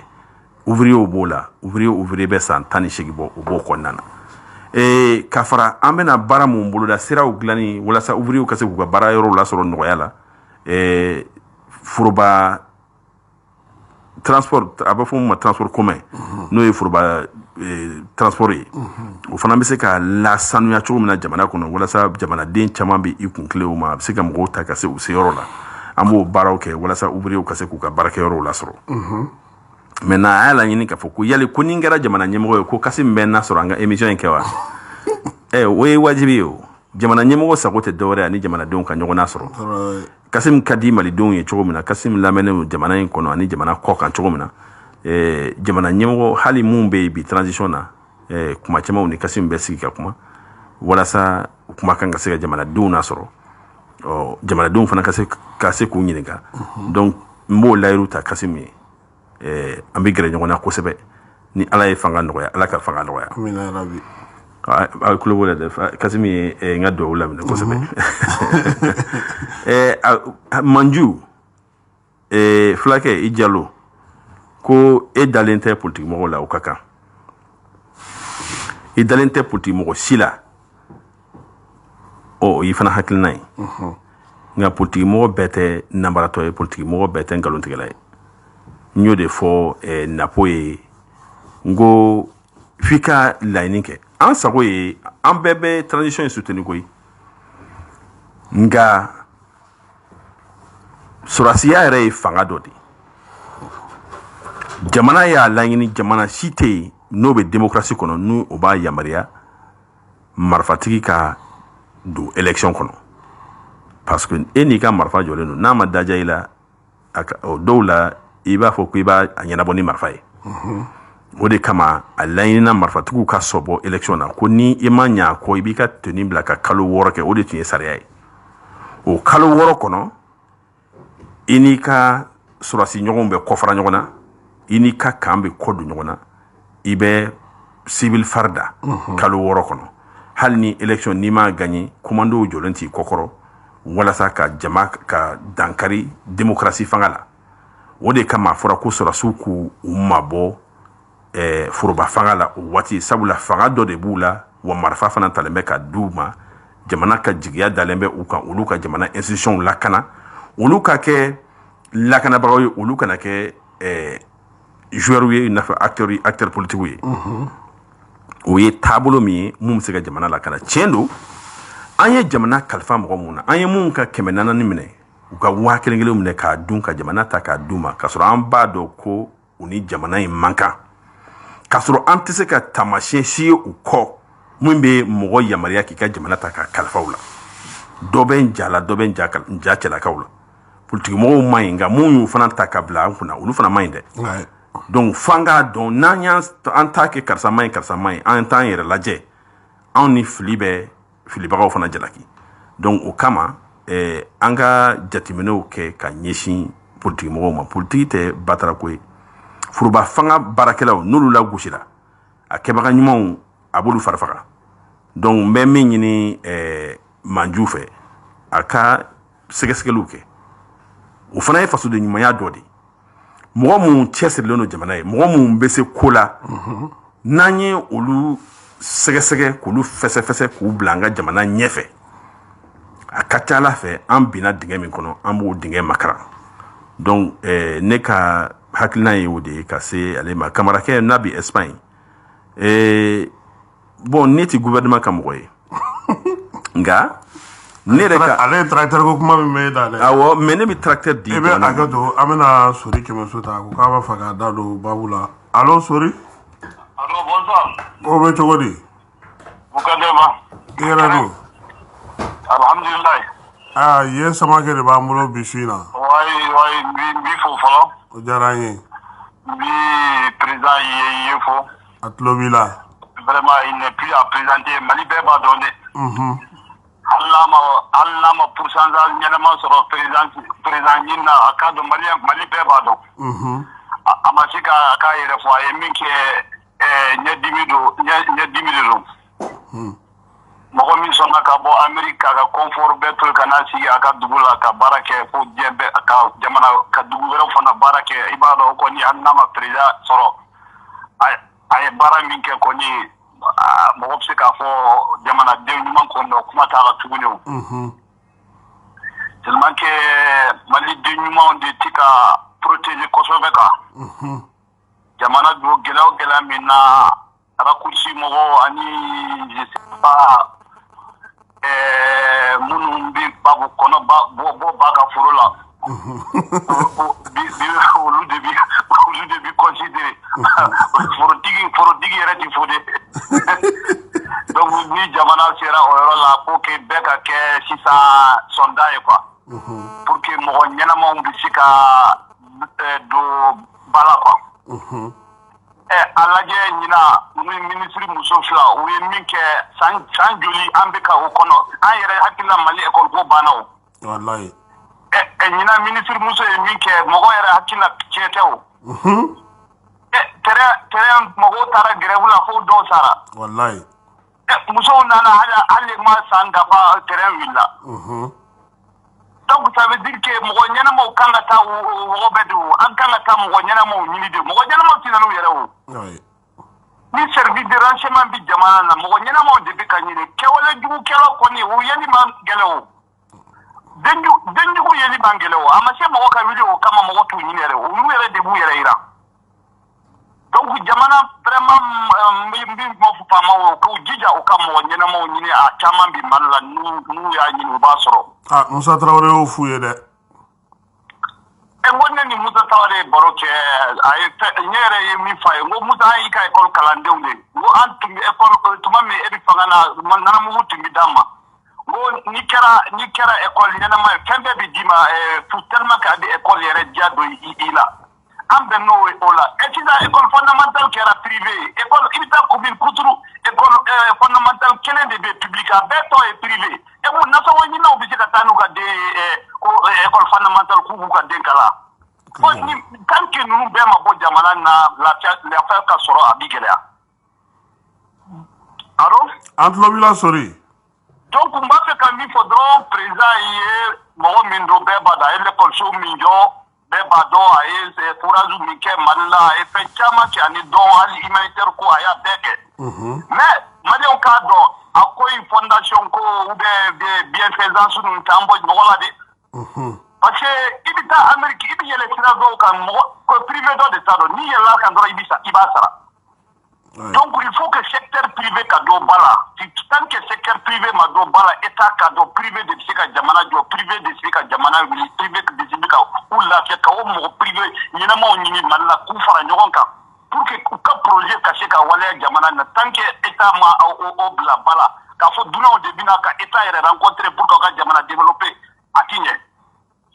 ouvrier b'o la ouvrier bɛ san 18 bɔ o b'o kɔnɔna na ka fara an bɛna baara mun boloda siraw dilanni walasa ouvrier ka se k'u ka baara yɔrɔw lasɔrɔ nɔgɔya la foroba transport a bɛ fɔ mun ma transport commun n'o ye foroba transport ye o fana bɛ se ka lasanuya cogo min na jamana kɔnɔ walasa jamanaden caman bɛ i kun tilen o ma a bɛ se ka mɔgɔw ta ka se u seyɔrɔ la an b'o baaraw kɛ walasa ouvrier ka se k'u ka baarakɛyɔrɔw lasɔrɔ maintenant a y'a laɲini k'a fɔ ko yali ko ni n kɛra jamana ɲɛmɔgɔ ye ko kasi min bɛ n na sɔrɔ an ka émission in kɛ wa o ye wajibi ye o jamana ɲɛmɔgɔ sago tɛ dɔwɛrɛ ani jamanadenw ka ɲɔgɔn nasɔrɔ Kasim ka di malidenw ye cogo min na Kasim lamɛnnen jamana in kɔnɔ ani jamana kɔ kan cogo min na jamana ɲɛmɔgɔ hali mun bɛ bi transition na kuma camanw ni Kasim bɛ sigi ka kuma walasa kuma kan ka se ka jamanadenw nasɔrɔ jamanadenw fana ka se k'u ɲininka donc n b'o layiru ta Kasim ye an bɛ gɛrɛ ɲɔgɔn na kosɛbɛ ni ala ye fanga nɔgɔya ala ka fanga nɔgɔya amina yarabi a kulo b'o la dɛ Kasim ye n ka duwawu laminɛ kosɛbɛ Manju fulakɛ i Jalo ko e dalen tɛ politique mɔgɔw la o ka kan i dalen tɛ politique mɔgɔ si la o i fana hakilina ye nka politique mɔgɔ bɛɛ tɛ nanbaratɔ ye politique mɔgɔ bɛɛ tɛ nkalontigɛla ye n y'o de fɔ napo ye n ko f'i ka laɲini kɛ an sago ye an bɛɛ bɛ transition in soutenir koyi nka sɔrɔsiya yɛrɛ ye fanga dɔ de jamana y'a laɲini jamana si tɛ yen n'o bɛ démocratie kɔnɔ n'o o b'a yamaruya marifatigi ka don élection kɔnɔ parce que e n'i ka marifa jɔlen don n'a ma daja i la o dɔw la i b'a fɔ ko i b'a ɲɛnabɔ ni marifa ye o de kama a laɲinina marifatigiw ka sɔbɔ élection na ko ni i ma ɲɛ a kɔ i b'i ka tenue bila ka kalo 6 kɛ o de tun ye sariya ye o kalo 6 kɔnɔ i n'i ka sɔrɔsi ɲɔgɔnw bɛ kɔfara ɲɔgɔn na i n'i ka kan bɛ kɔ don ɲɔgɔn na i bɛ civil farda kalo 6 kɔnɔ hali ni élection n'i ma gagné commando jɔlen t'i kɔkɔrɔ walasa ka jama ka dankari démocratie fanga la o de kama a fɔra ko sɔrɔsiw k'u mabɔ foroba fanga la o waati sabula fanga dɔ de b'u la wa marifa fana talen bɛ ka d'u ma jamana ka jigiya dalen bɛ u kan olu ka jamana institution lakana olu ka kɛ lakanabagaw ye olu kana kɛ joueur ye nafa acteur politique ye o ye taabolo min ye mun bɛ se ka jamana lakana tiɲɛ don an ye jamana kalifa mɔgɔ mun na an ye mun ka 400 minɛ u ka 1000 minɛ k'a dun ka jamana ta k'a d'u ma k'a sɔrɔ an b'a dɔn ko u ni jamana in man kan k'a sɔrɔ an tɛ se ka taamasiyɛn si ye u kɔ mun bɛ mɔgɔ yamaruya k'i ka jamana ta k'a kalifa u la dɔ bɛ n ja la dɔ bɛ n ja cɛlakaw la politique mɔgɔw man ɲi nka mun y'u fana ta ka bila an kunna olu fana man ɲi dɛ donc f'an k'a dɔn n'an y'an ta kɛ karisa man ɲi an t'an yɛrɛ lajɛ anw ni fili bɛ filibagaw fana jalaki donc o kama an ka jateminɛw kɛ ka ɲɛsin politique mɔgɔw ma politique tɛ batarako ye foroba fanga baarakɛlaw n'olu lagosira a kɛbaga ɲumanw a b'olu farifaga donc n bɛ min ɲini Manju fɛ a ka sɛgɛsɛgɛliw kɛ o fana ye fasoden ɲumanya dɔ de mɔgɔ mun cɛsirilen don jamana ye mɔgɔ mun bɛ se ko la n'an ye olu sɛgɛsɛgɛ k'olu fɛsɛfɛsɛ k'u bila an ka jamana ɲɛfɛ a ka ca ala fɛ an binna dingɛ min kɔnɔ an b'o dingɛ makara donc ne ka hakilina ye o de ye ka se ale ma kamarakɛ n'a bɛ Espagne bon ne ti gouvernement ka mɔgɔ ye nka ne yɛrɛ ka ale ye tracteur ko kuma min bɛ e da dɛ awɔ mais ne bɛ tracteur di e bɛ hakɛ to an bɛna Sori Kɛmɛso ta ko k'a b'a fɛ ka da don babu la allo Sori allo bonsoir o bɛ cogo di Bukadema i yɛrɛ don alhamdulillah ye Samakɛ de b'an bolo bi su in na wayi n b'i fo fɔlɔ o diyara an ye n bi président ye fo a tulo b'i la vraiment il n'est plus à présenter Mali bɛɛ b'a dɔn dɛ hali n'a ma pourcentage ɲɛnama sɔrɔ président ɲini na a k'a dɔn Mali bɛɛ b'a dɔn a ma se k'a yɛrɛ fɔ a ye min kɛ ɲɛdimi de don mɔgɔ min sɔnna ka bɔ Amérique ka confort bɛɛ to ka n'a sigi a ka dugu la ka baara kɛ fo diɲɛ bɛɛ ka jamana ka dugu wɛrɛw fana baara kɛ i b'a dɔn kɔni hali n'a ma président sɔrɔ a ye baara min kɛ kɔni mɔgɔ bɛ se k'a fɔ jamanaden ɲuman kɔni dɔ kuma t'a la tuguni o tellement que maliden ɲumanw de tɛ ka protéger kosɛbɛ kan jamana don gɛlɛya min na raccourci mɔgɔw ani je sais pas minnu bɛ babu kɔnɔ bɔ ba ka foro la olu de bi considérer forotigi yɛrɛ ti fo de donc ni jamana sera o yɔrɔ la pour que bɛɛ ka kɛ sisan soldat ye quoi pour que mɔgɔ ɲɛnamaw bɛ se ka don ba la quoi a lajɛ ɲina ministre muso fila u ye min kɛ san joli an bɛ ka o kɔnɔ an yɛrɛ hakilila Mali école ko banna o wallahi ɲina ministre muso ye min kɛ mɔgɔ yɛrɛ hakilila tiɲɛ tɛ o terrain mɔgɔw taara grève la fo dɔw sara wallahi musow nana hali ma san dafa terrain wulila donc ça veut dire que mɔgɔ ɲɛnamaw kan ka taa mɔgɔ bɛɛ de o an kan ka taa mɔgɔ ɲɛnamaw ɲini de mɔgɔ ɲɛnamaw tɛ na n'u yɛrɛ o ni service de renseignement bi jamana na mɔgɔ ɲɛnamaw de bɛ ka ɲini kɛwale jugukɛlaw kɔni o yeli man gɛlɛn o denjugu yeli man gɛlɛn o a ma se mɔgɔ ka wuli o kama mɔgɔ t'u ɲini yɛrɛ olu yɛrɛ de b'u yɛrɛ yira donc jamana vraiment min ma fɔ faama o k'u jija u ka mɔgɔ ɲɛnamaw ɲini a caman bi Mali la n'u y'a ɲini u b'a sɔrɔ Musa Traoré y'o f'u ye dɛ n ko ne ni Musa Traoré baro kɛ ne yɛrɛ ye min f'a ye n ko Musa an y'i ka école kalandenw de n ko an tun bɛ école tuma min e bɛ fanga na nanamugu tun bɛ d'an ma n ko n'i kɛra école ɲɛnama ye fɛn bɛɛ bɛ d'i ma tellement que a bɛ école yɛrɛ diya don i la an bɛn n'o o la sisan école fondamentale kɛra privé école i bɛ taa commune kuturu école fondamentale kelen de bɛ public a bɛɛ tɔ ye privé ko nasɔngɔ ɲininaw bɛ se ka taa n'u ka den école fondamentale k'u b'u ka den kalan tant que ninnu bɛɛ ma bɔ jamana na lafiya ka sɔrɔ a bi gɛlɛya allo an tulo b'i la sori donc n b'a fɛ ka min fɔ dɔrɔn président ye mɔgɔ min don bɛɛ b'a dɔn a ye l'école min jɔ bɛɛ b'a dɔn a ye forage min kɛ Mali la a ye fɛn caman kɛ ani dɔn hali humanitaire ko a y'a bɛɛ kɛ mais maliyɛnw k'a dɔn a ko in fondation ko ou bien bienfaisance ninnu t'an bɔ mɔgɔ la de parce que i bɛ taa Amérique i bɛ yɛlɛ sira dɔw kan mɔgɔ ko privé dɔ de t'a dɔn n'i yɛlɛla kan dɔrɔn i b'a sara donc il faut que secteur privé ka don ba la tant que secteur privé ma don ba la état ka don privé de bɛ se ka jamana jɔ privé de bɛ se ka jamana wuli privé de bɛ se ka u lafiya ka o mɔgɔ privé ɲɛnamaw ɲini Mali la k'u fara ɲɔgɔn kan pour que u ka projet ka se ka waleya jamana na tant que état ma o bila ba la k'a fɔ dunanw de bɛna ka état yɛrɛ rencontrer pour que ka jamana développer a ti ɲɛ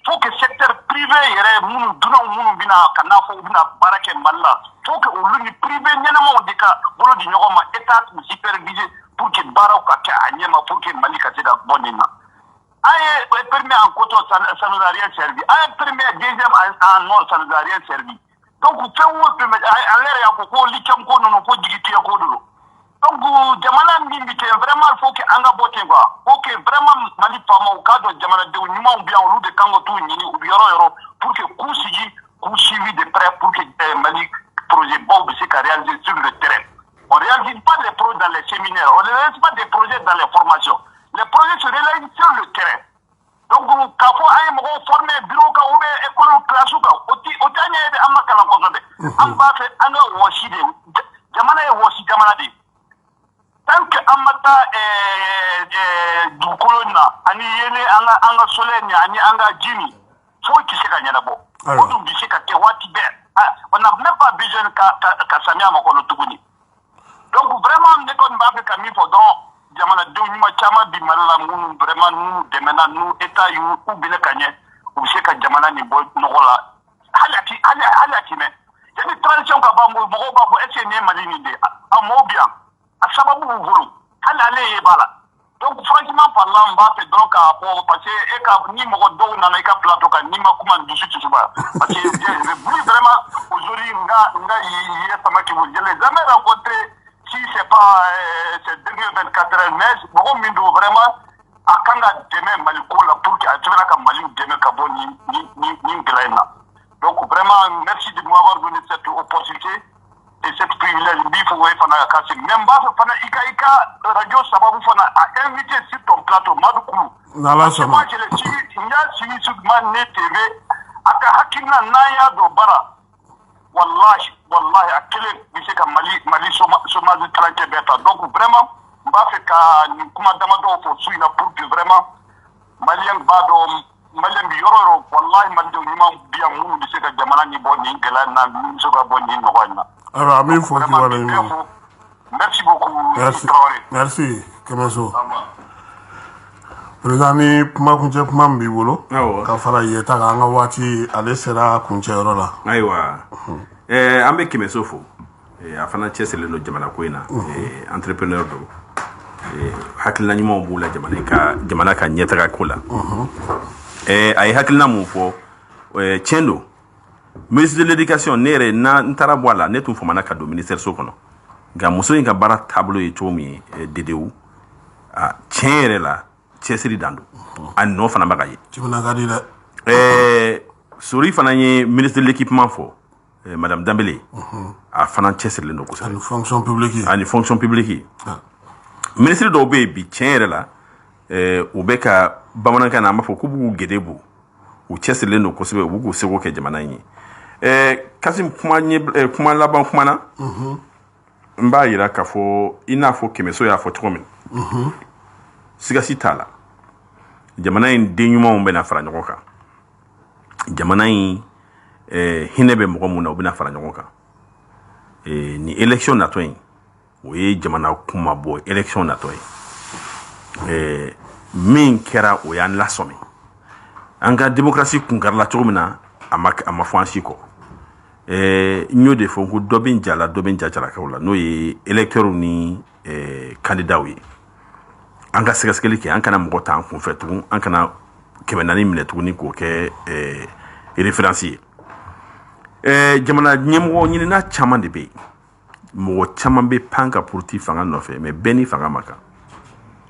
faut que secteur privé yɛrɛ minnu dunanw minnu bɛna ka n'a fɔ u bɛna baara kɛ Mali la faut que olu ni privé ɲɛnamaw de ka bolo di ɲɔgɔn ma état k'u superviser pour que baaraw ka kɛ a ɲɛma pour que Mali ka se ka bɔ nin na an ye permis en coton ça nous a rien servi an ye permis deuxième en or ça nous a rien servi donc fɛn o fɛn ale yɛrɛ y'a fɔ ko lithium ko ninnu ko jigitigɛ ko de don donc jamana min bɛ kɛ vraiment faut que an ka bɔ ten quoi faut que vraiment Mali faamaw k'a dɔn jamanadenw ɲumanw bɛ yan olu de kan ka t'u ɲini u bɛ yɔrɔ yɔrɔ pour que k'u sigi k'u suivi de près pour que Mali projet baw bɛ se ka réaliser sur le terrain on ne réalise pas les projets dans les séminaires on ne réalise pas des projets dans les formations les projets se réalisent sur le terrain donc k'a fɔ an ye mɔgɔw former bureau kan ou bien école classe kan o tɛ an ɲɛ an ma kalan kosɛbɛ an b'a fɛ an ka wɔsi de jamana ye wɔsi jamana de tant que an ma taa dugukolo in na ani yelen an ka soleil ni ani an ka ji min foyi tɛ se ka ɲɛnabɔ o dun bɛ se ka kɛ waati bɛɛ on n'a même pas besoin ka samiya ma kɔnɔ tuguni donc vraiment ne kɔni b'a fɛ ka min fɔ dɔrɔn jamanadenw ɲuman caman bi Mali la minnu vraiment n'u dɛmɛna n'u état y'u minɛ ka ɲɛ u bɛ se ka jamana nin bɔ nɔgɔ la hali a ti mɛn yanni transition ka ban mɔgɔw b'a fɔ est ce que nin ye Mali nin de a mɔɔw bi yan a sababu b'u bolo hali ale ye b'a la donc franchement parlant n b'a fɛ dɔrɔn k'a fɔ parce que e ka ni mɔgɔ dɔw nana i ka plateau kan n'i ma kuma dusu tɛ suba parce que oui vraiment aujourd'hui Mori nga y sama ki vous je l'ai jamais rencontré si c'est pas ces derniers 24 heures mais bon mindo vraiment akanga demain maliko la pour que atuna ka mali demain ka bon ni graina. Donc vraiment merci de m'avoir donné cette opportunité et cette privilège bifo way fana kasi même ba fana ika radio sababu fana a invité sur ton plateau Madoukou. Nala sama. Moi je le suis il y a suivi sur Mané TV aka hakina naya do bara wallahi akele bise ka mali soma du tranquille beta donc vraiment ba fait ka ni kuma damado fo suina pour que vraiment malien bi yororo wallahi man de ma biya mu bise ka jamana ni bonni gela na ni so ga bonni no wana alors amin fo ki wala ni merci beaucoup merci Kemeso président ni kuma kunche kuma mbi bolo ka fara yeta ka nga wati ale sera kunche yoro la aywa ambe Kemeso fo afana chesele no jamana ko ina entrepreneur do hakilna nyimo bula jamana ka nyeta ka kula ay hakilna mu fo chendo ministre de l'éducation nere na ntara boala netu fo manaka do ministère sokono ga muso inga bara tableau e tomi dedeu a chere la chesiri dando an no fana magaye tibuna gadi la sori fana ye ministre de l'équipement fo madame Dambélé a fana chesiri no ko sa fonction publique ministre do be bi chere la o be ka bamananka na mafo kubu gedebu o chesiri no ko sebe bugu sego ke jamana yi kasim kuma laban kuma na mba yira ka fo ina fo Kemeso ya fo tomin siga sitala jamana in denyuma on bena fara nyoka jamana in hinebe mo mo na bena fara nyoka ni election na toyin o ye jamana kuma bo election na toyin min kera o yan la somme anga démocratie kungarla chomina ama fansi ko nyo de fo ko dobin jala kawla no ye électeur ni candidat wi anga segaskeli ke an kana mɔgɔ ta an kun fɛ tugun an kana kɛmɛ naani minɛ tuguni k'o kɛ référencier jamana ɲɛmɔgɔ ɲinina caman de bɛ yen mɔgɔ caman bɛ pan ka puruti fanga nɔfɛ mais bɛɛ ni fanga ma kan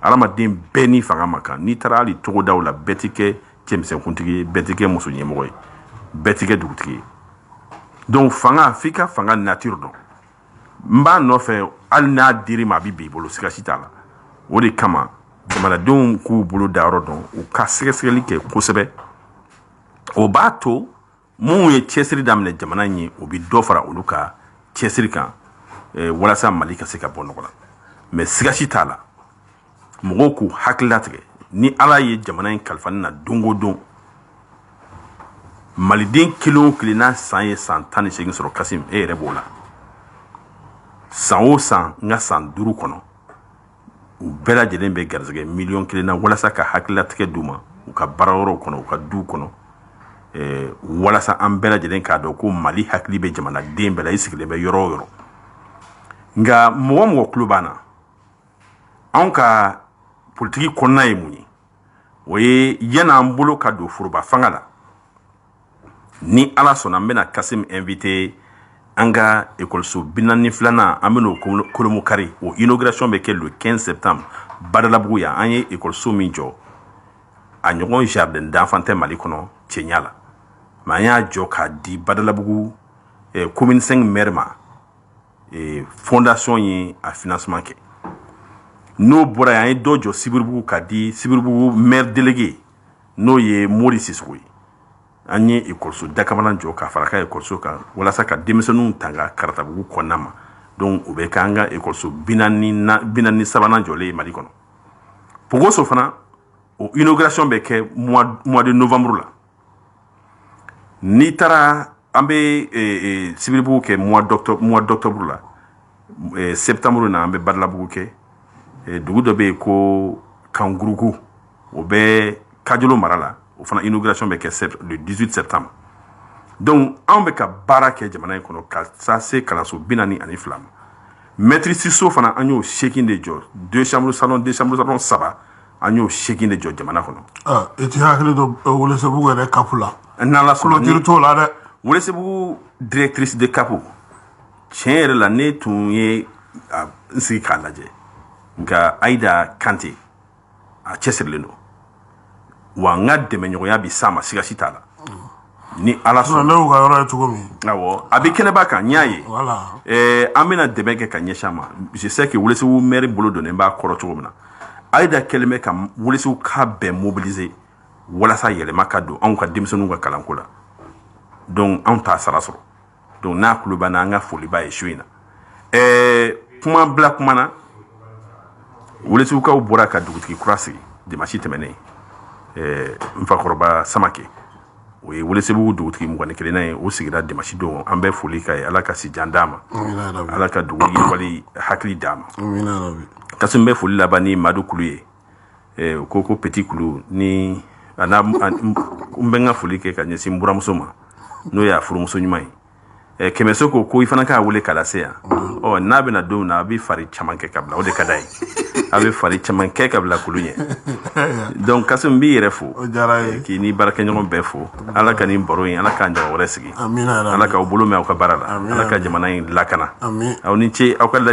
adamaden bɛɛ ni fanga ma kan n'i taara hali togodaw la bɛɛ ti kɛ cɛmisɛnkuntigi ye bɛɛ ti kɛ muso ɲɛmɔgɔ ye bɛɛ ti kɛ dugutigi ye donc fanga f'i ka fanga nature dɔn n b'a nɔfɛ hali n'a dir'i ma a bɛ bin i bolo siga si t'a la o de kama jamanadenw k'u bolo da yɔrɔ dɔn u ka sɛgɛsɛgɛli kɛ kosɛbɛ o b'a to minnu ye cɛsiri daminɛ jamana in ye o bɛ dɔ fara olu ka cɛsiri kan walasa mali ka se ka bɔ nɔgɔ la mais siga si t'a la mɔgɔw k'u hakili latigɛ ni ala ye jamana in kalifa na don o don maliden kelen o kelen n'a san ye san 18 sɔrɔ Kasim e yɛrɛ b'o la san o san n ka san 5 kɔnɔ u bɛɛ lajɛlen bɛ garisɛgɛ miliyɔn 1 na walasa ka hakililatigɛ d'u ma u ka baarayɔrɔw kɔnɔ u ka duw kɔnɔ walasa an bɛɛ lajɛlen k'a dɔn ko mali hakili bɛ jamanaden bɛɛ la i sigilen bɛ yɔrɔ o yɔrɔ nka mɔgɔ mɔgɔ tulo b'an na anw ka politiki kɔnɔna ye mun ye o ye yan'an bolo ka don foroba fanga la ni ala sɔnna an bɛna Kasim invité an ka école-so 42nan an bɛn'o kolomo kari o inauguration bɛ kɛ le 15 septembre Badalabugu yan an ye école-so min jɔ a ɲɔgɔn jardin d'enfant tɛ Mali kɔnɔ cɛɲa la mais an y'a jɔ k'a di Badalabugu commune 5 maire ma fondation ye a financement kɛ n'o bɔra yan an ye dɔ jɔ Sibiribugu k'a di Sibiribugu maire délégué n'o ye Mori Sisoko ye an ye école-so dakabalan jɔ ka fara ka école-so kan walasa ka denmisɛnninw tanga Karatabugu kɔnɔna ma donc o bɛ k'an ka école-so 43nan jɔlen ye Mali kɔnɔ Pogoso fana o inauguration bɛ kɛ mois de novembre la n'i taara an bɛ Sibiribugu kɛ mois d'octobre la septembre na an bɛ Badalabugu kɛ dugu dɔ bɛ yen ko Kangurugu o bɛ Kajolo mara la o fana inauguration bɛ kɛ le 18 septembre donc anw bɛ ka baara kɛ jamana in kɔnɔ ka taa se kalanso 42 ma maître Siso fana an y'o 8 de jɔ 2 chambres salon 3 an y'o 8 de jɔ jamana kɔnɔ e ti hakili dɔ Welesebugu yɛrɛ kapu la n'ala sɔnna clôture t'o la dɛ Welesebugu directrice de capo tiɲɛ yɛrɛ la ne tun ye n sigi k'a lajɛ nka Aïda Kanté a cɛsirilen don wa n ka dɛmɛɲɔgɔnya bi s'a ma sigasi t'a la ni ala sɔnna ne y'u ka yɔrɔ ye cogo min awɔ a bɛ kɛnɛba kan n y'a ye an bɛna dɛmɛ kɛ ka ɲɛsin a ma je sais que Welesebugu maire bolo donnen b'a kɔrɔ cogo min na Aïda kɛlen bɛ ka Welesebugu ka bɛɛ mobiliser walasa yɛlɛma ka don anw ka denmisɛnninw ka kalanko la donc anw t'a sara sɔrɔ donc n'a kulo banna an ka foliba ye su in na kuma bila kuma na Welesebugukaw bɔra ka dugutigi kura sigi dimanche tɛmɛnen n fakɔrɔba Samake o ye Welesebugu dugutigi 21 ye o sigira dimanche don an bɛ foli k'a ye ala ka sijan d'a ma ala ka dugu yiriwali hakili d'a ma Kasum bɛ foli laban ni Madu Kulu ye ko Petit Kulu ni n bɛ n ka foli kɛ ka ɲɛsin n buramuso ma n'o y'a furumuso ɲuman ye Kɛmɛso ko i fana k'a wele k'a lase yan n'a bɛna don na a bɛ fari caman kɛ ka bila o de ka d'a ye a bɛ fari caman kɛ ka bila Kulu ɲɛ donc Kasum n b'i yɛrɛ fo k'i ni baarakɛɲɔgɔn bɛɛ fo ala ka nin baro in ala k'an ɲɔgɔn wɛrɛ sigi ala k'aw bolo mɛn aw ka baara la ala ka jamana in lakana aw ni ce aw ka